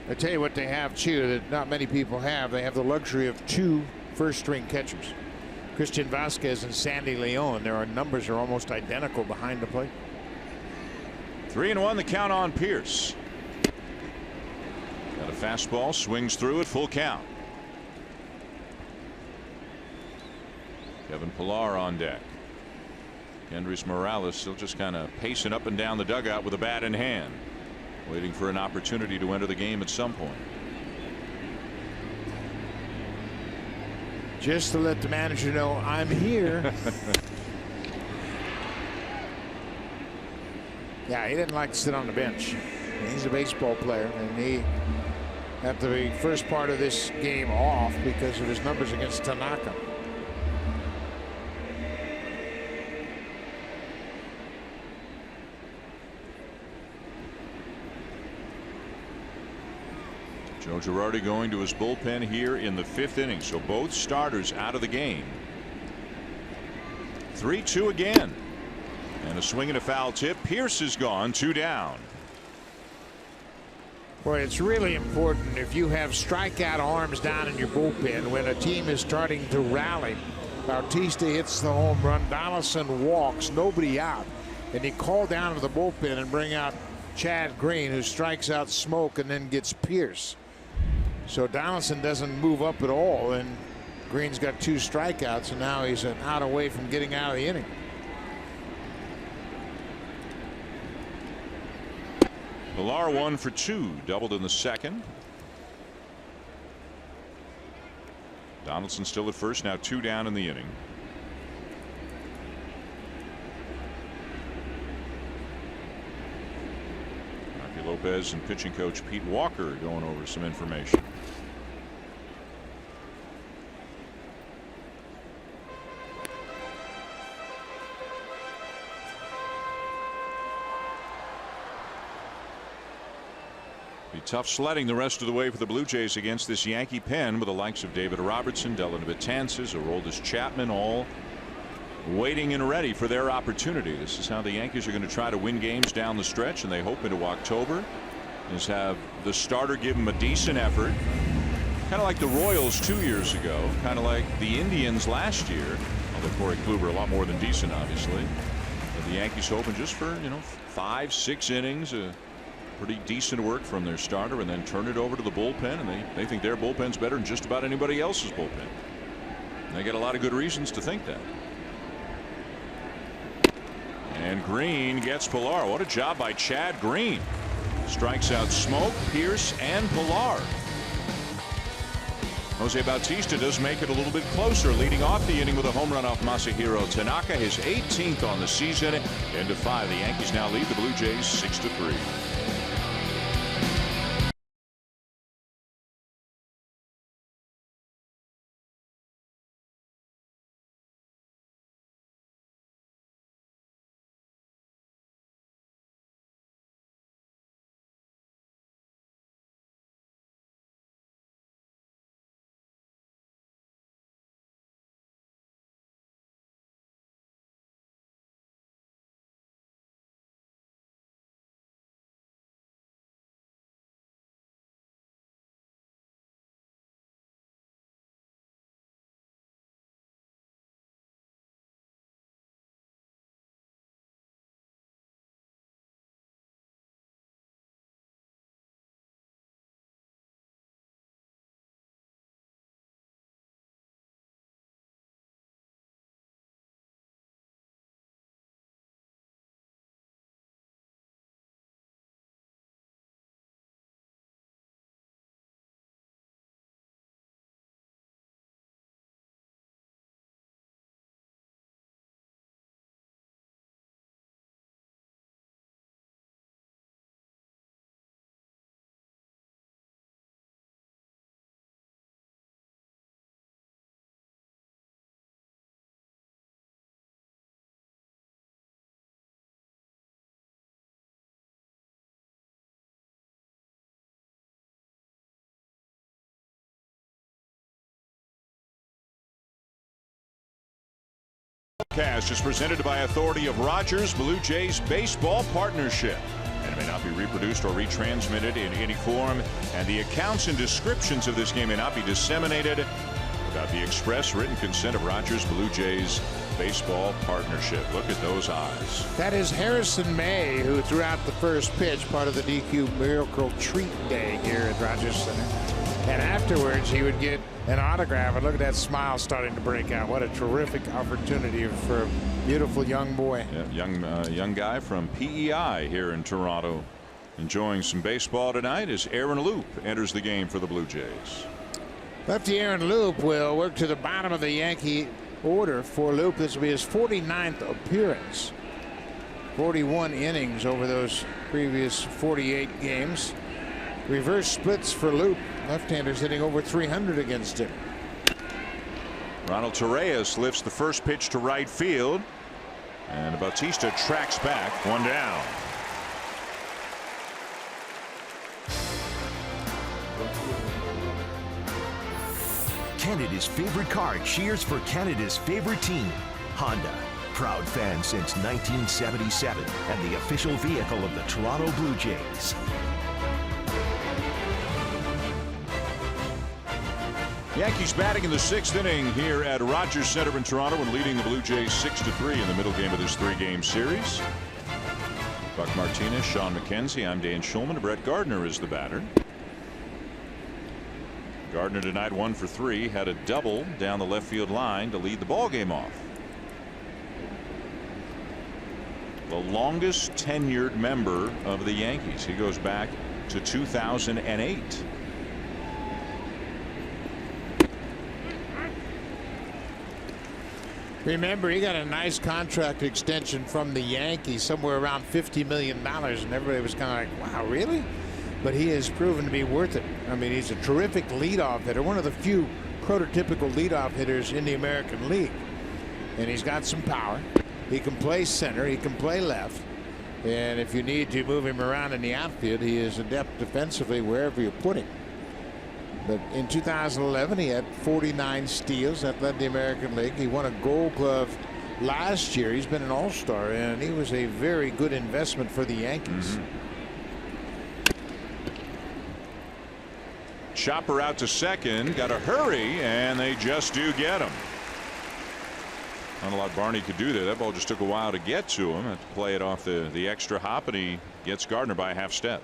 C: I tell you what they have too that not many people have. They have the luxury of 2 first-string catchers. Christian Vasquez and Sandy Leon. Their numbers are almost identical behind the plate.
B: 3-1 the count on Pierce. Got a fastball, swings through it, full count. Kevin Pillar on deck. Kendrys Morales still just kind of pacing up and down the dugout with a bat in hand, waiting for an opportunity to enter the game at some point.
C: Just to let the manager know I'm here. Yeah, he didn't like to sit on the bench. He's a baseball player, and he had the first part of this game off because of his numbers against Tanaka.
B: Joe Girardi going to his bullpen here in the 5th inning. So both starters out of the game. 3-2 again. And a swing and a foul tip. Pierce is gone. 2 down.
C: Boy, it's really important if you have strikeout arms down in your bullpen when a team is starting to rally. Bautista hits the home run. Donaldson walks. Nobody out. And you call down to the bullpen and bring out Chad Green, who strikes out Smoke and then gets Pierce. So Donaldson doesn't move up at all, and Green's got 2 strikeouts, and now he's an out away from getting out of the inning.
B: Pillar 1 for 2, doubled in the second. Donaldson still at first, now 2 down in the inning. Rocky Lopez and pitching coach Pete Walker going over some information. Be tough sledding the rest of the way for the Blue Jays against this Yankee pen with the likes of David Robertson, Dellin Betances, Aroldis Chapman, all waiting and ready for their opportunity. This is how the Yankees are going to try to win games down the stretch, and they hope into October is have the starter give them a decent effort, kind of like the Royals 2 years ago, kind of like the Indians last year, although Corey Kluber a lot more than decent, obviously. The Yankees hoping just for 5-6 innings, pretty decent work from their starter, and then turn it over to the bullpen, and they think their bullpen's better than just about anybody else's bullpen. And they got a lot of good reasons to think that. And Green gets Pilar. What a job by Chad Green. Strikes out Smoke, Pierce, and Pilar. Jose Bautista does make it a little bit closer, leading off the inning with a home run off Masahiro Tanaka, his 18th on the season. Into 5. The Yankees now lead the Blue Jays 6-3. Broadcast is presented by authority of Rogers Blue Jays Baseball Partnership, and it may not be reproduced or retransmitted in any form, and the accounts and descriptions of this game may not be disseminated without the express written consent of Rogers Blue Jays Baseball Partnership. Look at those eyes.
C: That is Harrison May, who threw out the first pitch, part of the DQ Miracle Treat Day here at Rogers Center. And afterwards, he would get an autograph, and look at that smile starting to break out. What a terrific opportunity for a beautiful young boy.
B: Yeah, young guy from PEI here in Toronto, enjoying some baseball tonight as Aaron Loop enters the game for the Blue Jays.
C: Lefty Aaron Loop will work to the bottom of the Yankee order. For Loop, this will be his 49th appearance. 41 innings over those previous 48 games. Reverse splits for Loop. Left-handers hitting over 300 against him.
B: Ronald Torreyes lifts the first pitch to right field, and Bautista tracks back. One down.
A: Canada's favorite car cheers for Canada's favorite team, Honda. Proud fan since 1977 and the official vehicle of the Toronto Blue Jays.
B: Yankees batting in the 6th inning here at Rogers Center in Toronto and leading the Blue Jays 6-3 in the middle game of this 3-game series. Buck Martinez, Sean McKenzie, I'm Dan Schulman. Brett Gardner is the batter. Gardner tonight 1 for 3, had a double down the left field line to lead the ball game off. The longest tenured member of the Yankees. He goes back to 2008.
C: Remember, he got a nice contract extension from the Yankees, somewhere around $50 million, and everybody was kind of like, wow, really? But he has proven to be worth it. I mean, he's a terrific leadoff hitter, one of the few prototypical leadoff hitters in the American League. And he's got some power. He can play center, he can play left, and if you need to move him around in the outfield, he is adept defensively wherever you put him. But in 2011, he had 49 steals. That led the American League. He won a Gold Glove last year. He's been an all-star, and he was a very good investment for the Yankees.
B: Chopper out to second. Got to hurry, and they just do get him. Not a lot Barney could do there. That ball just took a while to get to him. Had to play it off the extra hop, and he gets Gardner by a half step.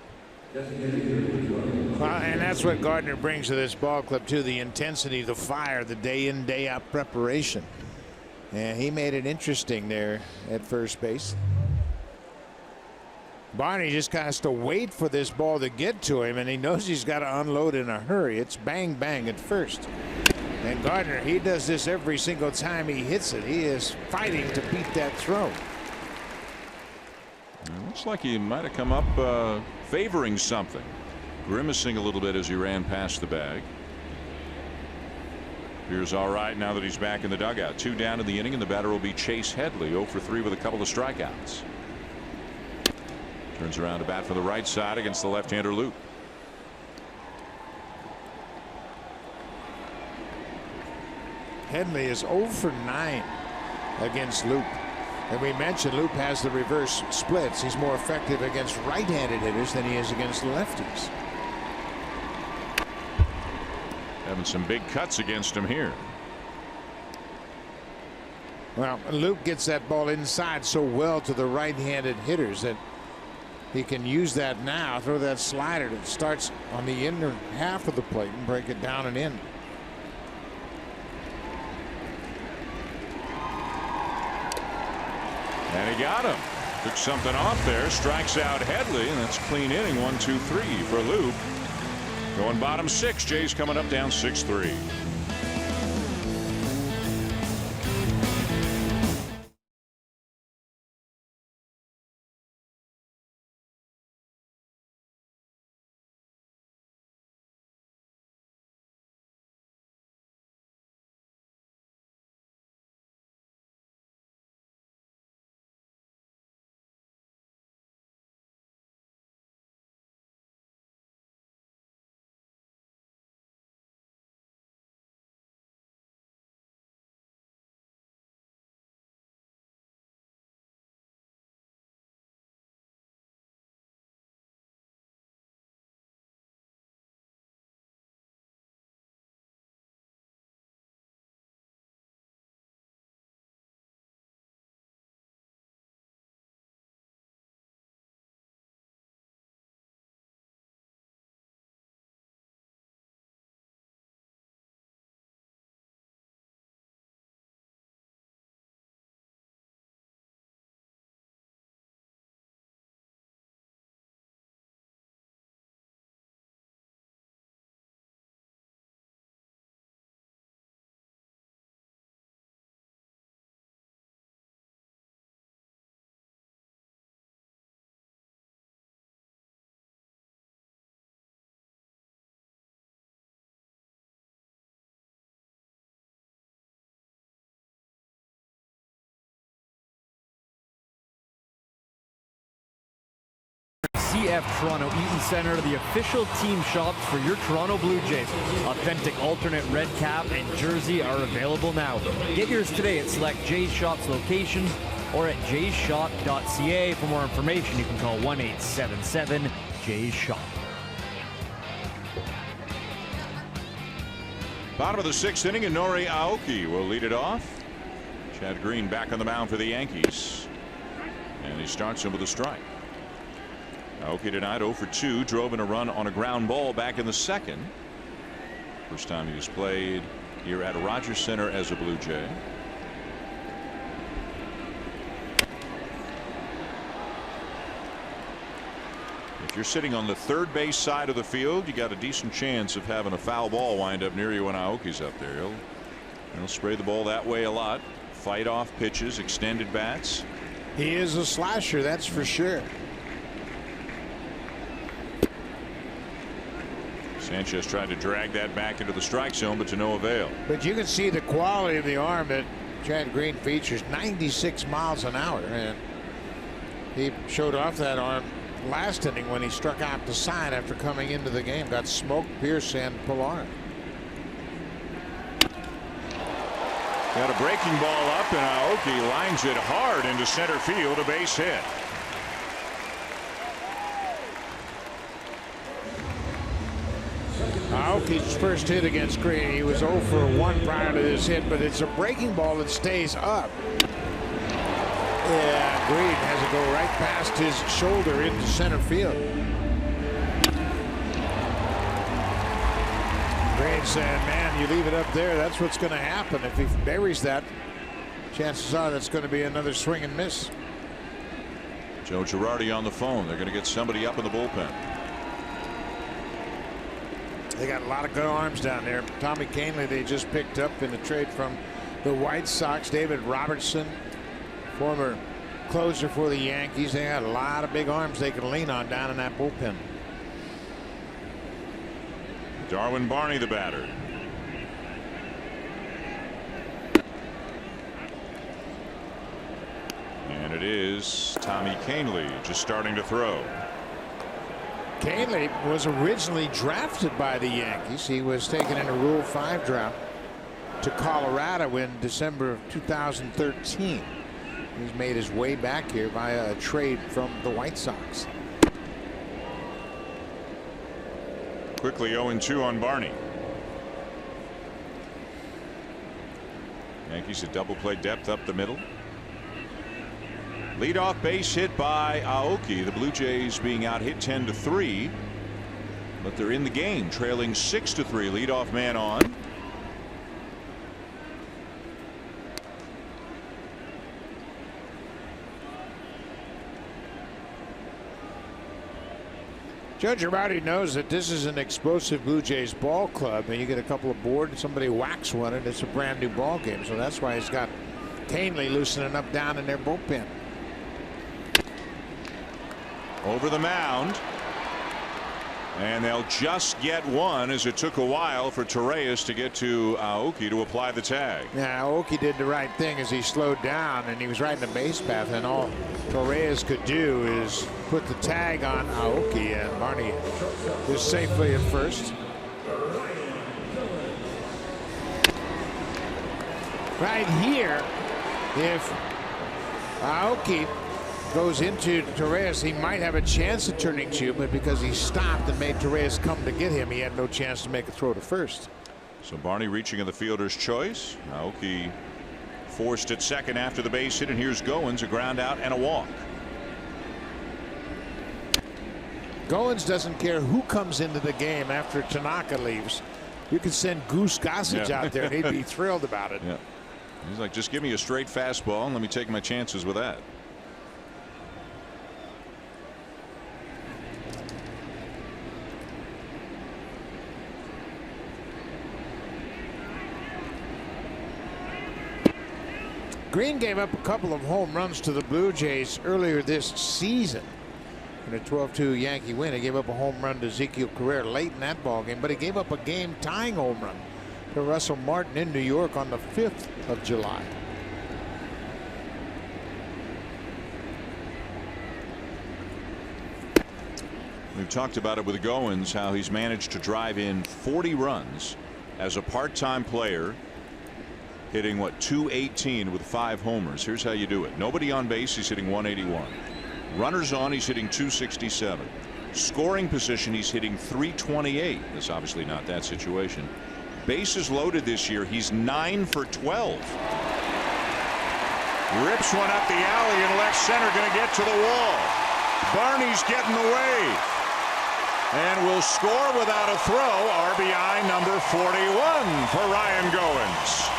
C: Well, and that's what Gardner brings to this ball club too, the intensity, the fire, the day in day out preparation. And he made it interesting there at first base. Barney just kind of has to wait for this ball to get to him, and he knows he's got to unload in a hurry. It's bang bang at first. And Gardner, he does this every single time he hits it. He is fighting to beat that throw.
B: It looks like he might have come up favoring something, grimacing a little bit as he ran past the bag. Appears all right now that he's back in the dugout. 2 down in the inning, and the batter will be Chase Headley, 0 for 3 with a couple of strikeouts. Turns around to bat for the right side against the left-hander Luke.
C: Headley is 0 for 9 against Luke. And we mentioned Luke has the reverse splits. He's more effective against right-handed hitters than he is against lefties.
B: Having some big cuts against him here.
C: Well, Luke gets that ball inside so well to the right-handed hitters that he can use that now, throw that slider that starts on the inner half of the plate and break it down and in.
B: And he got him. Took something off there. Strikes out Headley, and that's clean inning. 1-2-3 for Luke. Going bottom 6. Jays coming up down 6-3.
D: CF Toronto Eaton Center, the official team shops for your Toronto Blue Jays. Authentic alternate red cap and jersey are available now. Get yours today at select Jays Shops locations or at jaysshop.ca. For more information, you can call 1-877-JAYS-SHOP.
B: Bottom of the 6th inning, and Nori Aoki will lead it off. Chad Green back on the mound for the Yankees, and he starts him with a strike. Aoki tonight 0 for 2, drove in a run on a ground ball back in the 2nd. First time he was played here at Rogers Center as a Blue Jay. If you're sitting on the third base side of the field, you got a decent chance of having a foul ball wind up near you when Aoki's up there. He'll spray the ball that way a lot. Fight off pitches, extended bats.
C: He is a slasher, that's for sure.
B: Sanchez tried to drag that back into the strike zone, but to no avail.
C: But you can see the quality of the arm that Chad Green features. 96 miles an hour, and he showed off that arm last inning when he struck out the side after coming into the game. Got smoked Pierce and Pilar.
B: Got a breaking ball up, and Aoki lines it hard into center field, a base hit.
C: Aoki's first hit against Green. He was 0 for 1 prior to this hit, but it's a breaking ball that stays up. Yeah, Green has to go right past his shoulder into center field. Green saying, man, you leave it up there, that's what's going to happen. If he buries that, chances are that's going to be another swing and miss.
B: Joe Girardi on the phone. They're going to get somebody up in the bullpen.
C: They got a lot of good arms down there. Tommy Kahnle they just picked up in the trade from the White Sox. David Robertson, former closer for the Yankees. They got a lot of big arms they can lean on down in that bullpen.
B: Darwin Barney, the batter. And it is Tommy Kahnle just starting to throw.
C: Kahnle was originally drafted by the Yankees. He was taken in a Rule 5 draft to Colorado in December of 2013. He's made his way back here via a trade from the White Sox.
B: Quickly 0-2 on Barney. Yankees a double play depth up the middle. Leadoff base hit by Aoki. The Blue Jays being out hit 10-3, but they're in the game, trailing 6-3. Leadoff man on.
C: Joe Girardi knows that this is an explosive Blue Jays ball club, and you get a couple of boards, somebody whacks one, and it's a brand new ball game. So that's why he's got Kahnle loosening up down in their bullpen.
B: Over the mound, and they'll just get one, as it took a while for Torreyes to get to Aoki to apply the tag.
C: Yeah, Aoki did the right thing as he slowed down, and he was right in the base path, and all Torreyes could do is put the tag on Aoki, and Barney was safely at first. Right here, if Aoki goes into Torreyes, he might have a chance at turning two, but because he stopped and made Torreyes come to get him, he had no chance to make a throw to first.
B: So Barney reaching in the fielder's choice. Aoki forced at second after the base hit, and here's Goins, a ground out and a walk.
C: Goins doesn't care who comes into the game after Tanaka leaves. You can send Goose Gossage out there, and he'd be thrilled about it.
B: Yeah. He's like, just give me a straight fastball and let me take my chances with that.
C: Green gave up a couple of home runs to the Blue Jays earlier this season. In a 12-2 Yankee win, he gave up a home run to Ezekiel Carrera late in that ball game, but he gave up a game-tying home run to Russell Martin in New York on the 5th of July.
B: We've talked about it with Goins, how he's managed to drive in 40 runs as a part-time player, hitting what, 218 with 5 homers. Here's how you do it. Nobody on base, he's hitting 181. Runners on, he's hitting 267. Scoring position, he's hitting 328. That's obviously not that situation. Bases loaded this year, he's 9 for 12. Rips one up the alley in left center, going to get to the wall. Barney's getting away and will score without a throw. RBI number 41 for Ryan Goins.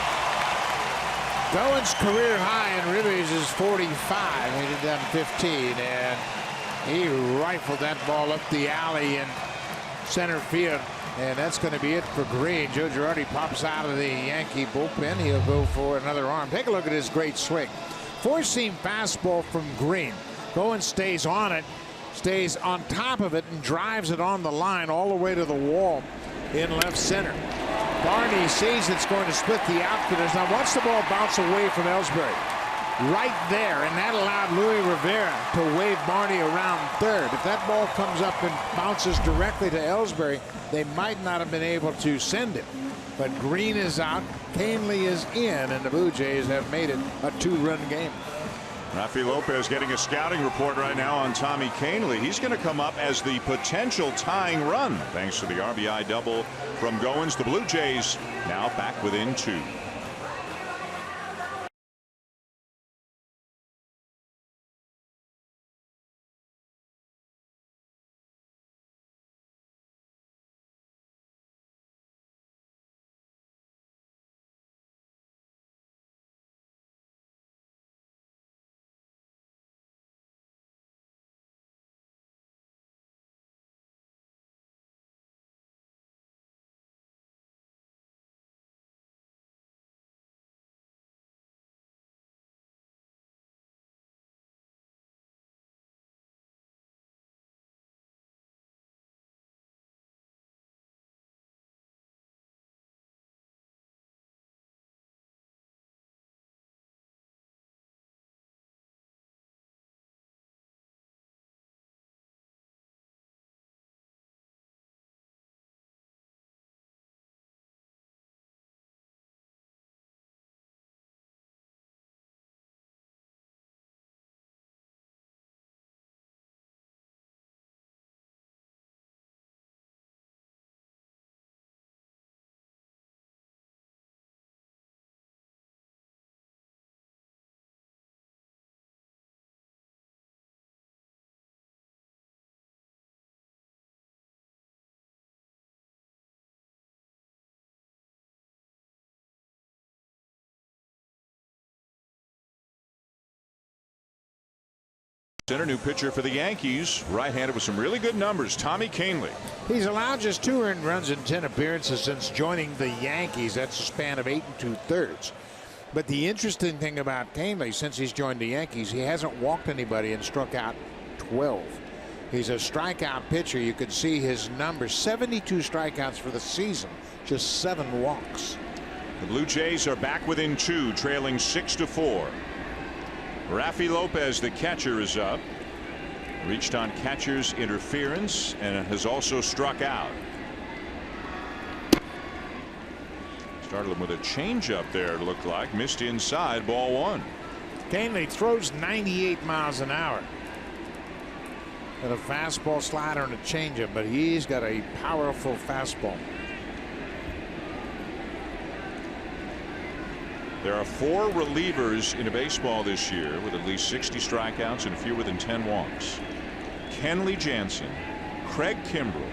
C: Goins' career high in ribbies is 45. He did that in 15, and he rifled that ball up the alley in center field, and that's going to be it for Green. Joe Girardi pops out of the Yankee bullpen. He'll go for another arm. Take a look at his great swing. Four-seam fastball from Green. Goins stays on it, stays on top of it, and drives it on the line all the way to the wall in left center. Barney sees it's going to split the outfielders. Now watch the ball bounce away from Ellsbury. Right there, and that allowed Luis Rivera to wave Barney around third. If that ball comes up and bounces directly to Ellsbury, they might not have been able to send it. But Green is out, Kahnle is in, and the Blue Jays have made it a 2-run game.
B: Rafi Lopez getting a scouting report right now on Tommy Kahnle. He's going to come up as the potential tying run thanks to the RBI double from Goins. The Blue Jays now back within 2. Center, new pitcher for the Yankees, right-handed with some really good numbers, Tommy Kahnle.
C: He's allowed just 2 earned runs in 10 appearances since joining the Yankees. That's a span of 8 2/3. But the interesting thing about Kahnle, since he's joined the Yankees, he hasn't walked anybody and struck out 12. He's a strikeout pitcher. You could see his numbers: 72 strikeouts for the season, just 7 walks.
B: The Blue Jays are back within 2, trailing 6-4. Rafi Lopez, the catcher, is up. Reached on catcher's interference and has also struck out. Started him with a changeup there, it looked like. Missed inside, ball 1.
C: Kahnle throws 98 miles an hour. Got a fastball, slider, and a changeup, but he's got a powerful fastball.
B: There are 4 relievers in a baseball this year with at least 60 strikeouts and fewer than 10 walks. Kenley Jansen, Craig Kimbrell,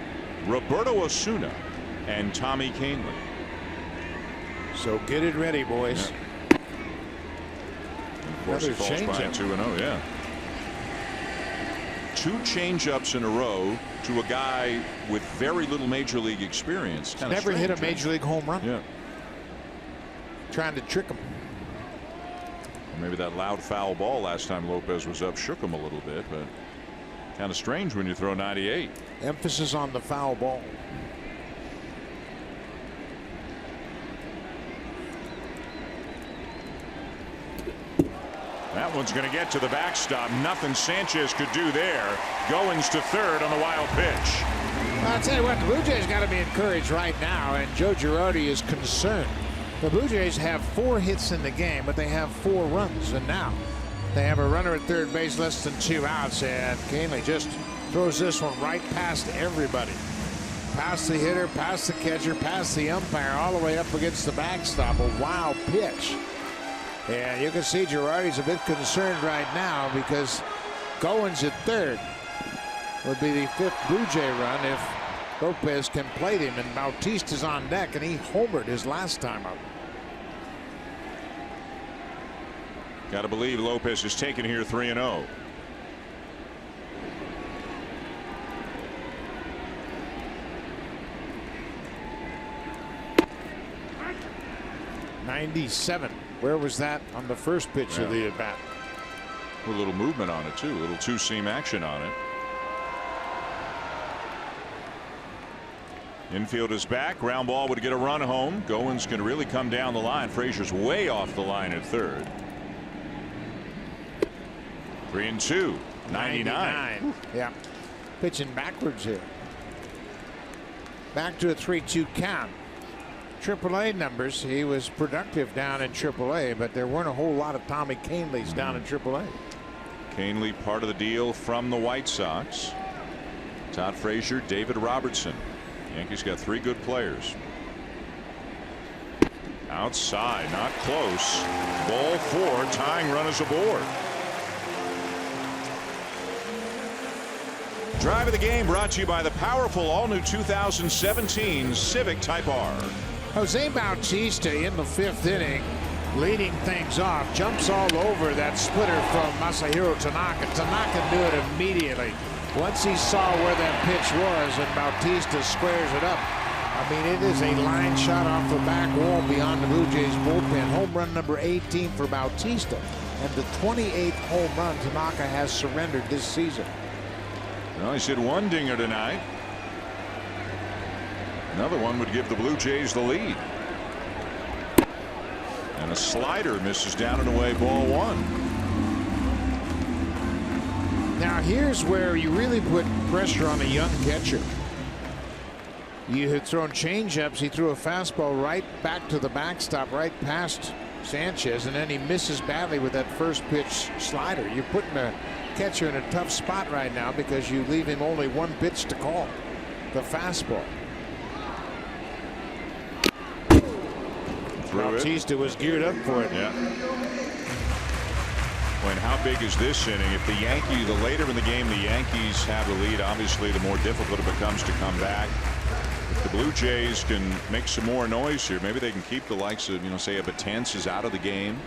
B: Roberto Osuna, and Tommy Kahnle.
C: So get it ready, boys.
B: Yeah. Of course, he falls by 2-0. Yeah. 2 changeups in a row to a guy with very little major league experience.
C: Never hit a major league home run.
B: Yeah.
C: Trying to trick him.
B: Maybe that loud foul ball last time Lopez was up shook him a little bit, but kind of strange when you throw 98.
C: Emphasis on the foul ball.
B: That one's going to get to the backstop. Nothing Sanchez could do there. Goins to third on the wild pitch.
C: I'll tell you what, the Blue Jays got to be encouraged right now, and Joe Girardi is concerned. The Blue Jays have 4 hits in the game, but they have 4 runs, and now they have a runner at third base, less than 2 outs, and Kahnle just throws this one right past everybody. Past the hitter, past the catcher, past the umpire, all the way up against the backstop. A wild pitch. And you can see Girardi's a bit concerned right now because Goins at third would be the 5th Blue Jay run if Lopez can plate him, and Bautista's on deck, and he homered his last time up.
B: Got to believe Lopez is taken here 3-0.
C: '97. Where was that on the first pitch of the at bat?
B: A little movement on it too, a little 2-seam action on it. Infield is back. Ground ball would get a run home. Goins can really come down the line. Frazier's way off the line at third. 3-2. 99.
C: Yeah. Pitching backwards here. Back to a 3-2 count. AAA numbers. He was productive down in AAA, but there weren't a whole lot of Tommy Kahnle's down in AAA.
B: Kahnle part of the deal from the White Sox. Todd Frazier, David Robertson. Yankees got 3 good players. Outside, not close. Ball 4, tying run is aboard. Drive of the game brought to you by the powerful all-new 2017 Civic Type R.
C: Jose Bautista in the 5th inning, leading things off, jumps all over that splitter from Masahiro Tanaka. Tanaka knew it immediately once he saw where that pitch was, and Bautista squares it up. I mean, it is a line shot off the back wall beyond the Blue Jays bullpen. Home run number 18 for Bautista, and the 28th home run Tanaka has surrendered this season.
B: Well, he's hit 1 dinger tonight. Another one would give the Blue Jays the lead. And a slider misses down and away, ball 1.
C: Now here's where you really put pressure on a young catcher. You had thrown changeups. He threw a fastball right back to the backstop, right past Sanchez, and then he misses badly with that first pitch slider. You're putting a catcher in a tough spot right now because you leave him only 1 pitch to call, the fastball. Bautista was geared up for it.
B: Yeah. When how big is this inning? If the later in the game the Yankees have the lead, obviously the more difficult it becomes to come back. If the Blue Jays can make some more noise here, maybe they can keep the likes of, say, a Betances out of the game.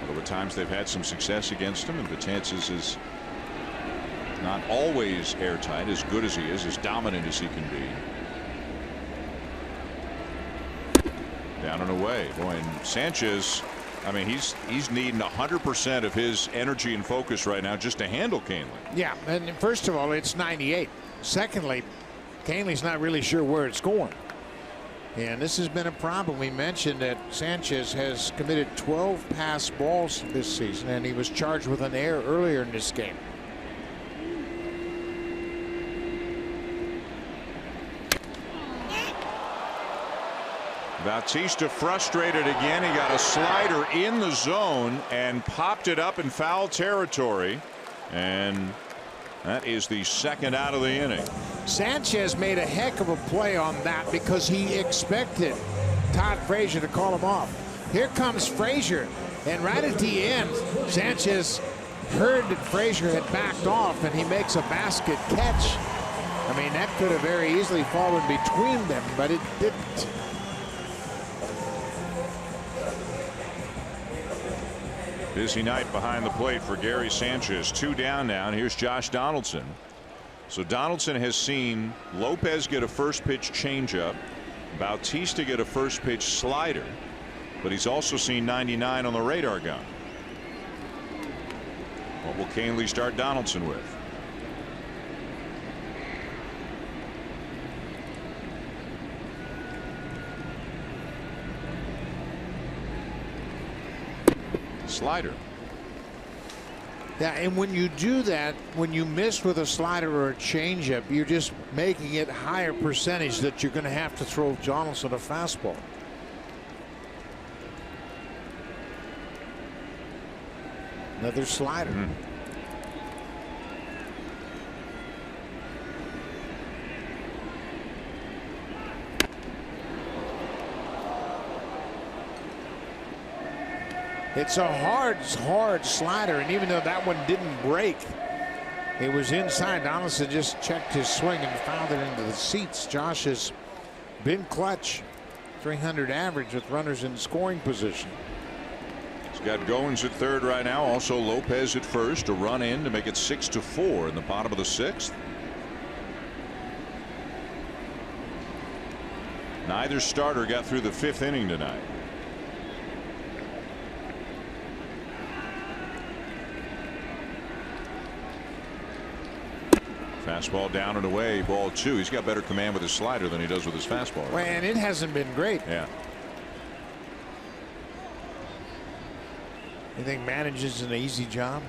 B: Although at times they've had some success against him, and Betances is not always airtight, as good as he is, as dominant as he can be. Down and away. Boy, and Sanchez, I mean, he's needing 100% of his energy and focus right now just to handle Kahnle.
C: Yeah, and first of all, it's 98. Secondly, Kahnle's not really sure where it's going. And this has been a problem. We mentioned that Sanchez has committed 12 pass balls this season, and he was charged with an error earlier in this game.
B: Bautista frustrated again. He got a slider in the zone and popped it up in foul territory, and that is the 2nd out of the inning.
C: Sanchez made a heck of a play on that because he expected Todd Frazier to call him off. Here comes Frazier, and right at the end, Sanchez heard that Frazier had backed off, and he makes a basket catch. I mean, that could have very easily fallen between them, but it didn't.
B: Busy night behind the plate for Gary Sanchez. 2 down now, and here's Josh Donaldson. So Donaldson has seen Lopez get a first pitch changeup, Bautista get a first pitch slider, but he's also seen 99 on the radar gun. What will Kahnle start Donaldson with? Slider.
C: Yeah, and when you do that, when you miss with a slider or a changeup, you're just making it higher percentage that you're going to have to throw Donaldson a fastball. Another slider. It's a hard slider, and even though that one didn't break, it was inside. Donaldson just checked his swing and found it into the seats. Josh has been clutch. 300 average with runners in scoring position.
B: He's got Goins at 3rd right now. Also Lopez at 1st. A run in to make it 6-4 in the bottom of the 6th. Neither starter got through the 5th inning tonight. Fastball down and away, ball 2. He's got better command with his slider than he does with his fastball.
C: Well, and it hasn't been great.
B: Yeah.
C: You think manages an easy job?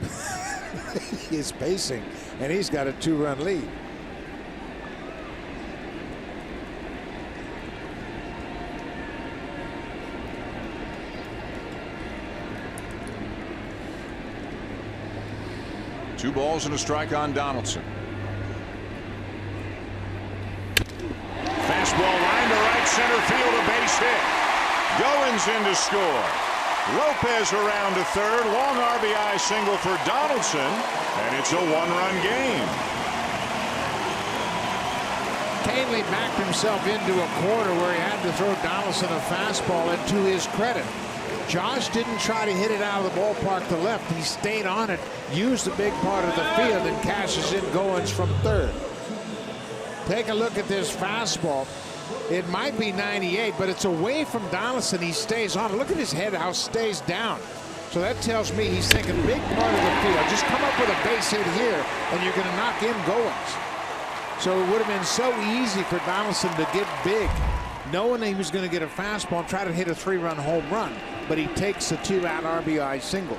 C: He's pacing, and he's got a 2-run lead. .
B: 2 balls and a strike on Donaldson. Fastball line to right center field, a base hit. Goins in to score. Lopez around to third. Long RBI single for Donaldson, and it's a 1-run game.
C: Canely backed himself into a corner where he had to throw Donaldson a fastball, and to his credit, Josh didn't try to hit it out of the ballpark to left. He stayed on it, used a big part of the field, and cashes in Goins from third. Take a look at this fastball. It might be 98, but it's away from Donaldson. He stays on it. Look at his head, how it stays down. So that tells me he's thinking big part of the field. Just come up with a base hit here, and you're going to knock in Goins. So it would have been so easy for Donaldson to get big, knowing he was going to get a fastball and try to hit a 3-run home run. But he takes a 2-out RBI single.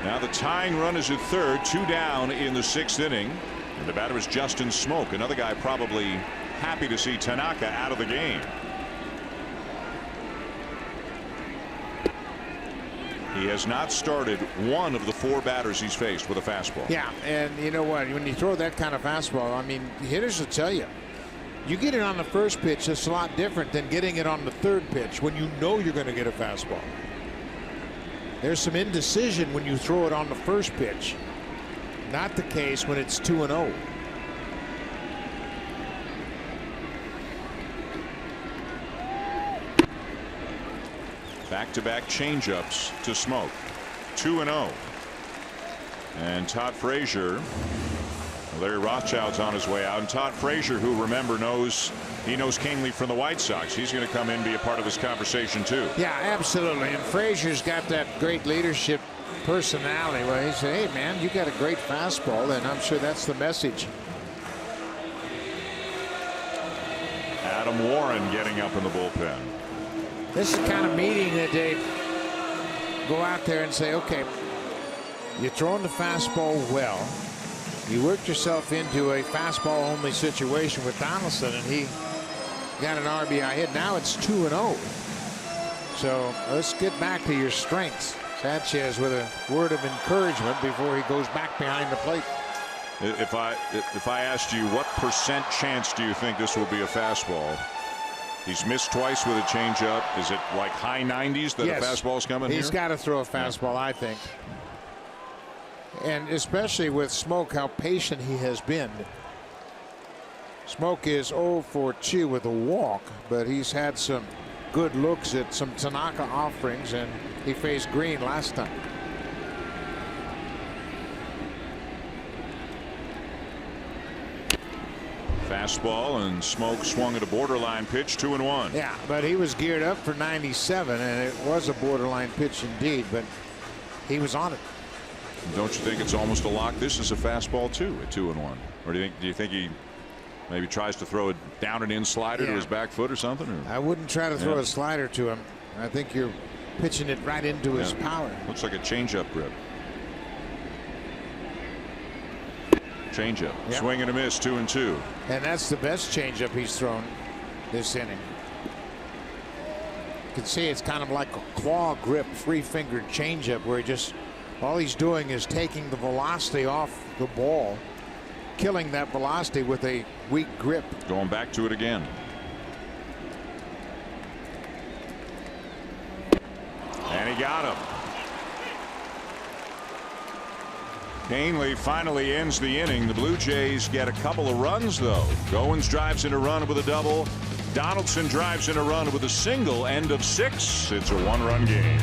B: Now the tying run is at third, 2 down in the 6th inning. And the batter is Justin Smoke, another guy probably happy to see Tanaka out of the game. He has not started one of the 4 batters he's faced with a fastball.
C: Yeah, and you know what? When you throw that kind of fastball, I mean, hitters will tell you, you get it on the first pitch, it's a lot different than getting it on the 3rd pitch when you know you're going to get a fastball. There's some indecision when you throw it on the first pitch. Not the case when it's 2-0.
B: Back-to-back changeups to Smoke. 2-0. And Todd Frazier. Larry Rothschild's on his way out. And Todd Frazier, who, remember, knows Canely from the White Sox. He's going to come in and be a part of this conversation, too.
C: Yeah, absolutely. And Frazier's got that great leadership personality where he said, hey, man, you got a great fastball. And I'm sure that's the message.
B: Adam Warren getting up in the bullpen.
C: This is the kind of meeting that they go out there and say, okay, you're throwing the fastball well. You worked yourself into a fastball only situation with Donaldson, and he got an RBI hit. Now it's 2-0. So let's get back to your strengths. Sanchez with a word of encouragement before he goes back behind the plate.
B: If I asked you what % chance do you think this will be a fastball? He's missed twice with a changeup. Is it like high 90s that
C: yes,
B: a fastball's coming here?
C: He's got to throw a fastball, I think. And especially with Smoke, how patient he has been. Smoke is 0 for 2 with a walk, but he's had some good looks at some Tanaka offerings, and he faced Green last time.
B: Fastball, and Smoke swung at a borderline pitch, 2-1.
C: Yeah, but he was geared up for 97, and it was a borderline pitch indeed, but he was on it.
B: Don't you think it's almost a lock? This is a fastball too at 2-1. Or do you think he maybe tries to throw a down and in slider to his back foot or something? Or?
C: I wouldn't try to throw a slider to him. I think you're pitching it right into his power.
B: Looks like a changeup grip. Changeup. Swing and a miss, 2-2.
C: And that's the best changeup he's thrown this inning. You can see it's kind of like a claw grip, 3-fingered changeup where all he's doing is taking the velocity off the ball, killing that velocity with a weak grip.
B: Going back to it again. And he got him. Canely finally ends the inning. The Blue Jays get a couple of runs, though. Goins drives in a run with a double. Donaldson drives in a run with a single. End of 6. It's a 1-run game.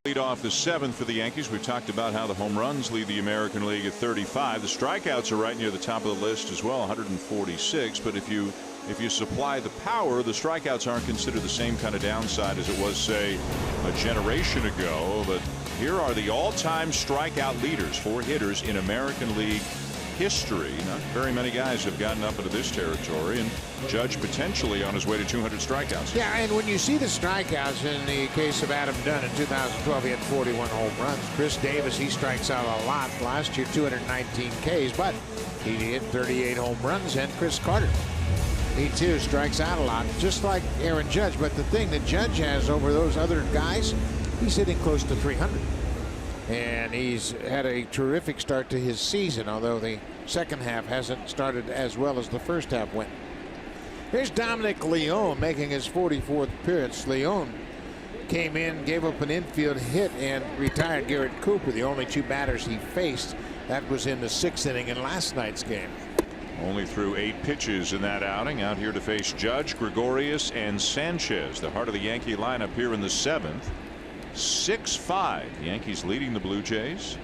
B: Lead off the 7th for the Yankees. We've talked about how the home runs lead the American League at 35. The strikeouts are right near the top of the list as well, 146. But if you supply the power, the strikeouts aren't considered the same kind of downside as it was, say, a generation ago. But here are the all-time strikeout leaders for hitters in American League history. Not very many guys have gotten up into this territory, and Judge potentially on his way to 200 strikeouts.
C: Yeah, and when you see the strikeouts in the case of Adam Dunn in 2012, he had 41 home runs. Chris Davis, he strikes out a lot. Last year, 219 Ks, but he hit 38 home runs. And Chris Carter, he too strikes out a lot, just like Aaron Judge. But the thing that Judge has over those other guys, he's hitting close to 300. And he's had a terrific start to his season, although the second half hasn't started as well as the first half went. Here's Dominic Leone making his 44th appearance. Leone came in, gave up an infield hit, and retired Garrett Cooper, the only two batters he faced. That was in the 6th inning in last night's game.
B: Only threw 8 pitches in that outing. Out here to face Judge, Gregorius, and Sanchez, the heart of the Yankee lineup here in the 7th. 6-5. Yankees leading the Blue Jays.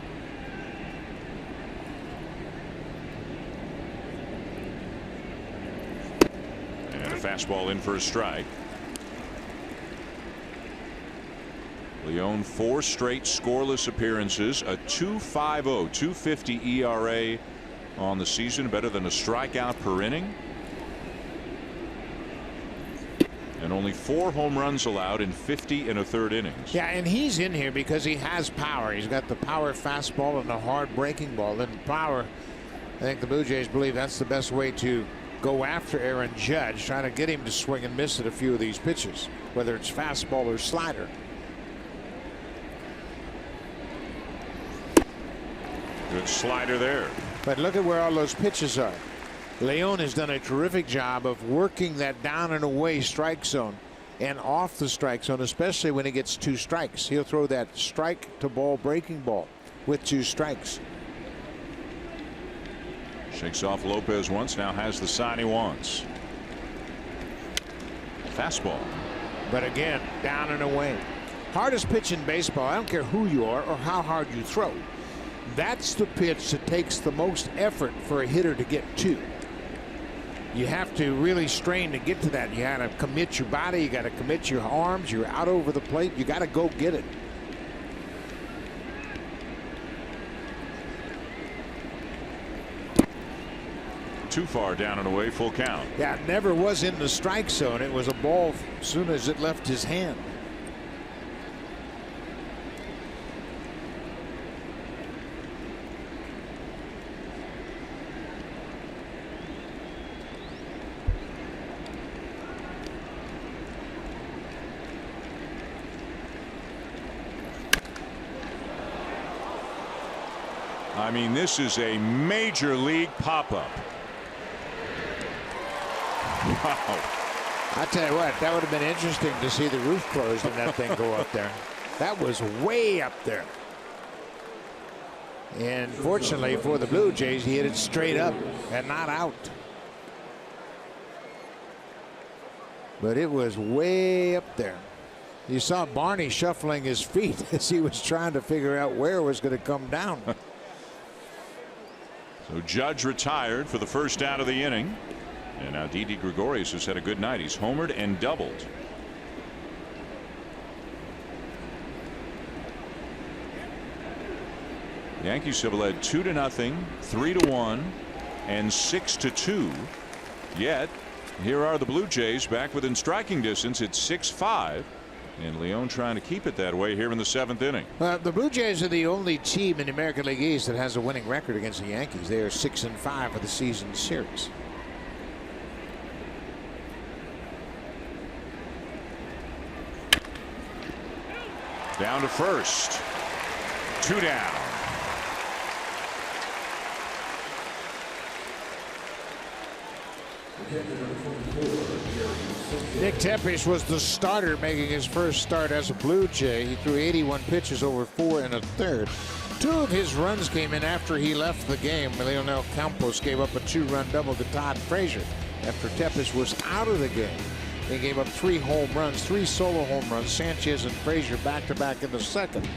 B: And a fastball in for a strike. Leone 4 straight scoreless appearances, a 2.50, 2.50 ERA on the season, better than a strikeout per inning. And only 4 home runs allowed in 50 1/3 innings.
C: Yeah, and he's in here because he has power. He's got the power fastball and the hard breaking ball. And power, I think the Blue Jays believe that's the best way to go after Aaron Judge, trying to get him to swing and miss at a few of these pitches, whether it's fastball or slider.
B: Good slider there.
C: But look at where all those pitches are. Leone has done a terrific job of working that down and away strike zone and off the strike zone, especially when he gets 2 strikes. He'll throw that strike to ball breaking ball with 2 strikes.
B: Shakes off Lopez once, now has the sign he wants. Fastball.
C: But again, down and away. Hardest pitch in baseball, I don't care who you are or how hard you throw. That's the pitch that takes the most effort for a hitter to get to. You have to really strain to get to that. You got to commit your body. You got to commit your arms. You're out over the plate. You got to go get it.
B: Too far down and away, full count.
C: Yeah, it never was in the strike zone. It was a ball as soon as it left his hand.
B: I mean, this is a major league pop-up. Wow.
C: I tell you what, that would have been interesting to see the roof closed and that thing go up there. That was way up there. And fortunately for the Blue Jays, he hit it straight up and not out. But it was way up there. You saw Barney shuffling his feet as he was trying to figure out where it was going to come down.
B: So Judge retired for the first out of the inning. And now Didi Gregorius has had a good night. He's homered and doubled. The Yankees have led 2-0, 3-1, and 6-2. Yet here are the Blue Jays back within striking distance. It's 6-5. And Leone trying to keep it that way here in the 7th inning.
C: The Blue Jays are the only team in the American League East that has a winning record against the Yankees. They are 6-5 for the season series.
B: Down to first. 2 down.
C: Nick Tepesch was the starter making his first start as a Blue Jay. He threw 81 pitches over 4 1/3. 2 of his runs came in after he left the game. Leonel Campos gave up a 2-run double to Todd Frazier after Tepesch was out of the game. They gave up 3 home runs, 3 solo home runs. Sanchez and Frazier back-to-back in the second.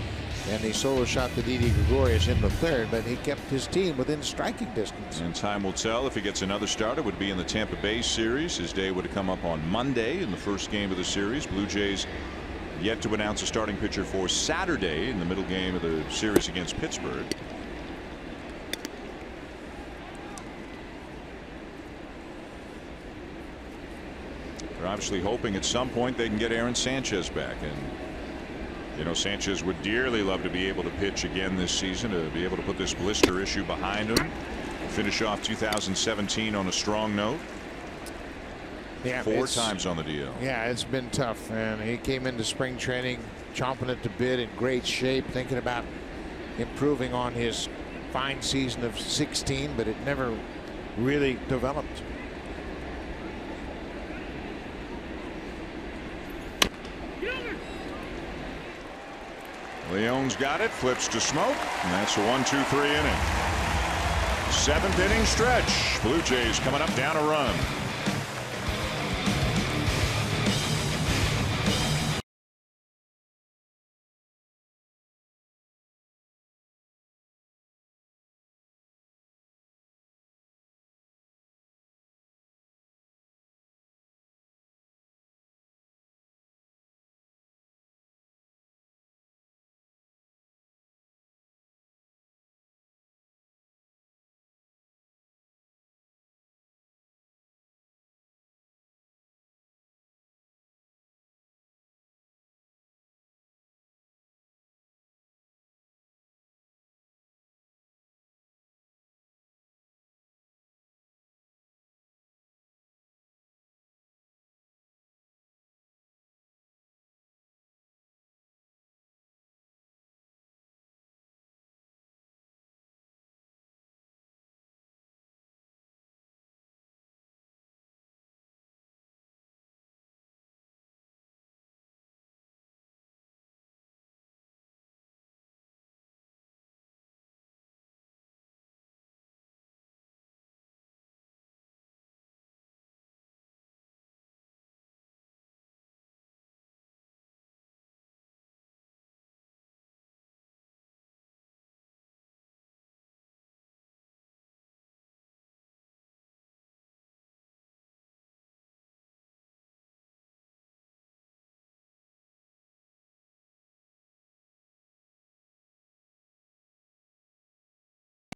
C: And he solo shot to Didi Gregorius in the third, but he kept his team within striking distance.
B: And time will tell if he gets another start. It would be in the Tampa Bay series. His day would have come up on Monday in the first game of the series. Blue Jays yet to announce a starting pitcher for Saturday in the middle game of the series against Pittsburgh. They're obviously hoping at some point they can get Aaron Sanchez back. And you know, Sanchez would dearly love to be able to pitch again this season, to be able to put this blister issue behind him, finish off 2017 on a strong note.
C: Yeah,
B: 4 times on the DL.
C: Yeah, it's been tough, and he came into spring training chomping at the bit, in great shape, thinking about improving on his fine season of 16, but it never really developed.
B: Leon's got it, flips to Smoke, and that's a 1-2-3 inning. 7th inning stretch. Blue Jays coming up down a run.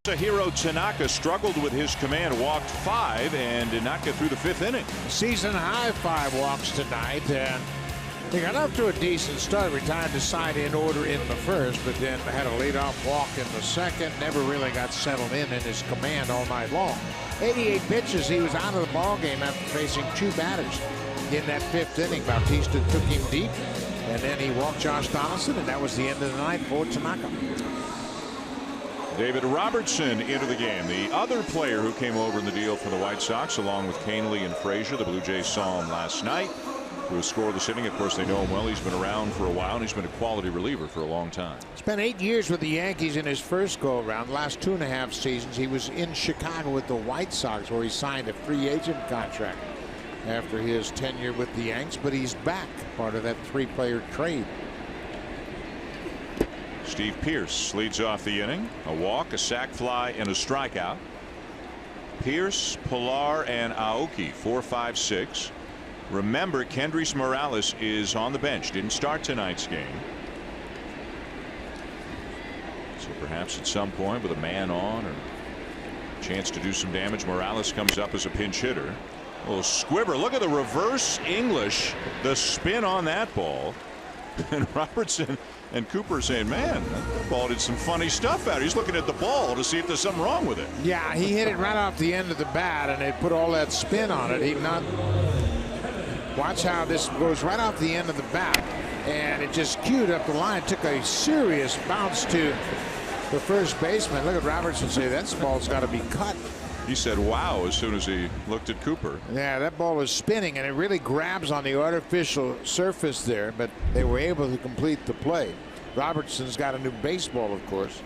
B: Hero Tanaka struggled with his command, walked 5, and did not get through the 5th inning.
C: Season high 5 walks tonight, and he got off to a decent start. Retired the side in order in the first, but then had a leadoff walk in the second. Never really got settled in his command all night long. 88 pitches, he was out of the ball game after facing 2 batters in that 5th inning. Bautista took him deep, and then he walked Josh Donaldson, and that was the end of the night for Tanaka.
B: David Robertson into the game, the other player who came over in the deal for the White Sox, along with Canely and Frazier. The Blue Jays saw him last night through a scoreless inning. Of course, they know him well. He's been around for a while, and he's been a quality reliever for a long time.
C: Spent 8 years with the Yankees in his first go-around. Last 2.5 seasons, he was in Chicago with the White Sox, where he signed a free agent contract after his tenure with the Yanks. But he's back, part of that 3-player trade.
B: Steve Pearce leads off the inning. A walk, a sac fly, and a strikeout. Pearce, Pilar, and Aoki, 4, 5, 6. Remember, Kendrys Morales is on the bench. Didn't start tonight's game. So perhaps at some point with a man on or a chance to do some damage, Morales comes up as a pinch hitter. A little squibber. Look at the reverse English. The spin on that ball. And Robertson and Cooper saying, man, that ball did some funny stuff out. He's looking at the ball to see if there's something wrong with it.
C: Yeah, he hit it right off the end of the bat, and they put all that spin on it. Watch how this goes right off the end of the bat, and it just cued up the line. Took a serious bounce to the first baseman. Look at Robertson say that ball's got to be cut.
B: He said wow as soon as he looked at Cooper.
C: Yeah, that ball was spinning, and it really grabs on the artificial surface there, but they were able to complete the play. Robertson's got a new baseball, of course.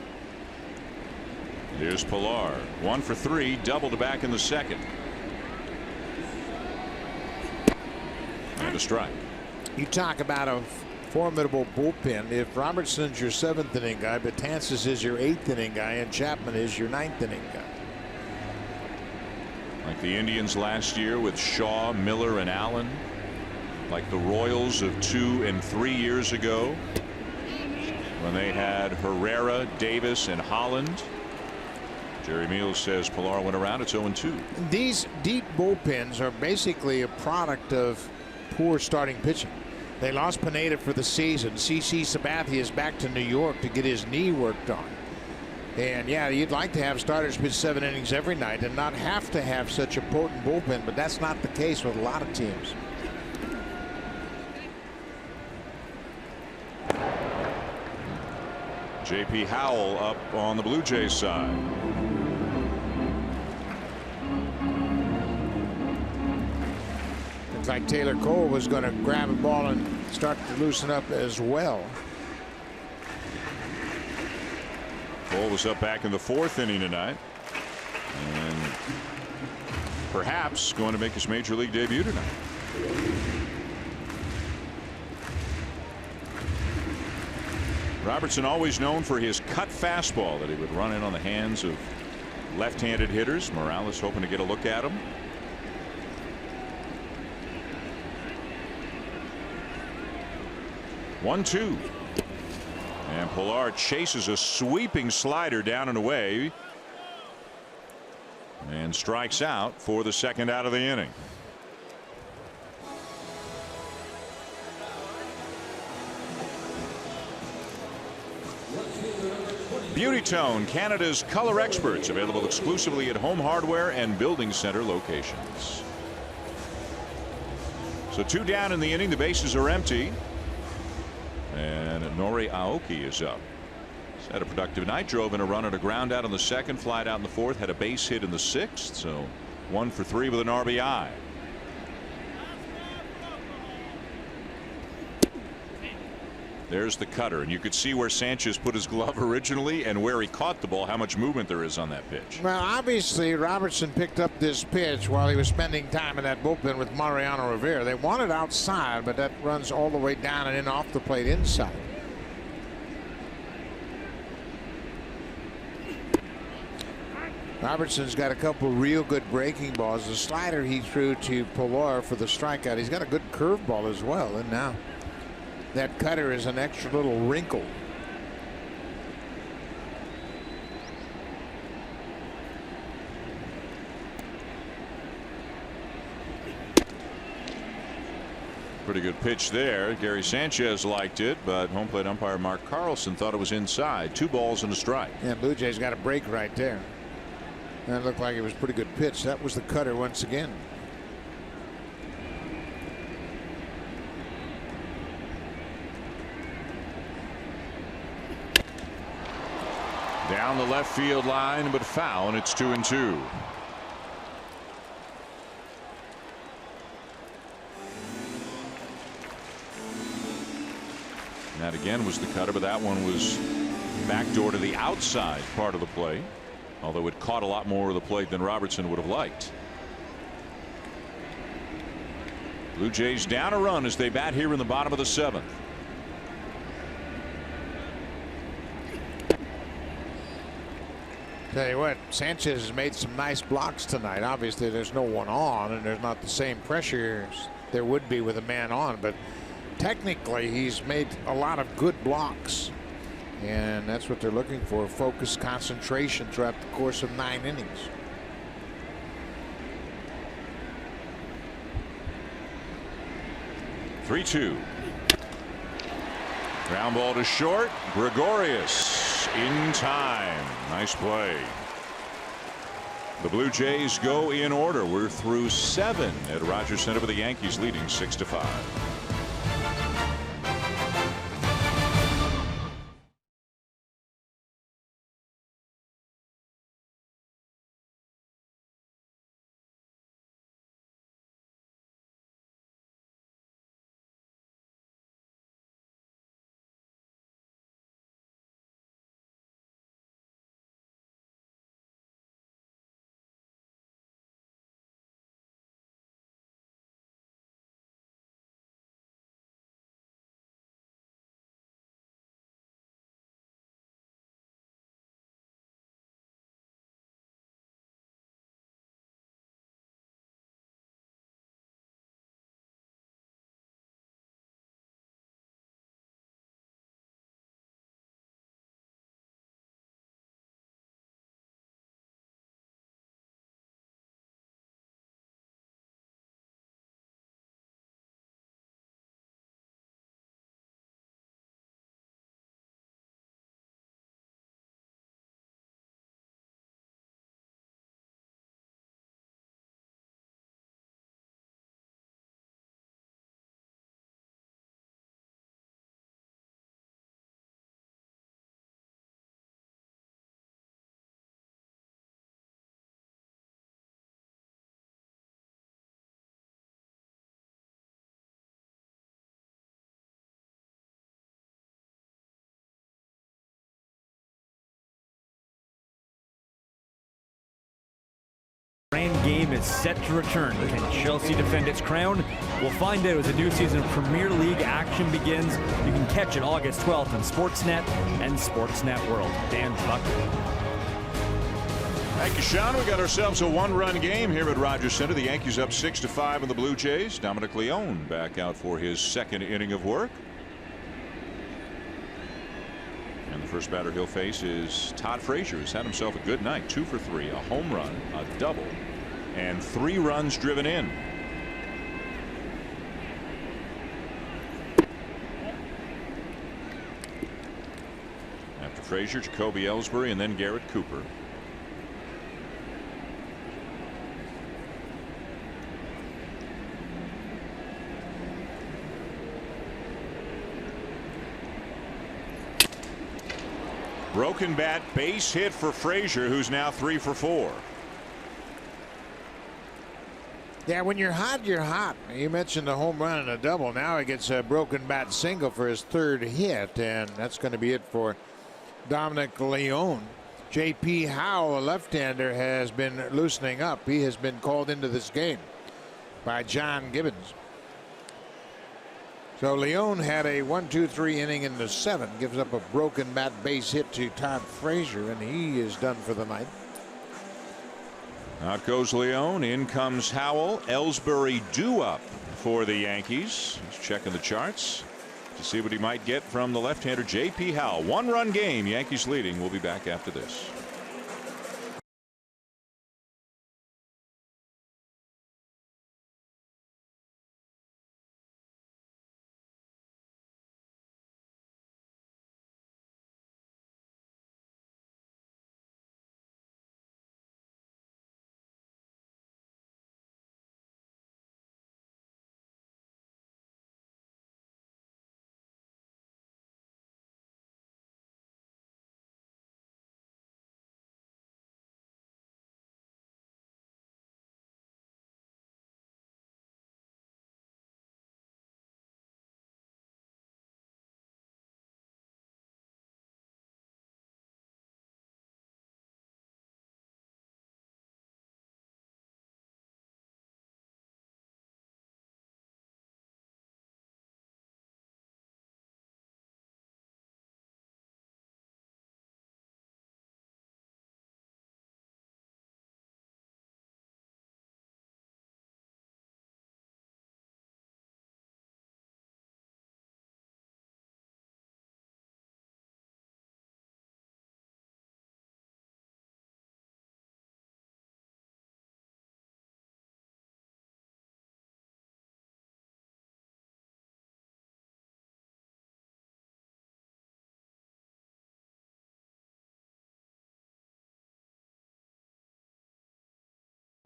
B: Here's Pilar, 1 for 3, doubled back in the second. a strike.
C: You talk about a formidable bullpen. If Robertson's your 7th inning guy, Betances is your 8th inning guy, and Chapman is your 9th inning guy.
B: Like the Indians last year with Shaw, Miller, and Allen. Like the Royals of 2 and 3 years ago when they had Herrera, Davis, and Holland. Jerry Meals says Pilar went around. It's 0-2.
C: These deep bullpens are basically a product of poor starting pitching. They lost Pineda for the season. CC Sabathia is back to New York to get his knee worked on. And yeah, you'd like to have starters pitch 7 innings every night and not have to have such a potent bullpen, but that's not the case with a lot of teams.
B: J.P. Howell up on the Blue Jays side.
C: Looks like Taylor Cole was going to grab a ball and start to loosen up as well.
B: Cole was up back in the 4th inning tonight, and perhaps going to make his major league debut tonight. Robertson always known for his cut fastball that he would run in on the hands of left-handed hitters. Morales hoping to get a look at him. One-two. And Pilar chases a sweeping slider down and away and strikes out for the 2nd out of the inning. Beauty Tone, Canada's color experts, available exclusively at Home Hardware and Building Center locations. So 2 down in the inning. The bases are empty. And Nori Aoki is up. He's had a productive night. Drove in a run and a ground out in the 2nd, flied out in the 4th, had a base hit in the 6th. So 1 for 3 with an RBI. There's the cutter, and you could see where Sanchez put his glove originally and where he caught the ball, how much movement there is on that pitch.
C: Well, obviously Robertson picked up this pitch while he was spending time in that bullpen with Mariano Rivera. They want it outside, but that runs all the way down and in off the plate inside. Robertson's got a couple real good breaking balls. The slider he threw to Pilar for the strikeout. He's got a good curveball as well, and now that cutter is an extra little wrinkle.
B: Pretty good pitch there. Gary Sanchez liked it, but home plate umpire Mark Carlson thought it was inside. 2 balls and a strike.
C: Yeah, Blue Jays got a break right there. That looked like it was a pretty good pitch. That was the cutter once again.
B: Down the left field line, but foul, and it's 2-2. And that again was the cutter, but that one was backdoor to the outside part of the plate, although it caught a lot more of the plate than Robertson would have liked. Blue Jays down a run as they bat here in the bottom of the 7th.
C: Tell you what, Sanchez has made some nice blocks tonight. Obviously there's no one on and there's not the same pressure there would be with a man on, but technically he's made a lot of good blocks, and that's what they're looking for. Focus, concentration throughout the course of 9 innings.
B: Three-two. Ground ball to short. Gregorius in time. Nice play. The Blue Jays go in order. We're through 7 at Rogers Center with the Yankees leading 6-5.
D: is set to return. Can Chelsea defend its crown? We'll find out as a new season of Premier League action begins. You can catch it August 12th on Sportsnet and Sportsnet World. Dan Buck.
B: Thank you, Sean. We got ourselves a one-run game here at Rogers Center. The Yankees up 6-5 on the Blue Jays. Dominic Leone back out for his second inning of work. And the first batter he'll face is Todd Frazier, who's had himself a good night. 2 for 3, a home run, a double, and 3 runs driven in. After Frazier, Jacoby Ellsbury, and then Garrett Cooper. Broken bat, base hit for Frazier, who's now 3 for 4.
C: Yeah, when you're hot, you're hot. You mentioned a home run and a double. Now he gets a broken bat single for his 3rd hit, and that's going to be it for Dominic Leone. J.P. Howell, a left-hander, has been loosening up. He has been called into this game by John Gibbons. So Leone had a 1-2-3 inning in the 7th, gives up a broken bat base hit to Todd Frazier, and he is done for the night.
B: Out goes Leone. In comes Howell. Ellsbury due up for the Yankees. He's checking the charts to see what he might get from the left-hander J.P. Howell. 1-run game. Yankees leading. We'll be back after this.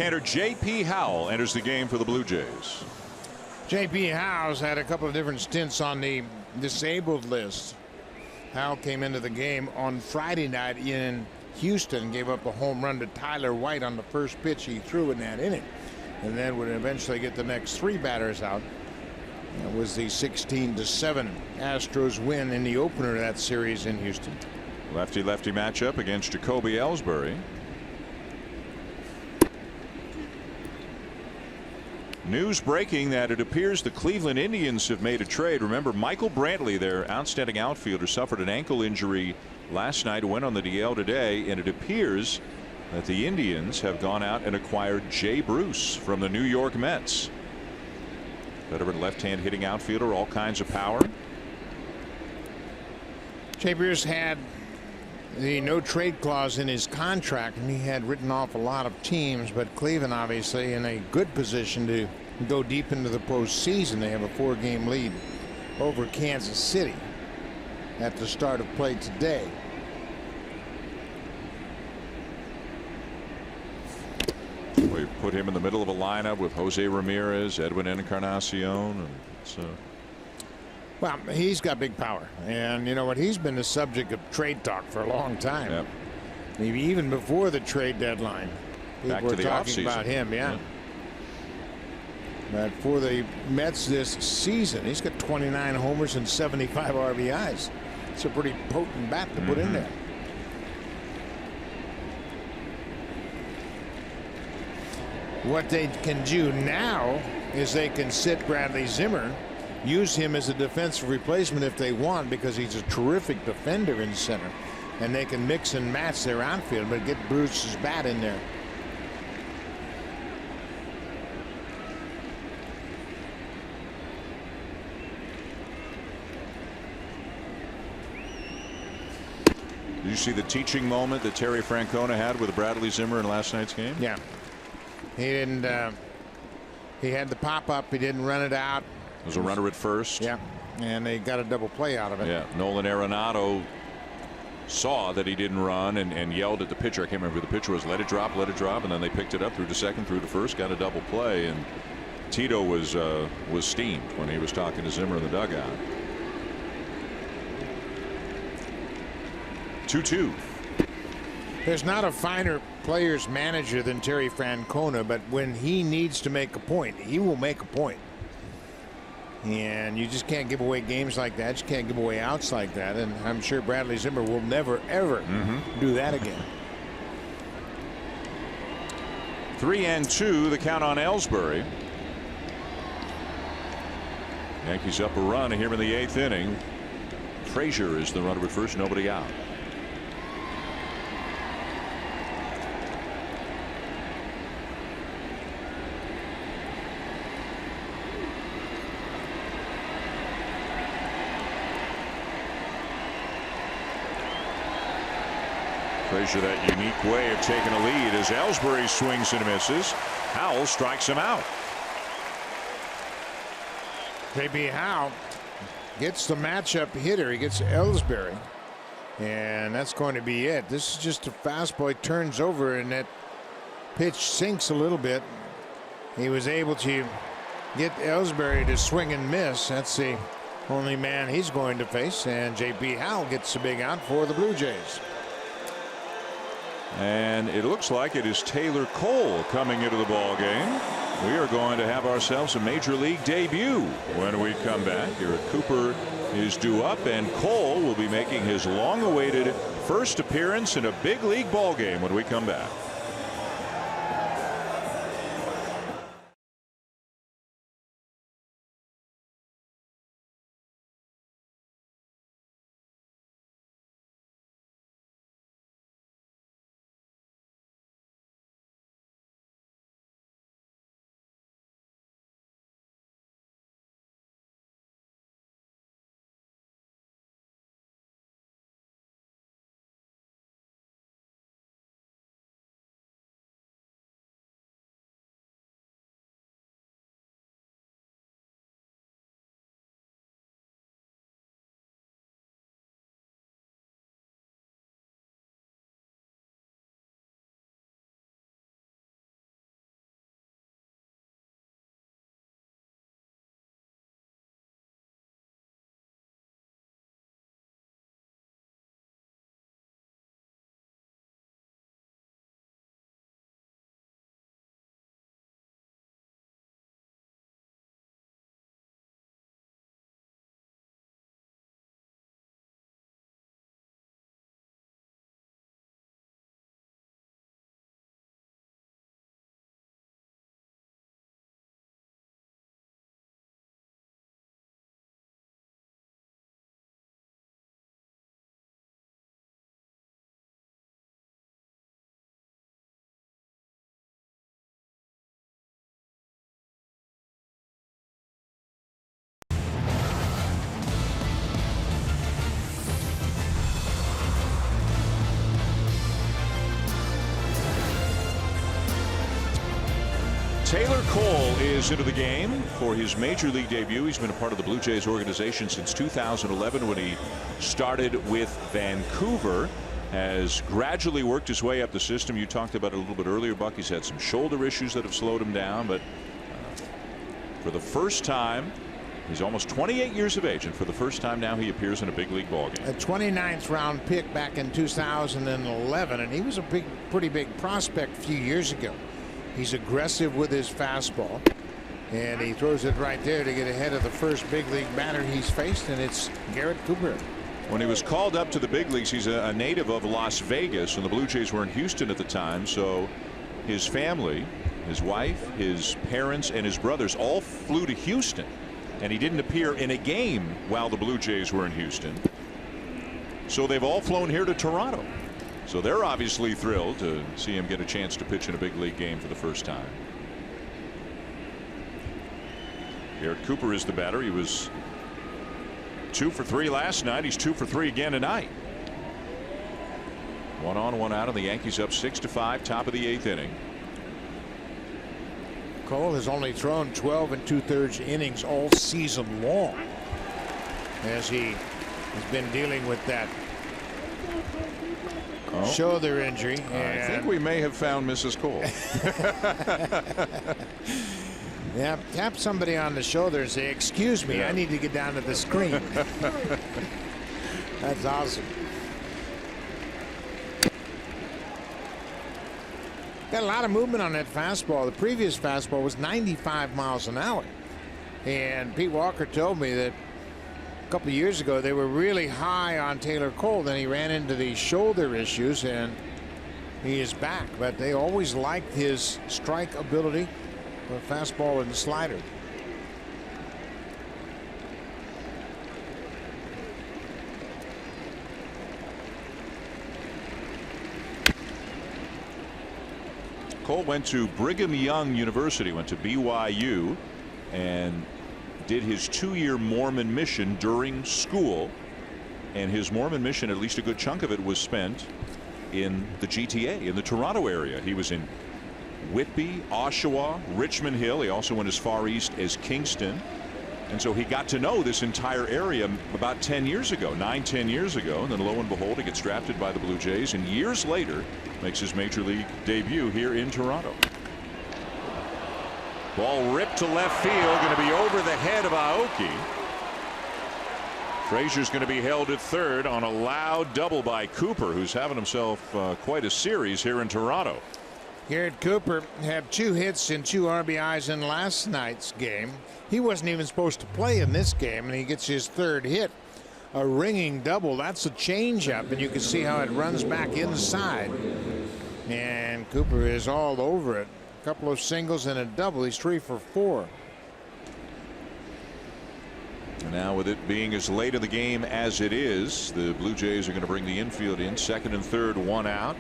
B: Left-hander J.P. Howell enters the game for the Blue Jays.
C: J.P. Howell's had a couple of different stints on the disabled list. Howell came into the game on Friday night in Houston, gave up a home run to Tyler White on the first pitch he threw in that inning, and then would eventually get the next 3 batters out. That was the 16-7 Astros win in the opener of that series in Houston.
B: Lefty-lefty matchup against Jacoby Ellsbury. News breaking that it appears the Cleveland Indians have made a trade. Remember, Michael Brantley, their outstanding outfielder, suffered an ankle injury last night, went on the DL today, and it appears that the Indians have gone out and acquired Jay Bruce from the New York Mets. Veteran left-hand hitting outfielder, all kinds of power.
C: Jay Bruce had the no trade clause in his contract, and he had written off a lot of teams, but Cleveland obviously in a good position to go deep into the postseason. They have a 4-game lead over Kansas City at the start of play today.
B: We put him in the middle of a lineup with Jose Ramirez, Edwin Encarnacion, and so.
C: Well, he's got big power, and you know what? He's been the subject of trade talk for a long time.
B: Yep.
C: Maybe even before the trade deadline, people were talking about him. Yeah. But for the Mets this season, he's got 29 homers and 75 RBIs. It's a pretty potent bat to put in there. What they can do now is they can sit Bradley Zimmer, use him as a defensive replacement if they want, because he's a terrific defender in center, and they can mix and match their outfield, but get Bruce's bat in there.
B: Did you see the teaching moment that Terry Francona had with Bradley Zimmer in last night's game?
C: Yeah. He didn't. He had the pop up. He didn't run it out.
B: It was a runner at first.
C: Yeah. And they got a double play out of it.
B: Yeah. Nolan Arenado saw that he didn't run and yelled at the pitcher. I can't remember who the pitcher was. Let it drop, let it drop. And then they picked it up through to second, through to first, got a double play. And Tito was steamed when he was talking to Zimmer in the dugout. 2-2.
C: There's not a finer players manager than Terry Francona, but when he needs to make a point, he will make a point. And you just can't give away games like that. You can't give away outs like that. And I'm sure Bradley Zimmer will never, ever do that again.
B: 3-2, the count on Ellsbury. Yankees up a run here in the 8th inning. Frazier is the runner at first, nobody out. Frazier, that unique way of taking a lead as Ellsbury swings and misses. Howell strikes him out.
C: J.B. Howell gets the matchup hitter. He gets Ellsbury. And that's going to be it. This is just a fastball. It turns over and that pitch sinks a little bit. He was able to get Ellsbury to swing and miss. That's the only man he's going to face. And J.B. Howell gets a big out for the Blue Jays.
B: And it looks like it is Taylor Cole coming into the ball game. We are going to have ourselves a major league debut when we come back. Garrett Cooper is due up, and Cole will be making his long-awaited first appearance in a big league ball game when we come back. Taylor Cole is into the game for his major league debut. He's been a part of the Blue Jays organization since 2011 when he started with Vancouver. Has gradually worked his way up the system. You talked about it a little bit earlier, Buck. He's had some shoulder issues that have slowed him down, but for the first time, he's almost 28 years of age, and for the first time now he appears in a big league ballgame.
C: A 29th round pick back in 2011, and he was a pretty big prospect a few years ago. He's aggressive with his fastball, and he throws it right there to get ahead of the first big league batter he's faced, and it's Garrett Cooper.
B: When he was called up to the big leagues, he's a native of Las Vegas, and the Blue Jays were in Houston at the time, so his family His wife, his parents, and his brothers all flew to Houston, and he didn't appear in a game while the Blue Jays were in Houston. So they've all flown here to Toronto. So they're obviously thrilled to see him get a chance to pitch in a big league game for the first time. Garrett Cooper is the batter. He was 2 for 3 last night. He's 2 for 3 again tonight. 1 on, 1 out, and the Yankees up 6-5, top of the 8th inning.
C: Cole has only thrown 12 2/3 innings all season long, as he has been dealing with that shoulder injury.
B: I think we may have found Mrs. Cole.
C: Yeah, tap somebody on the shoulder and say, "Excuse me, I need to get down to the screen." That's awesome. Got a lot of movement on that fastball. The previous fastball was 95 miles an hour. And Pete Walker told me that a couple of years ago they were really high on Taylor Cole. Then he ran into these shoulder issues and he is back. But they always liked his strike ability, the fastball and the slider.
B: Cole went to Brigham Young University, went to BYU, and did his 2-year Mormon mission during school. And his Mormon mission, at least a good chunk of it, was spent in the GTA, in the Toronto area. He was in Whitby, Oshawa, Richmond Hill. He also went as far east as Kingston. And so he got to know this entire area about 10 years ago, 9-10 years ago. And then lo and behold, he gets drafted by the Blue Jays, and years later makes his major league debut here in Toronto. Ball ripped to left field, going to be over the head of Aoki. Frazier's going to be held at third on a loud double by Cooper, who's having himself quite a series here in Toronto.
C: Garrett Cooper had 2 hits and 2 RBIs in last night's game. He wasn't even supposed to play in this game, and he gets his 3rd hit. A ringing double. That's a changeup, and you can see how it runs back inside. And Cooper is all over it. A couple of singles and a double. He's 3 for 4.
B: And now, with it being as late in the game as it is, the Blue Jays are going to bring the infield in. 2nd and 3rd, 1 out.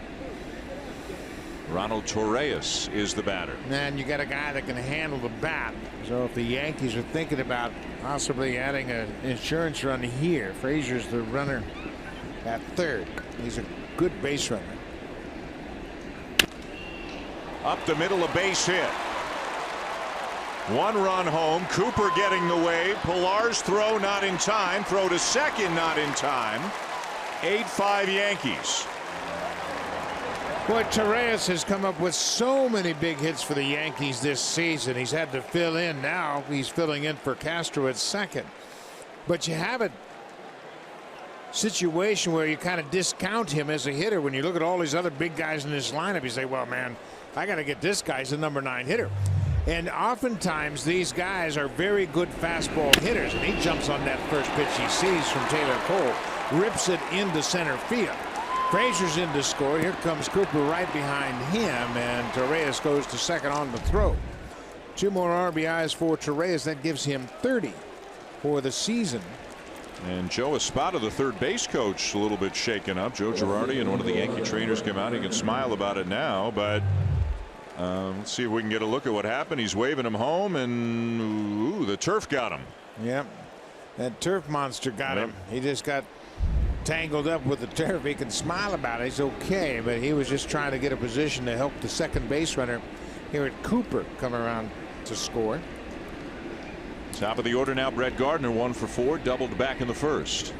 B: Ronald Torreyes is the batter.
C: And you got a guy that can handle the bat. So if the Yankees are thinking about possibly adding an insurance run here, Frazier's the runner at 3rd. He's a good base runner.
B: Up the middle, a base hit. 1 run home. Cooper getting away. Pilar's throw not in time. Throw to second not in time. 8-5 Yankees.
C: Boy, Torreyes has come up with so many big hits for the Yankees this season. He's had to fill in. Now he's filling in for Castro at 2nd. But you have a situation where you kind of discount him as a hitter. When you look at all these other big guys in this lineup, you say, well, man, I got to get this guy as the number 9 hitter. And oftentimes these guys are very good fastball hitters. And he jumps on that first pitch he sees from Taylor Cole, rips it into center field. Frazier's in to score. Here comes Cooper right behind him, and Torreyes goes to 2nd on the throw. 2 more RBIs for Torreyes. That gives him 30 for the season.
B: And Joe Espada, the 3rd base coach, a little bit shaken up. Joe Girardi and one of the Yankee trainers came out. He can smile about it now, but let's see if we can get a look at what happened. He's waving him home, and ooh, the turf got him.
C: Yep, that turf monster got him. He just got tangled up with the turf. He can smile about it. He's okay, but he was just trying to get a position to help the 2nd base runner here at Cooper come around to score.
B: Top of the order now, Brett Gardner, 1 for 4, doubled back in the 1st.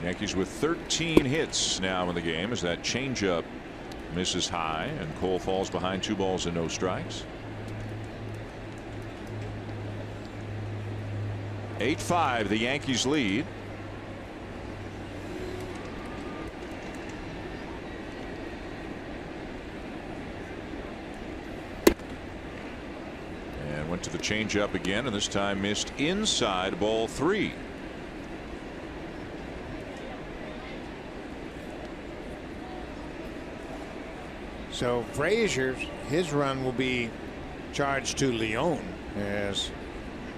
B: Yankees with 13 hits now in the game as that changeup misses high and Cole falls behind 2 balls and no strikes. 8-5 the Yankees lead. Went to the changeup again, and this time missed inside, ball 3.
C: So Frazier, his run will be charged to Leone, as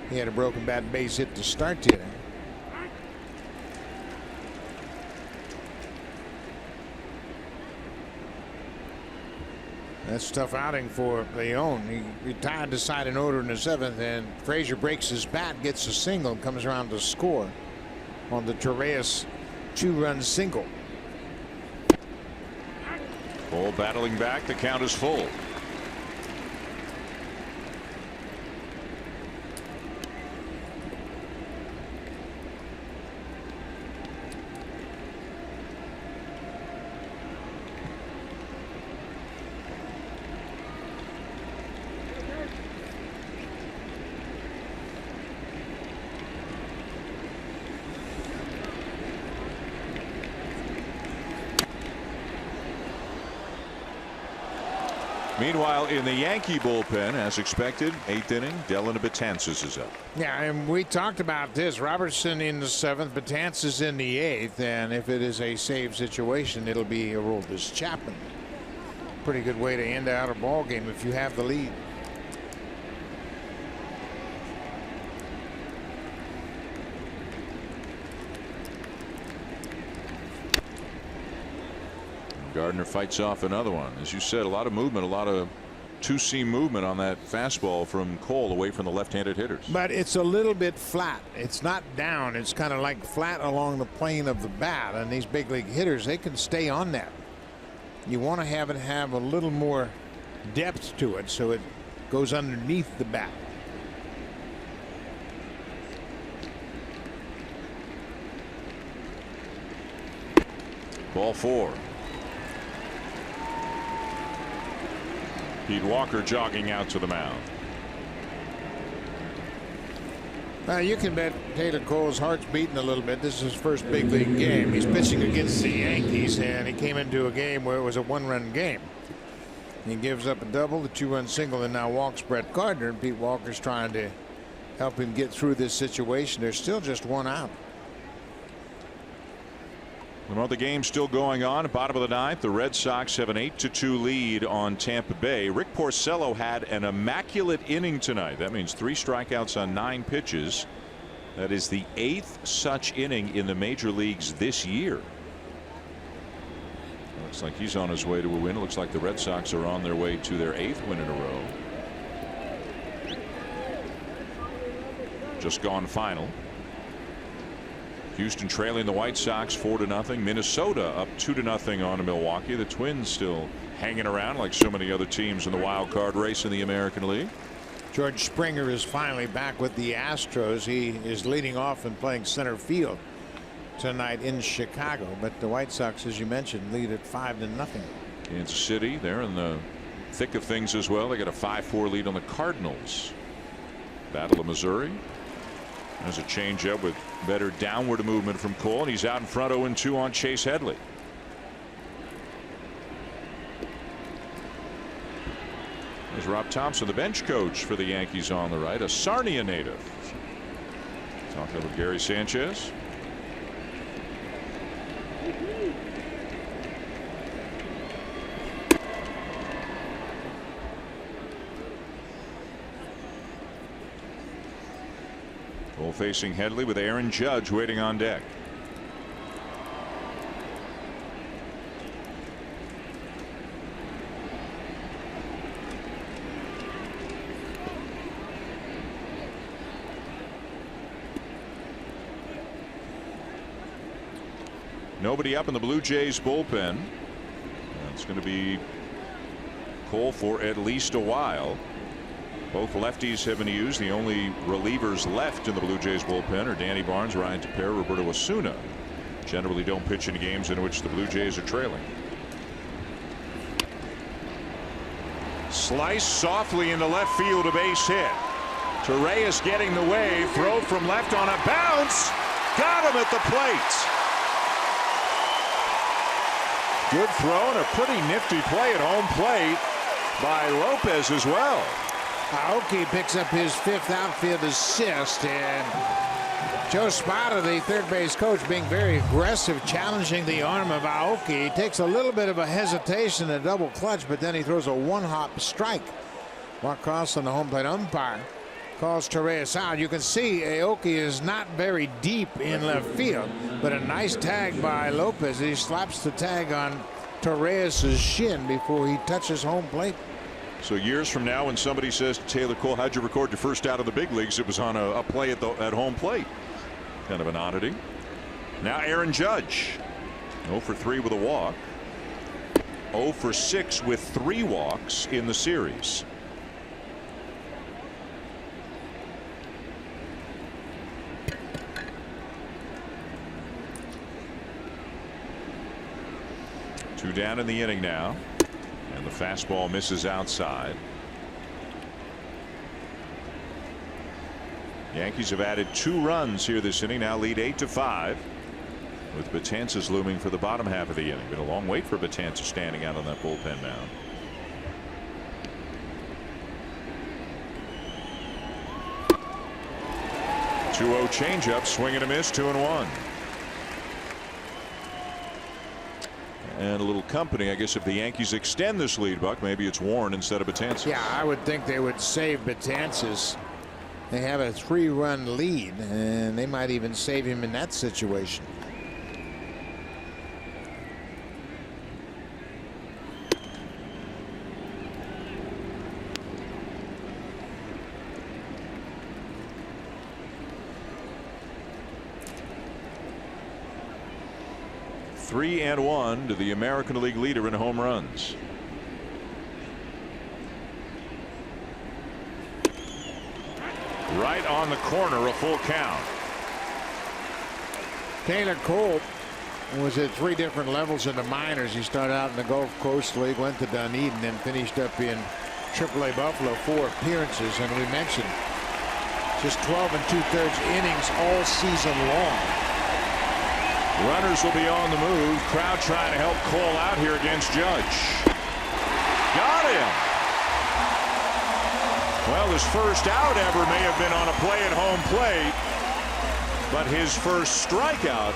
C: he had a broken bat base hit to start the inning. That's a tough outing for Leone. He retired to side in order in the 7th, and Frazier breaks his bat, gets a single, and comes around to score on the Torres 2-run single.
B: Ball battling back. The count is full. Meanwhile, in the Yankee bullpen, as expected, 8th inning, Dellin Betances is up.
C: Yeah, and we talked about this. Robertson in the 7th, Betances in the 8th, and if it is a save situation, it'll be Aroldis Chapman. Pretty good way to end out a ball game if you have the lead.
B: Gardner fights off another one. As you said, a lot of movement, a lot of two-seam movement on that fastball from Cole away from the left-handed hitters.
C: But it's a little bit flat. It's not down. It's kind of like flat along the plane of the bat. And these big league hitters, they can stay on that. You want to have it have a little more depth to it so it goes underneath the bat.
B: Ball 4. Pete Walker jogging out to the mound.
C: You can bet Taylor Cole's heart's beating a little bit. This is his first big league game. He's pitching against the Yankees, and he came into a game where it was a 1-run game. He gives up a double, the 2-run single, and now walks Brett Gardner. And Pete Walker's trying to help him get through this situation. There's still just 1 out.
B: Well, the game's still going on. Bottom of the 9th, the Red Sox have an 8-2 lead on Tampa Bay. Rick Porcello had an immaculate inning tonight. That means 3 strikeouts on 9 pitches. That is the 8th such inning in the major leagues this year. Looks like he's on his way to a win. It looks like the Red Sox are on their way to their 8th win in a row. Just gone final. Houston trailing the White Sox 4-0. Minnesota up 2-0 on Milwaukee. The Twins still hanging around like so many other teams in the wild card race in the American League.
C: George Springer is finally back with the Astros. He is leading off and playing center field tonight in Chicago. But the White Sox, as you mentioned, lead at 5-0.
B: Kansas City, they're in the thick of things as well. They got a 5-4 lead on the Cardinals. Battle of Missouri. There's a changeup with better downward movement from Cole, and he's out in front 0-2 on Chase Headley. There's Rob Thompson, the bench coach for the Yankees on the right, a Sarnia native. Talking with Gary Sanchez. Cole facing Headley with Aaron Judge waiting on deck. Nobody up in the Blue Jays bullpen. It's going to be Cole for at least a while. Both lefties have been used. The only relievers left in the Blue Jays bullpen are Danny Barnes, Ryan Tepera, Roberto Osuna. Generally don't pitch in games in which the Blue Jays are trailing. Slice softly into left field, a base hit. Torres getting the way. Throw from left on a bounce. Got him at the plate. Good throw and a pretty nifty play at home plate by Lopez as well.
C: Aoki picks up his 5th outfield assist, and Joe Spada, the third base coach, being very aggressive, challenging the arm of Aoki. He takes a little bit of a hesitation, a double clutch, but then he throws a one-hop strike. Mark Carlson, the home plate umpire, calls Torres out. You can see Aoki is not very deep in left field, but a nice tag by Lopez. He slaps the tag on Torres' shin before he touches home plate.
B: So years from now, when somebody says to Taylor Cole, how'd you record your first out of the big leagues? It was on a play at home plate. Kind of an oddity. Now Aaron Judge, 0 for 3 with a walk, 0 for 6 with 3 walks in the series. Two down in the inning now, and the fastball misses outside. Yankees have added 2 runs here this inning, now lead 8-5, with Betances looming for the bottom half of the inning. Been a long wait for Betances standing out on that bullpen mound. .2-0 changeup, swing and a miss, 2-1. And a little company, I guess, if the Yankees extend this lead, Buck, maybe it's Warren instead of Betances.
C: Yeah, I would think they would save Betances. They have a 3-run lead, and they might even save him in that situation.
B: Three and 1 to the American League leader in home runs. Right on the corner, a full count.
C: Taylor Cole was at 3 different levels in the minors. He started out in the Gulf Coast League, went to Dunedin, and finished up in AAA Buffalo, 4 appearances. And we mentioned just 12 2/3 innings all season long.
B: Runners will be on the move. Crowd trying to help Cole out here against Judge. Got him. Well, his first out ever may have been on a play at home plate, but his first strikeout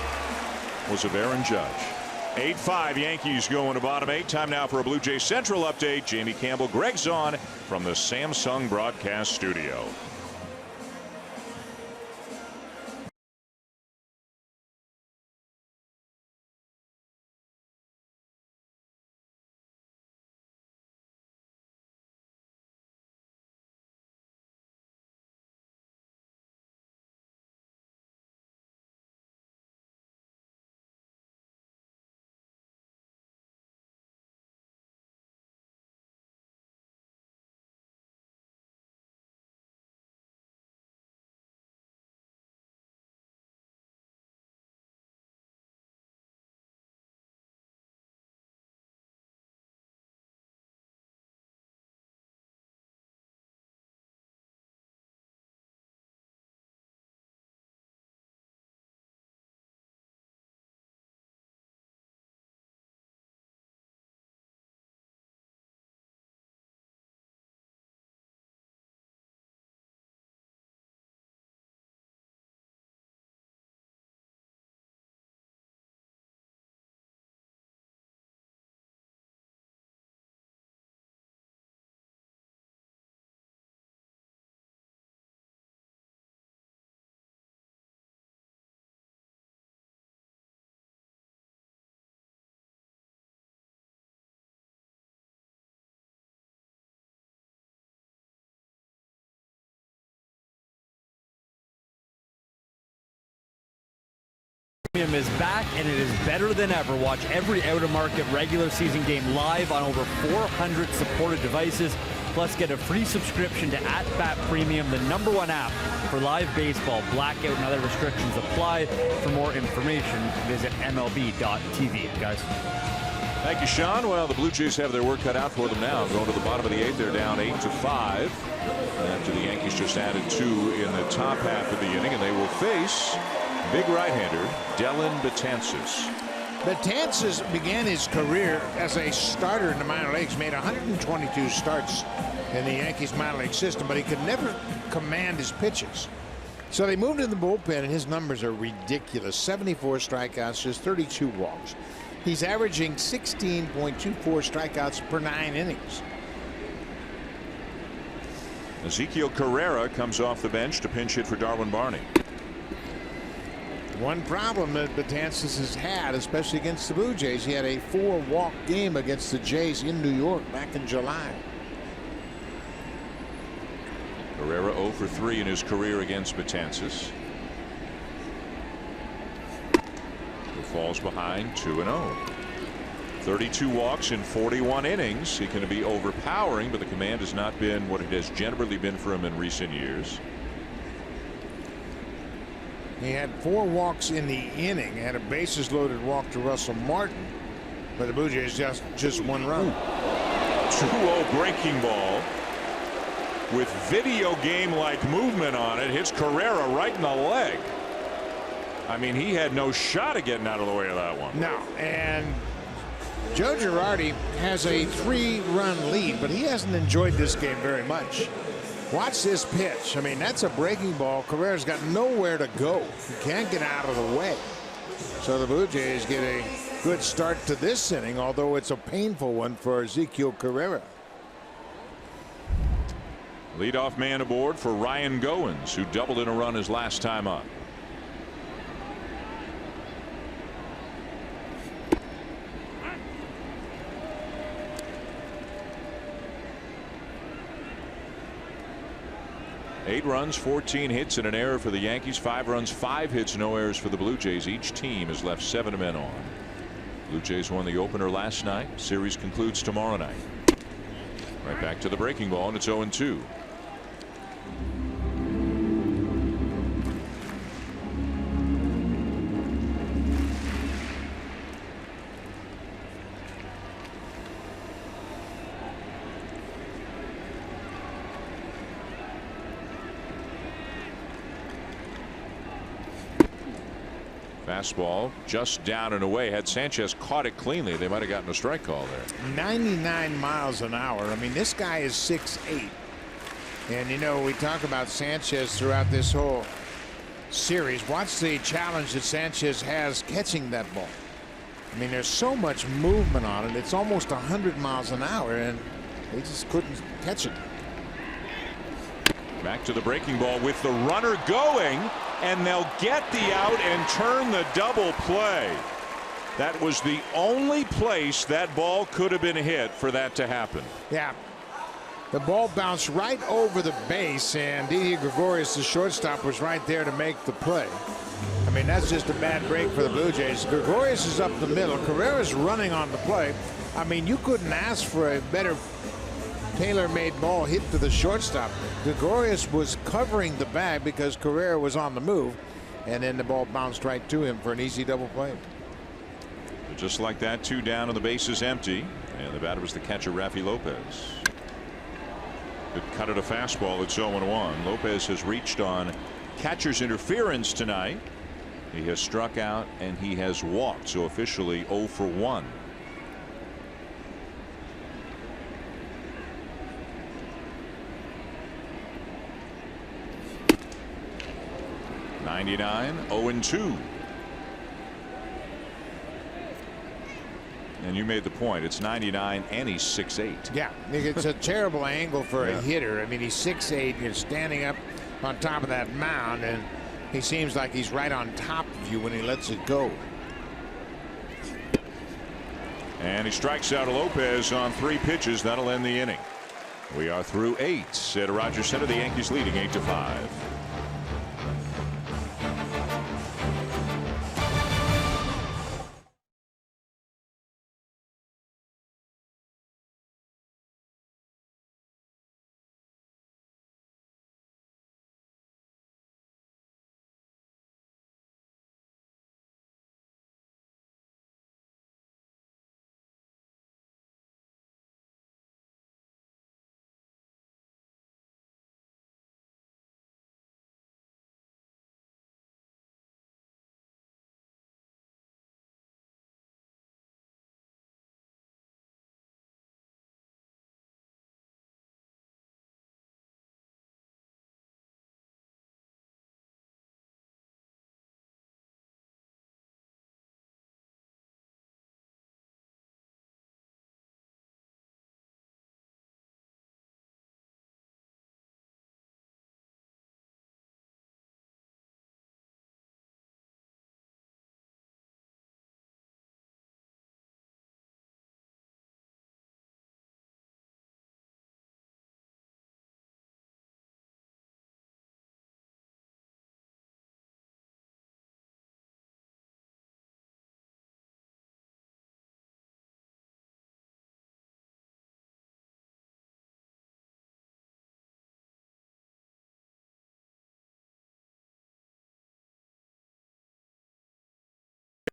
B: was of Aaron Judge. 8-5 Yankees going to bottom 8. Time now for a Blue Jay Central update. Jamie Campbell, Greg Zahn from the Samsung broadcast studio.
D: Is back, and it is better than ever. Watch every out-of-market regular season game live on over 400 supported devices. Plus, get a free subscription to @Bat Premium, the #1 app for live baseball. Blackout and other restrictions apply. For more information, visit MLB.tv. Guys.
B: Thank you, Sean. Well, the Blue Jays have their work cut out for them now. Going to the bottom of the 8th, they're down 8-5. After the Yankees just added 2 in the top half of the inning, and they will face big right-hander Dellin Betances.
C: Betances began his career as a starter in the minor leagues, made 122 starts in the Yankees minor league system, but he could never command his pitches. So they moved in the bullpen, and his numbers are ridiculous. 74 strikeouts, just 32 walks. He's averaging 16.24 strikeouts per 9 innings.
B: Ezekiel Carrera comes off the bench to pinch hit for Darwin Barney.
C: One problem that Betances has had, especially against the Blue Jays, he had a 4-walk game against the Jays in New York back in July.
B: Carrera 0 for 3 in his career against Betances. Who falls behind 2-0. 32 walks in 41 innings. He can be overpowering, but the command has not been what it has generally been for him in recent years.
C: He had 4 walks in the inning, had a bases loaded walk to Russell Martin, but the Blue Jays just 1 run.
B: 2-0 breaking ball with video game like movement on it, hits Carrera right in the leg. I mean, he had no shot at getting out of the way of that one.
C: No, and Joe Girardi has a 3-run lead, but he hasn't enjoyed this game very much. Watch this pitch. I mean, that's a breaking ball. Carrera's got nowhere to go. He can't get out of the way. So the Blue Jays get a good start to this inning, although it's a painful one for Ezekiel Carrera.
B: Leadoff man aboard for Ryan Goins, who doubled in a run his last time up. Eight runs, 14 hits, and an error for the Yankees. 5 runs, 5 hits, no errors for the Blue Jays. Each team has left 7 men on. Blue Jays won the opener last night. Series concludes tomorrow night. Right back to the breaking ball, and it's 0-2. Fastball just down and away. Had Sanchez caught it cleanly, they might have gotten a strike call there.
C: 99 miles an hour. I mean, this guy is 6'8". And, you know, we talk about Sanchez throughout this whole series. Watch the challenge that Sanchez has catching that ball. I mean, there's so much movement on it. It's almost 100 miles an hour, and they just couldn't catch it.
B: Back to the breaking ball with the runner going, and they'll get the out and turn the double play. That was the only place that ball could have been hit for that to happen.
C: Yeah. The ball bounced right over the base, and Didi Gregorius, the shortstop, was right there to make the play. I mean, that's just a bad break for the Blue Jays. Gregorius is up the middle. Carrera's running on the play. I mean, you couldn't ask for a better tailor-made ball hit to the shortstop. Gregorius was covering the bag because Carrera was on the move, and then the ball bounced right to him for an easy double play.
B: Just like that, 2 down and the base is empty, and the batter was the catcher, Rafi Lopez. Good cut at a fastball. It's 0-1. Lopez has reached on catcher's interference tonight. He has struck out and he has walked, so officially 0 for 1. '99, 0-2. And you made the point. It's 99 and he's 6'8".
C: Yeah, it's a terrible angle for a hitter. I mean, he's 6'8". You're standing up on top of that mound, and he seems like he's right on top of you when he lets it go.
B: And he strikes out Lopez on 3 pitches. That'll end the inning. We are through 8 at Rogers Center. The Yankees leading 8-5.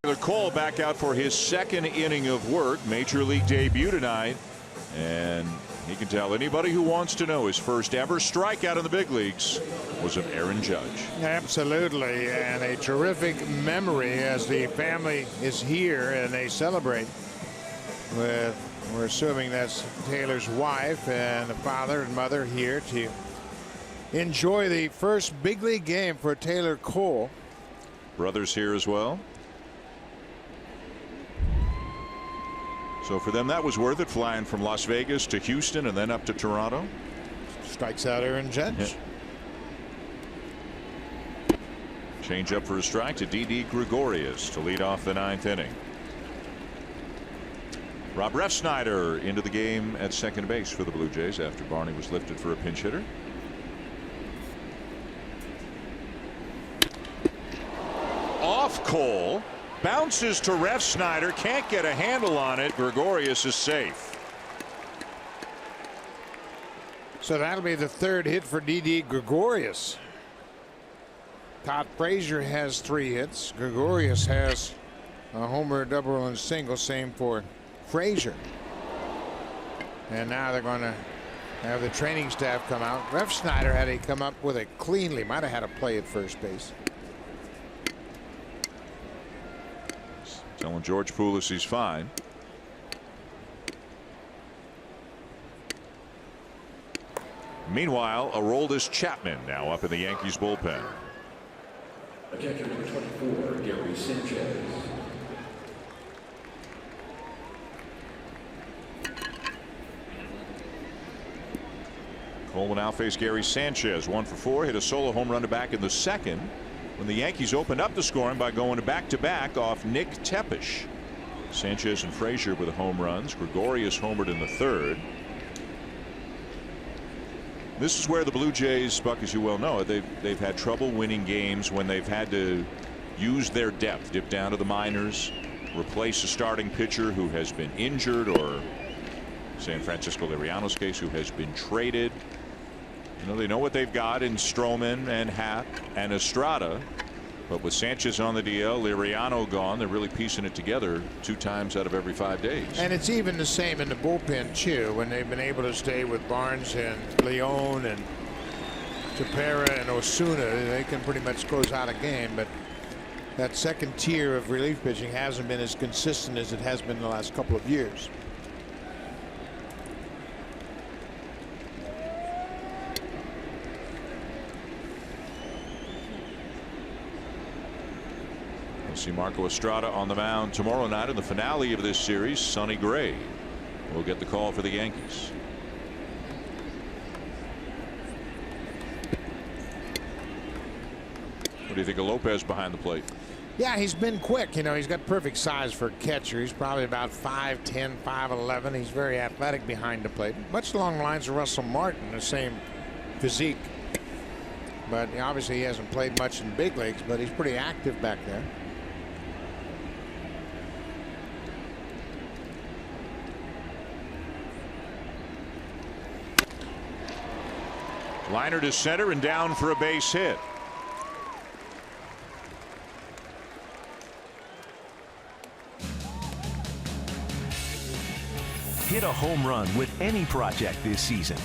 B: Taylor Cole back out for his second inning of work. Major League debut tonight. And he can tell anybody who wants to know his first ever strikeout in the big leagues was of Aaron Judge.
C: Absolutely, and a terrific memory as the family is here and they celebrate with, we're assuming that's Taylor's wife and the father and mother here to enjoy the first big league game for Taylor Cole.
B: Brothers here as well. So for them, that was worth it, flying from Las Vegas to Houston and then up to Toronto.
C: Strikes out Aaron Judge.
B: Yeah. Change up for a strike to Didi Gregorius to lead off the ninth inning. Rob Refsnyder into the game at second base for the Blue Jays after Barney was lifted for a pinch hitter. Off Cole. Bounces to Refsnyder. Can't get a handle on it. Gregorius is safe.
C: So that'll be the third hit for Didi Gregorius. Todd Frazier has 3 hits. Gregorius has a homer, double, and single. Same for Frazier. And now they're going to have the training staff come out. Refsnyder had to come up with it cleanly. Might have had a play at first base.
B: Telling George Poulos he's fine. Meanwhile, Aroldis Chapman now up in the Yankees bullpen.
E: Attention number 24, Gary Sanchez.
B: Cole will now face Gary Sanchez. 1 for 4. Hit a solo home run to back in the second when the Yankees opened up the scoring by going back-to-back off Nick Tepesch. Sanchez and Frazier with the home runs. Gregorius homered in the third. This is where the Blue Jays, Buck, as you well know, they've had trouble winning games when they've had to use their depth, dip down to the minors, replace a starting pitcher who has been injured, or San Francisco Liriano's case, who has been traded. You know, they know what they've got in Stroman and Happ and Estrada, but with Sanchez on the DL, Liriano gone, they're really piecing it together 2 times out of every 5 days.
C: And it's even the same in the bullpen too, when they've been able to stay with Barnes and Leon and Tepera and Osuna. They can pretty much close out a game, but that second tier of relief pitching hasn't been as consistent as it has been the last couple of years.
B: See Marco Estrada on the mound tomorrow night in the finale of this series. Sonny Gray will get the call for the Yankees. What do you think of Lopez behind the plate?
C: Yeah, he's been quick. You know, he's got perfect size for a catcher. He's probably about 5'10", 5'11". He's very athletic behind the plate, much along the lines of Russell Martin, the same physique. But obviously he hasn't played much in big leagues, but he's pretty active back there.
B: Liner to center and down for a base hit.
A: Hit a home run with any project this season.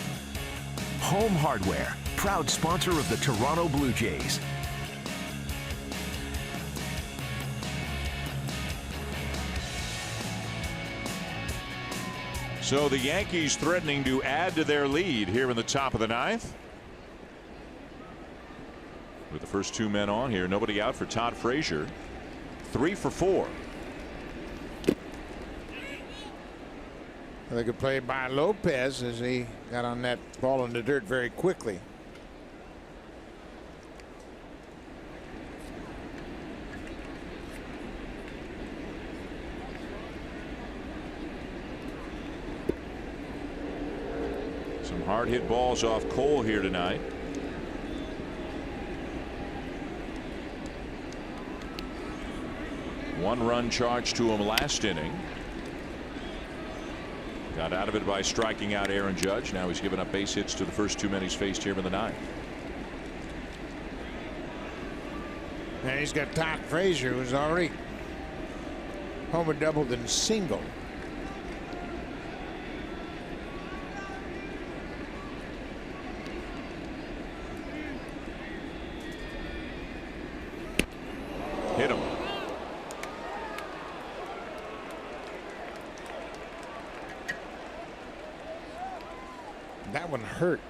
A: Home Hardware, proud sponsor of the Toronto Blue Jays.
B: So the Yankees threatening to add to their lead here in the top of the ninth. With the first 2 men on here, nobody out for Todd Frazier. 3 for 4.
C: They could play by Lopez as he got on that ball in the dirt very quickly.
B: Some hard hit balls off Cole here tonight. One run charge to him last inning. Got out of it by striking out Aaron Judge. Now he's given up base hits to the first 2 men he's faced here in the ninth.
C: And he's got Todd Frazier, who's already homer, doubled, and single.
B: Hit him.
C: That one hurt.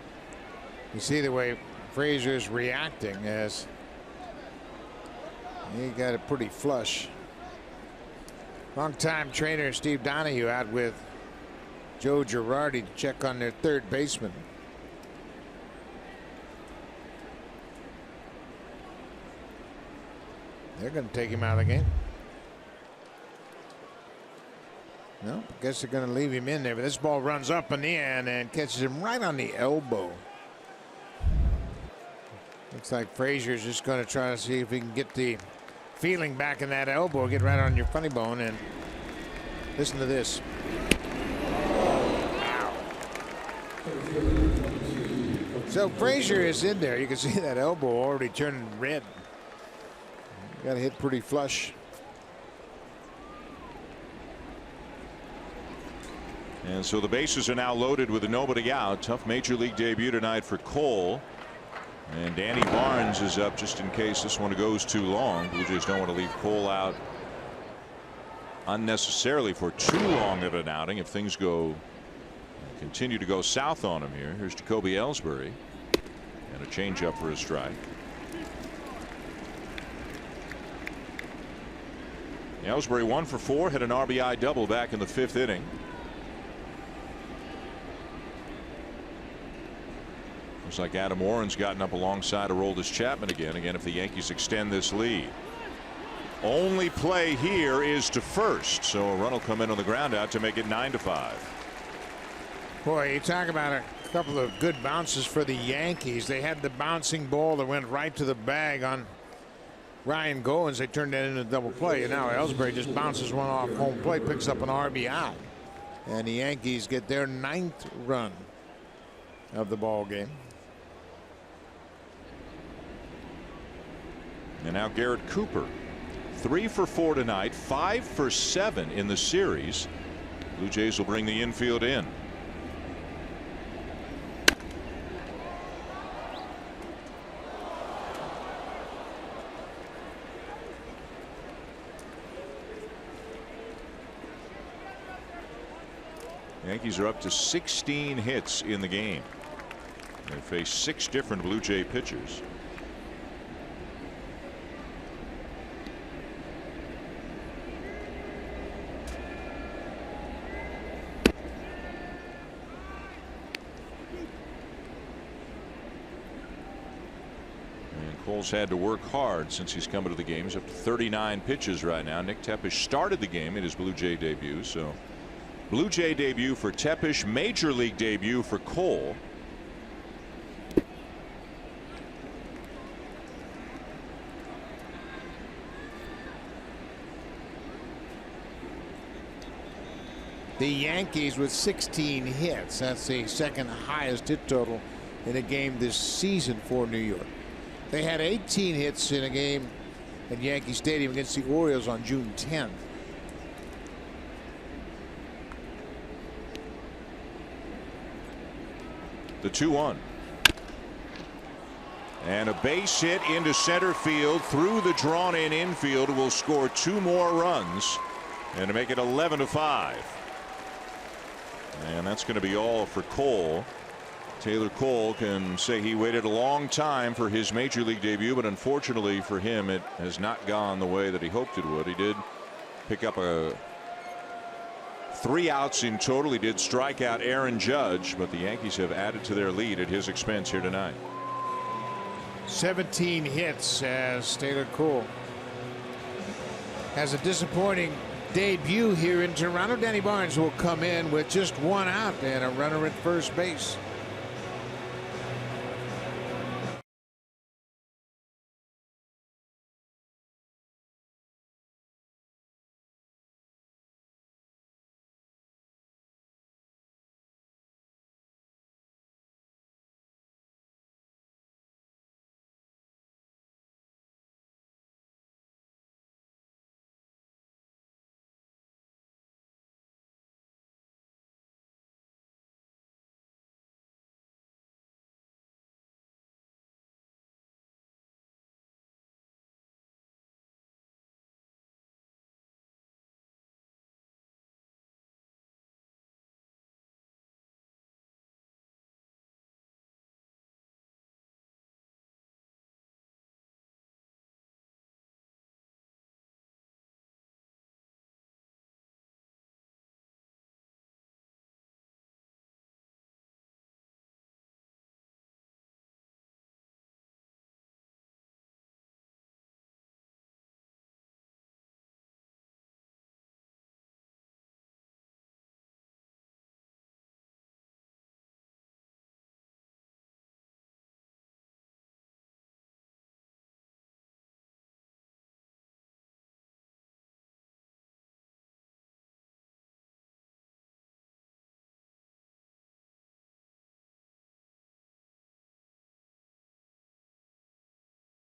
C: You see the way Frazier's reacting as he got it pretty flush. Longtime trainer Steve Donahue out with Joe Girardi to check on their third baseman. They're going to take him out of the game. No, I guess they're going to leave him in there, but this ball runs up in the end and catches him right on the elbow. Looks like Frazier's just going to try to see if he can get the feeling back in that elbow, get right on your funny bone, and listen to this. Ow. So Frazier is in there. You can see that elbow already turning red. Got hit pretty flush.
B: And so the bases are now loaded with nobody out. Tough major league debut tonight for Cole. And Danny Barnes is up just in case this one goes too long. Blue Jays don't want to leave Cole out unnecessarily for too long of an outing if things continue to go south on him here. Here's Jacoby Ellsbury. And a changeup for a strike. Ellsbury 1 for 4, hit an RBI double back in the 5th inning. Looks like Adam Warren's gotten up alongside Aroldis Chapman again. If the Yankees extend this lead. Only play here is to first, so a run will come in on the ground out to make it 9-5.
C: Boy, you talk about a couple of good bounces for the Yankees. They had the bouncing ball that went right to the bag on Ryan Goins. They turned that into a double play, and now Ellsbury just bounces one off home plate, picks up an RBI, and the Yankees get their 9th run of the ball game.
B: And now Garrett Cooper, 3 for 4 tonight, 5 for 7 in the series. Blue Jays will bring the infield in. Yankees are up to 16 hits in the game. They face 6 different Blue Jay pitchers. And Cole's had to work hard since he's come into the game. He's up to 39 pitches right now. Nick Tepesch started the game in his Blue Jay debut, so Blue Jay debut for Tepesch, major league debut for Cole.
C: The Yankees with 16 hits. That's the second highest hit total in a game this season for New York. They had 18 hits in a game at Yankee Stadium against the Orioles on June 10th.
B: The 2-1. And a base hit into center field through the drawn in infield will score 2 more runs and to make it 11-5. And that's going to be all for Cole. Taylor Cole can say he waited a long time for his major league debut, but unfortunately for him it has not gone the way that he hoped it would. He did pick up 3 outs in total. He did strike out Aaron Judge, but the Yankees have added to their lead at his expense here tonight.
C: 17 hits as Taylor Cole has a disappointing debut here in Toronto. Danny Barnes will come in with just 1 out and a runner at first base.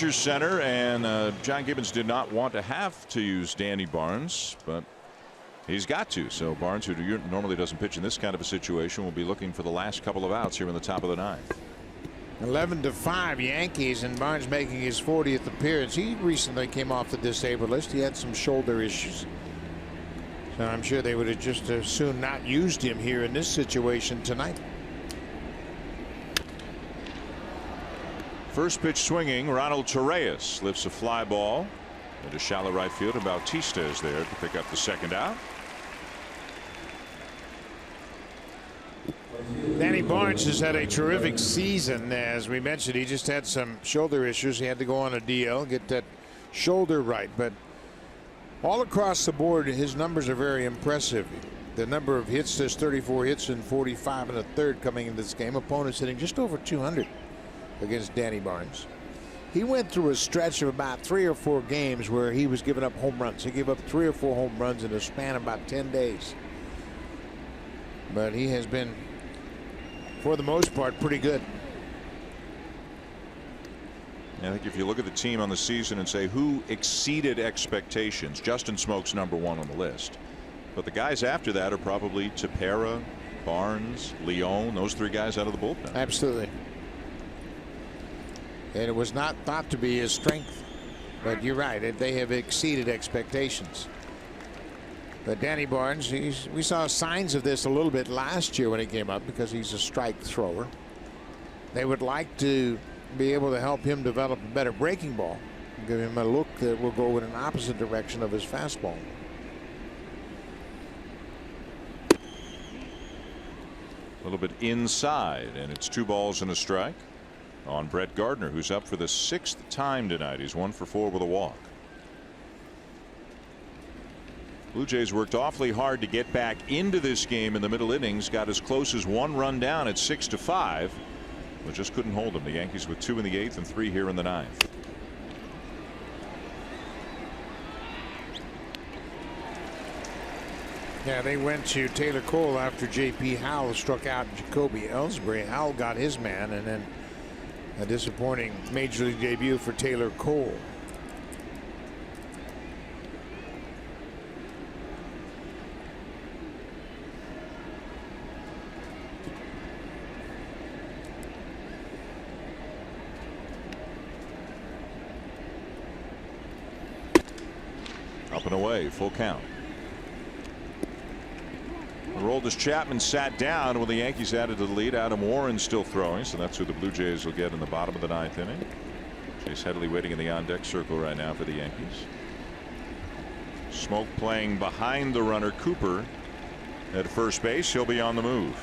B: Center, and John Gibbons did not want to have to use Danny Barnes, but he's got to. So Barnes, who normally doesn't pitch in this kind of a situation, will be looking for the last couple of outs here in the top of the ninth.
C: 11-5 Yankees, and Barnes making his 40th appearance. He recently came off the disabled list. He had some shoulder issues, so I'm sure they would have just as soon not used him here in this situation tonight.
B: First pitch swinging, Ronald Torreyes lifts a fly ball into shallow right field, and Bautista is there to pick up the second out.
C: Danny Barnes has had a terrific season. As we mentioned, he just had some shoulder issues. He had to go on a DL, get that shoulder right. But all across the board, his numbers are very impressive. The number of hits, there's 34 hits and 45 and a third coming into this game. Opponents hitting just over 200 against Danny Barnes. He went through a stretch of about 3 or 4 games where he was giving up home runs. He gave up 3 or 4 home runs in a span of about 10 days. But he has been, for the most part, pretty good.
B: I think if you look at the team on the season and say who exceeded expectations, Justin Smoak's #1 on the list. But the guys after that are probably Tepera, Barnes, Leone, those 3 guys out of the bullpen.
C: Absolutely. And it was not thought to be his strength, but you're right, they have exceeded expectations. But Danny Barnes, we saw signs of this a little bit last year when he came up, because he's a strike thrower. They would like to be able to help him develop a better breaking ball, give him a look that will go in an opposite direction of his fastball.
B: A little bit inside, and it's 2 balls and a strike on Brett Gardner, who's up for the 6th time tonight. He's 1 for 4 with a walk. Blue Jays worked awfully hard to get back into this game in the middle innings, got as close as 1 run down at 6-5, but just couldn't hold them. The Yankees with 2 in the 8th and 3 here in the 9th.
C: Yeah, they went to Taylor Cole after J.P. Howell struck out Jacoby Ellsbury. Howell got his man, and then a disappointing major league debut for Taylor Cole.
B: Up and away, full count. Aroldis Chapman sat down when the Yankees added to the lead. Adam Warren still throwing, so that's who the Blue Jays will get in the bottom of the 9th inning. Chase Headley waiting in the on-deck circle right now for the Yankees. Smoak playing behind the runner Cooper at first base. He'll be on the move.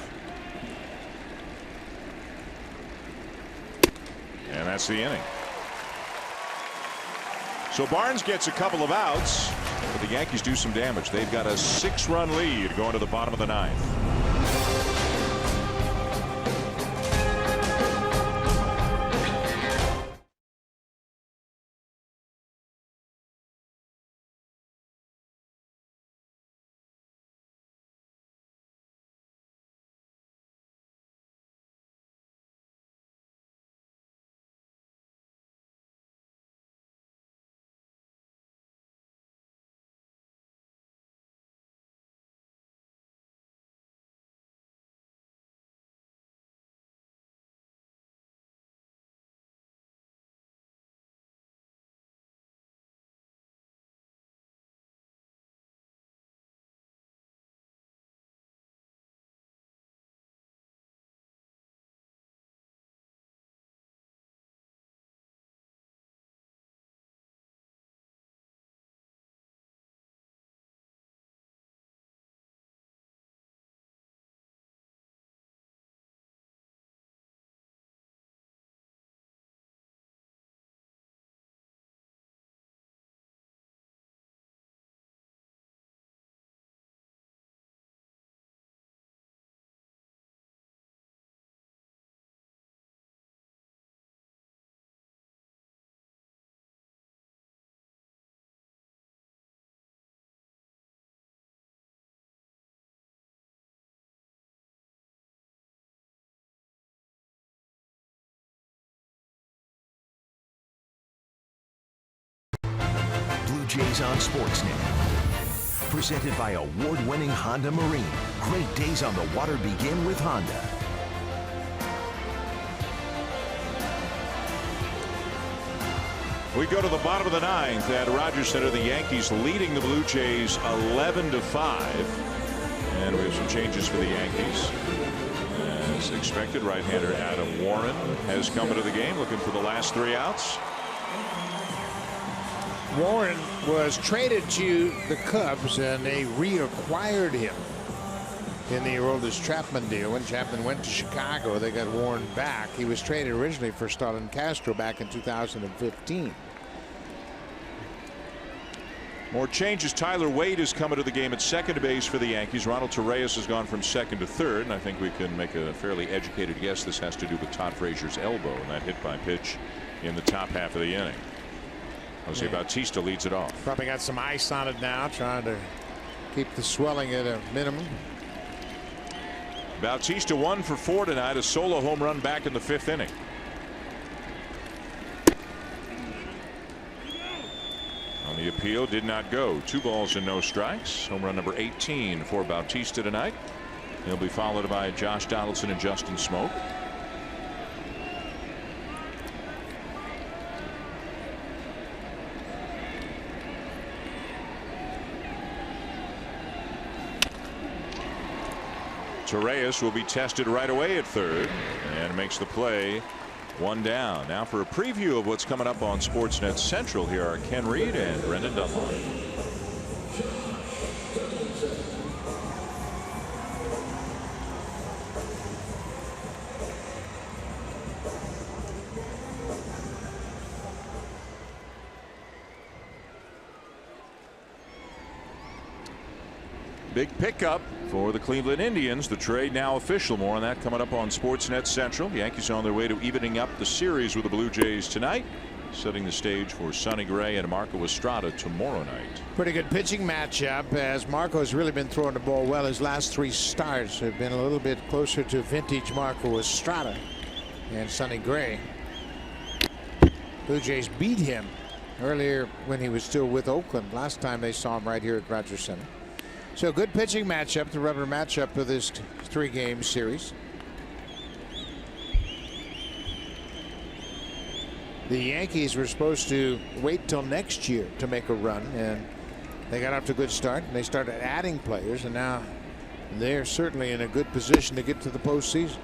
B: And that's the inning. So Barnes gets a couple of outs, but the Yankees do some damage. They've got a 6-run lead going to the bottom of the 9th.
A: Blue Jays on Sportsnet. Presented by award-winning Honda Marine. Great days on the water begin with Honda.
B: We go to the bottom of the ninth at Rogers Center. The Yankees leading the Blue Jays 11-5. And we have some changes for the Yankees. As expected, right-hander Adam Warren has come into the game looking for the last 3 outs.
C: Warren was traded to the Cubs, and they reacquired him in the Aroldis Chapman deal. When Chapman went to Chicago, they got Warren back. He was traded originally for Starlin Castro back in 2015.
B: More changes. Tyler Wade has come into the game at second base for the Yankees. Ronald Torreyes has gone from second to third, and I think we can make a fairly educated guess this has to do with Todd Frazier's elbow and that hit by pitch in the top half of the inning. Jose Bautista leads it off.
C: Probably got some ice on it now, trying to keep the swelling at a minimum.
B: Bautista 1 for 4 tonight, a solo home run back in the 5th inning. On the appeal, did not go. 2 balls and no strikes. Home run number 18 for Bautista tonight. He'll be followed by Josh Donaldson and Justin Smoke. Torreyes will be tested right away at third and makes the play. 1 down. Now for a preview of what's coming up on Sportsnet Central, here are Ken Reed and Brendan Dunlop. Big pickup for the Cleveland Indians. The trade now official. More on that coming up on Sportsnet Central. The Yankees on their way to evening up the series with the Blue Jays tonight, setting the stage for Sonny Gray and Marco Estrada tomorrow night.
C: Pretty good pitching matchup, as Marco has really been throwing the ball well. His last 3 starts have been a little bit closer to vintage Marco Estrada and Sonny Gray. Blue Jays beat him earlier when he was still with Oakland. Last time they saw him right here at Rogers Center. So good pitching matchup, the rubber matchup of this 3-game series. The Yankees were supposed to wait till next year to make a run, and they got off to a good start. And they started adding players, and now they're certainly in a good position to get to the postseason.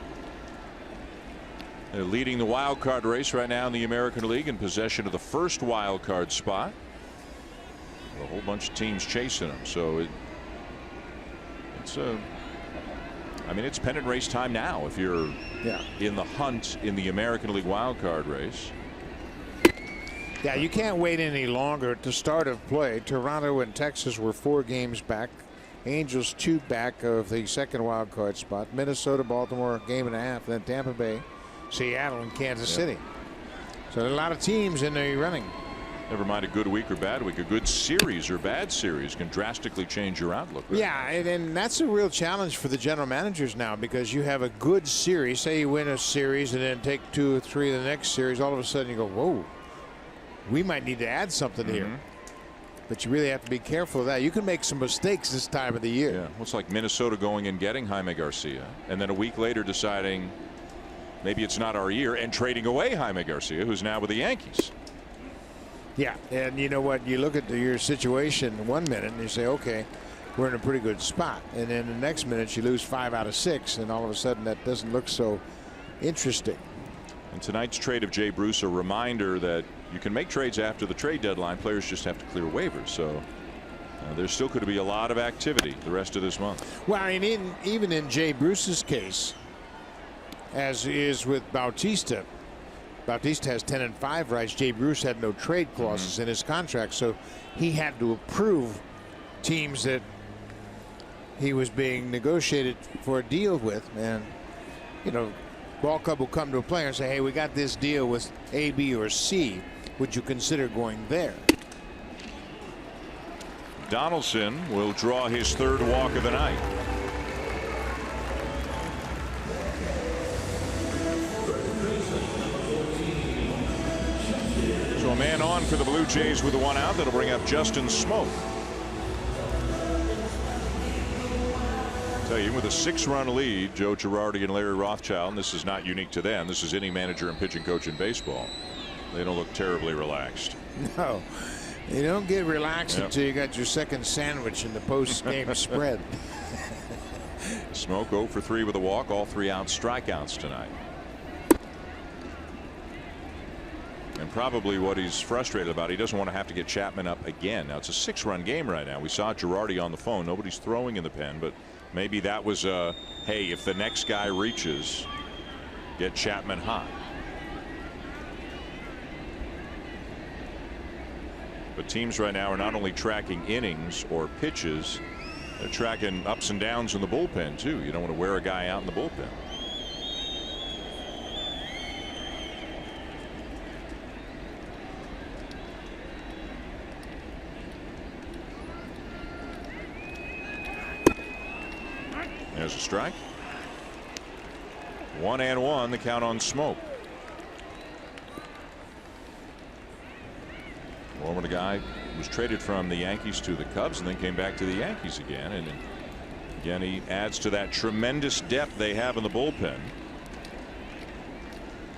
B: They're leading the wild card race right now in the American League, in possession of the first wild card spot. A whole bunch of teams chasing them, so it's pennant race time now if you're in the hunt in the American League wild card race.
C: Yeah, you can't wait any longer at the start of play. Toronto and Texas were 4 games back. Angels 2 back of the second wild card spot. Minnesota, Baltimore, 1.5 games, and then Tampa Bay, Seattle, and Kansas City. So there are a lot of teams in the running.
B: Never mind a good week or bad week. A good series or bad series can drastically change your outlook. Right?
C: Yeah, and that's a real challenge for the general managers now, because you have a good series. Say you win a series and then take 2 or 3 of the next series. All of a sudden you go, whoa, we might need to add something here. But you really have to be careful of that. You can make some mistakes this time of the year.
B: Yeah, well, it's like Minnesota going and getting Jaime Garcia, and then a week later deciding maybe it's not our year and trading away Jaime Garcia, who's now with the Yankees.
C: Yeah, and you know what? You look at your situation 1 minute and you say, okay, we're in a pretty good spot. And then the next minute you lose 5 out of 6, and all of a sudden that doesn't look so interesting.
B: And tonight's trade of Jay Bruce, a reminder that you can make trades after the trade deadline. Players just have to clear waivers. So there's still going to be a lot of activity the rest of this month.
C: Well, and even in Jay Bruce's case, as is with Bautista, Bautista has 10 and 5 rights. Jay Bruce had no trade clauses in his contract, so he had to approve teams that he was being negotiated for a deal with. And you know, ball club will come to a player and say, hey, we got this deal with A, B, or C. Would you consider going there?
B: Donaldson will draw his 3rd walk of the night. So So a man on for the Blue Jays with the 1 out. That'll bring up Justin Smoke. Tell you, with a 6-run lead, Joe Girardi and Larry Rothschild, and this is not unique to them. This is any manager and pitching coach in baseball. They don't look terribly relaxed.
C: No, you don't get relaxed until you got your second sandwich in the post-game spread.
B: Smoke 0 for 3 with a walk, all 3 out strikeouts tonight. And probably what he's frustrated about, he doesn't want to have to get Chapman up again. Now it's a 6-run game right now. We saw Girardi on the phone. Nobody's throwing in the pen, but maybe that was a, hey, if the next guy reaches, get Chapman hot. But teams right now are not only tracking innings or pitches, they're tracking ups and downs in the bullpen too. You don't want to wear a guy out in the bullpen. There's a strike. 1-1, the count on Smoke. Former guy was traded from the Yankees to the Cubs and then came back to the Yankees again. And again, he adds to that tremendous depth they have in the bullpen.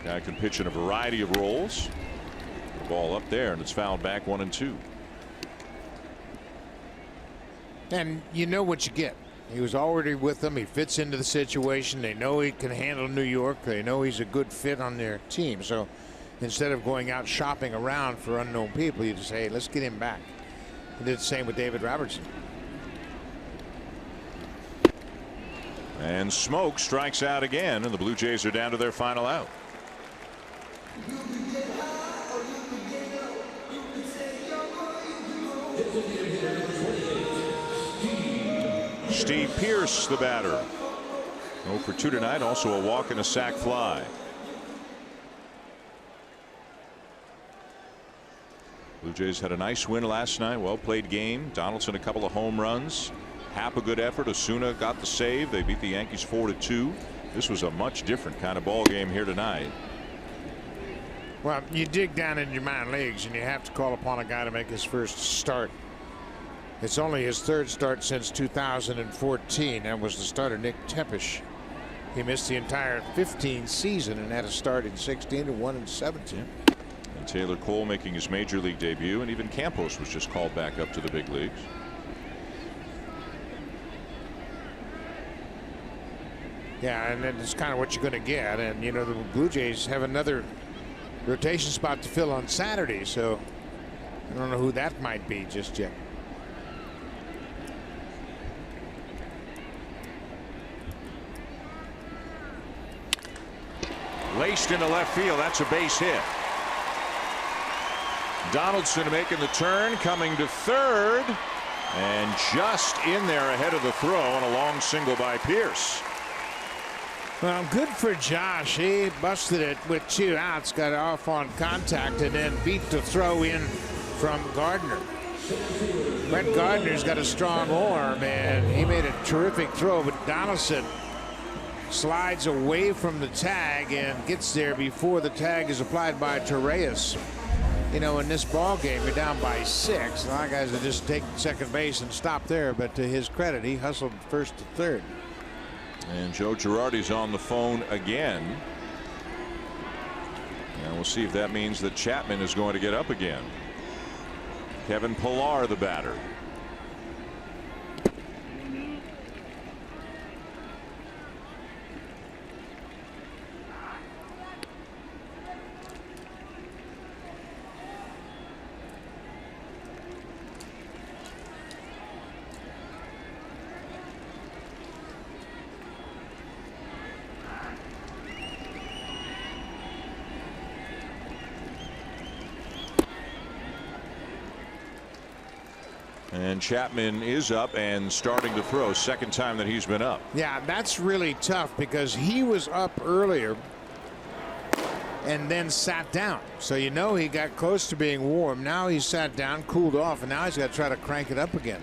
B: Guy can pitch in a variety of roles. The ball up there, and it's fouled back 1-2.
C: And you know what you get. He was already with them. He fits into the situation. They know he can handle New York. They know he's a good fit on their team. So instead of going out shopping around for unknown people, you just say, hey, let's get him back. He did the same with David Robertson.
B: And Smoke strikes out again, and the Blue Jays are down to their final out. Steve Pearce, the batter. 0 for 2 tonight. Also a walk and a sac fly. Blue Jays had a nice win last night. Well played game. Donaldson a couple of home runs. Happ a good effort. Osuna got the save. They beat the Yankees 4-2. This was a much different kind of ball game here tonight.
C: Well, you dig down in your minor leagues and you have to call upon a guy to make his first start. It's only his 3rd start since 2014. That was the starter Nick Tepesch. He missed the entire 15 season and had a start in 16 and 1 in 17.
B: And Taylor Cole making his major league debut, and even Campos was just called back up to the big leagues.
C: Yeah, and that's kind of what you're going to get. And you know, the Blue Jays have another rotation spot to fill on Saturday, so I don't know who that might be just yet.
B: Laced into left field. That's a base hit. Donaldson making the turn, coming to third, and just in there ahead of the throw on a long single by Pearce.
C: Well, good for Josh. He busted it with 2 outs, got off on contact, and then beat the throw in from Gardner. Brett Gardner's got a strong arm, and he made a terrific throw, but Donaldson slides away from the tag and gets there before the tag is applied by Torreyes. You know, in this ball game, you're down by 6. A lot of guys will just take second base and stop there, but to his credit, he hustled first to third.
B: And Joe Girardi's on the phone again. And we'll see if that means that Chapman is going to get up again. Kevin Pillar, the batter. And Chapman is up and starting to throw. 2nd time that he's been up.
C: Yeah, that's really tough because he was up earlier and then sat down. So you know he got close to being warm. Now he sat down, cooled off, and now he's got to try to crank it up again.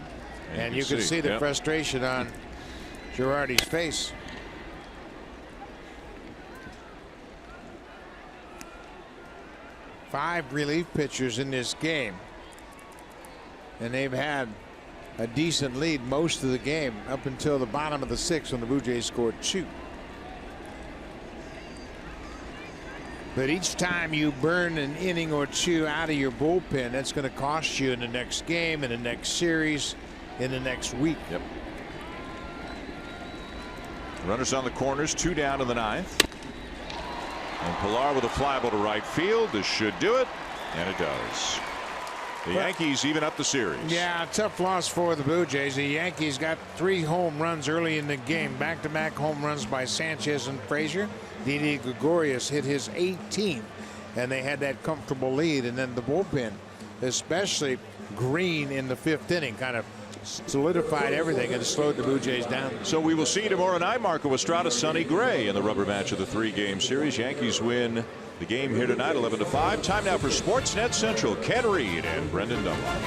C: And you can see the frustration on Girardi's face. 5 relief pitchers in this game, and they've had a decent lead most of the game up until the bottom of the 6th when the Blue Jays scored 2. But each time you burn an inning or 2 out of your bullpen, that's going to cost you in the next game, in the next series, in the next week.
B: Yep. Runners on the corners, 2 down in the 9th. And Pilar with a fly ball to right field. This should do it, and it does. The Yankees even up the series.
C: Yeah, tough loss for the Blue Jays. The Yankees got 3 home runs early in the game. Back-to-back home runs by Sanchez and Frazier. Didi Gregorius hit his 18th, and they had that comfortable lead. And then the bullpen, especially Green in the 5th inning, kind of solidified everything and slowed the Blue Jays down.
B: So we will see tomorrow night Marco Estrada, Sonny Gray in the rubber match of the 3-game series. Yankees win the game here tonight 11-5. Time now for Sportsnet Central. Ken Reed and Brendan Dunlop.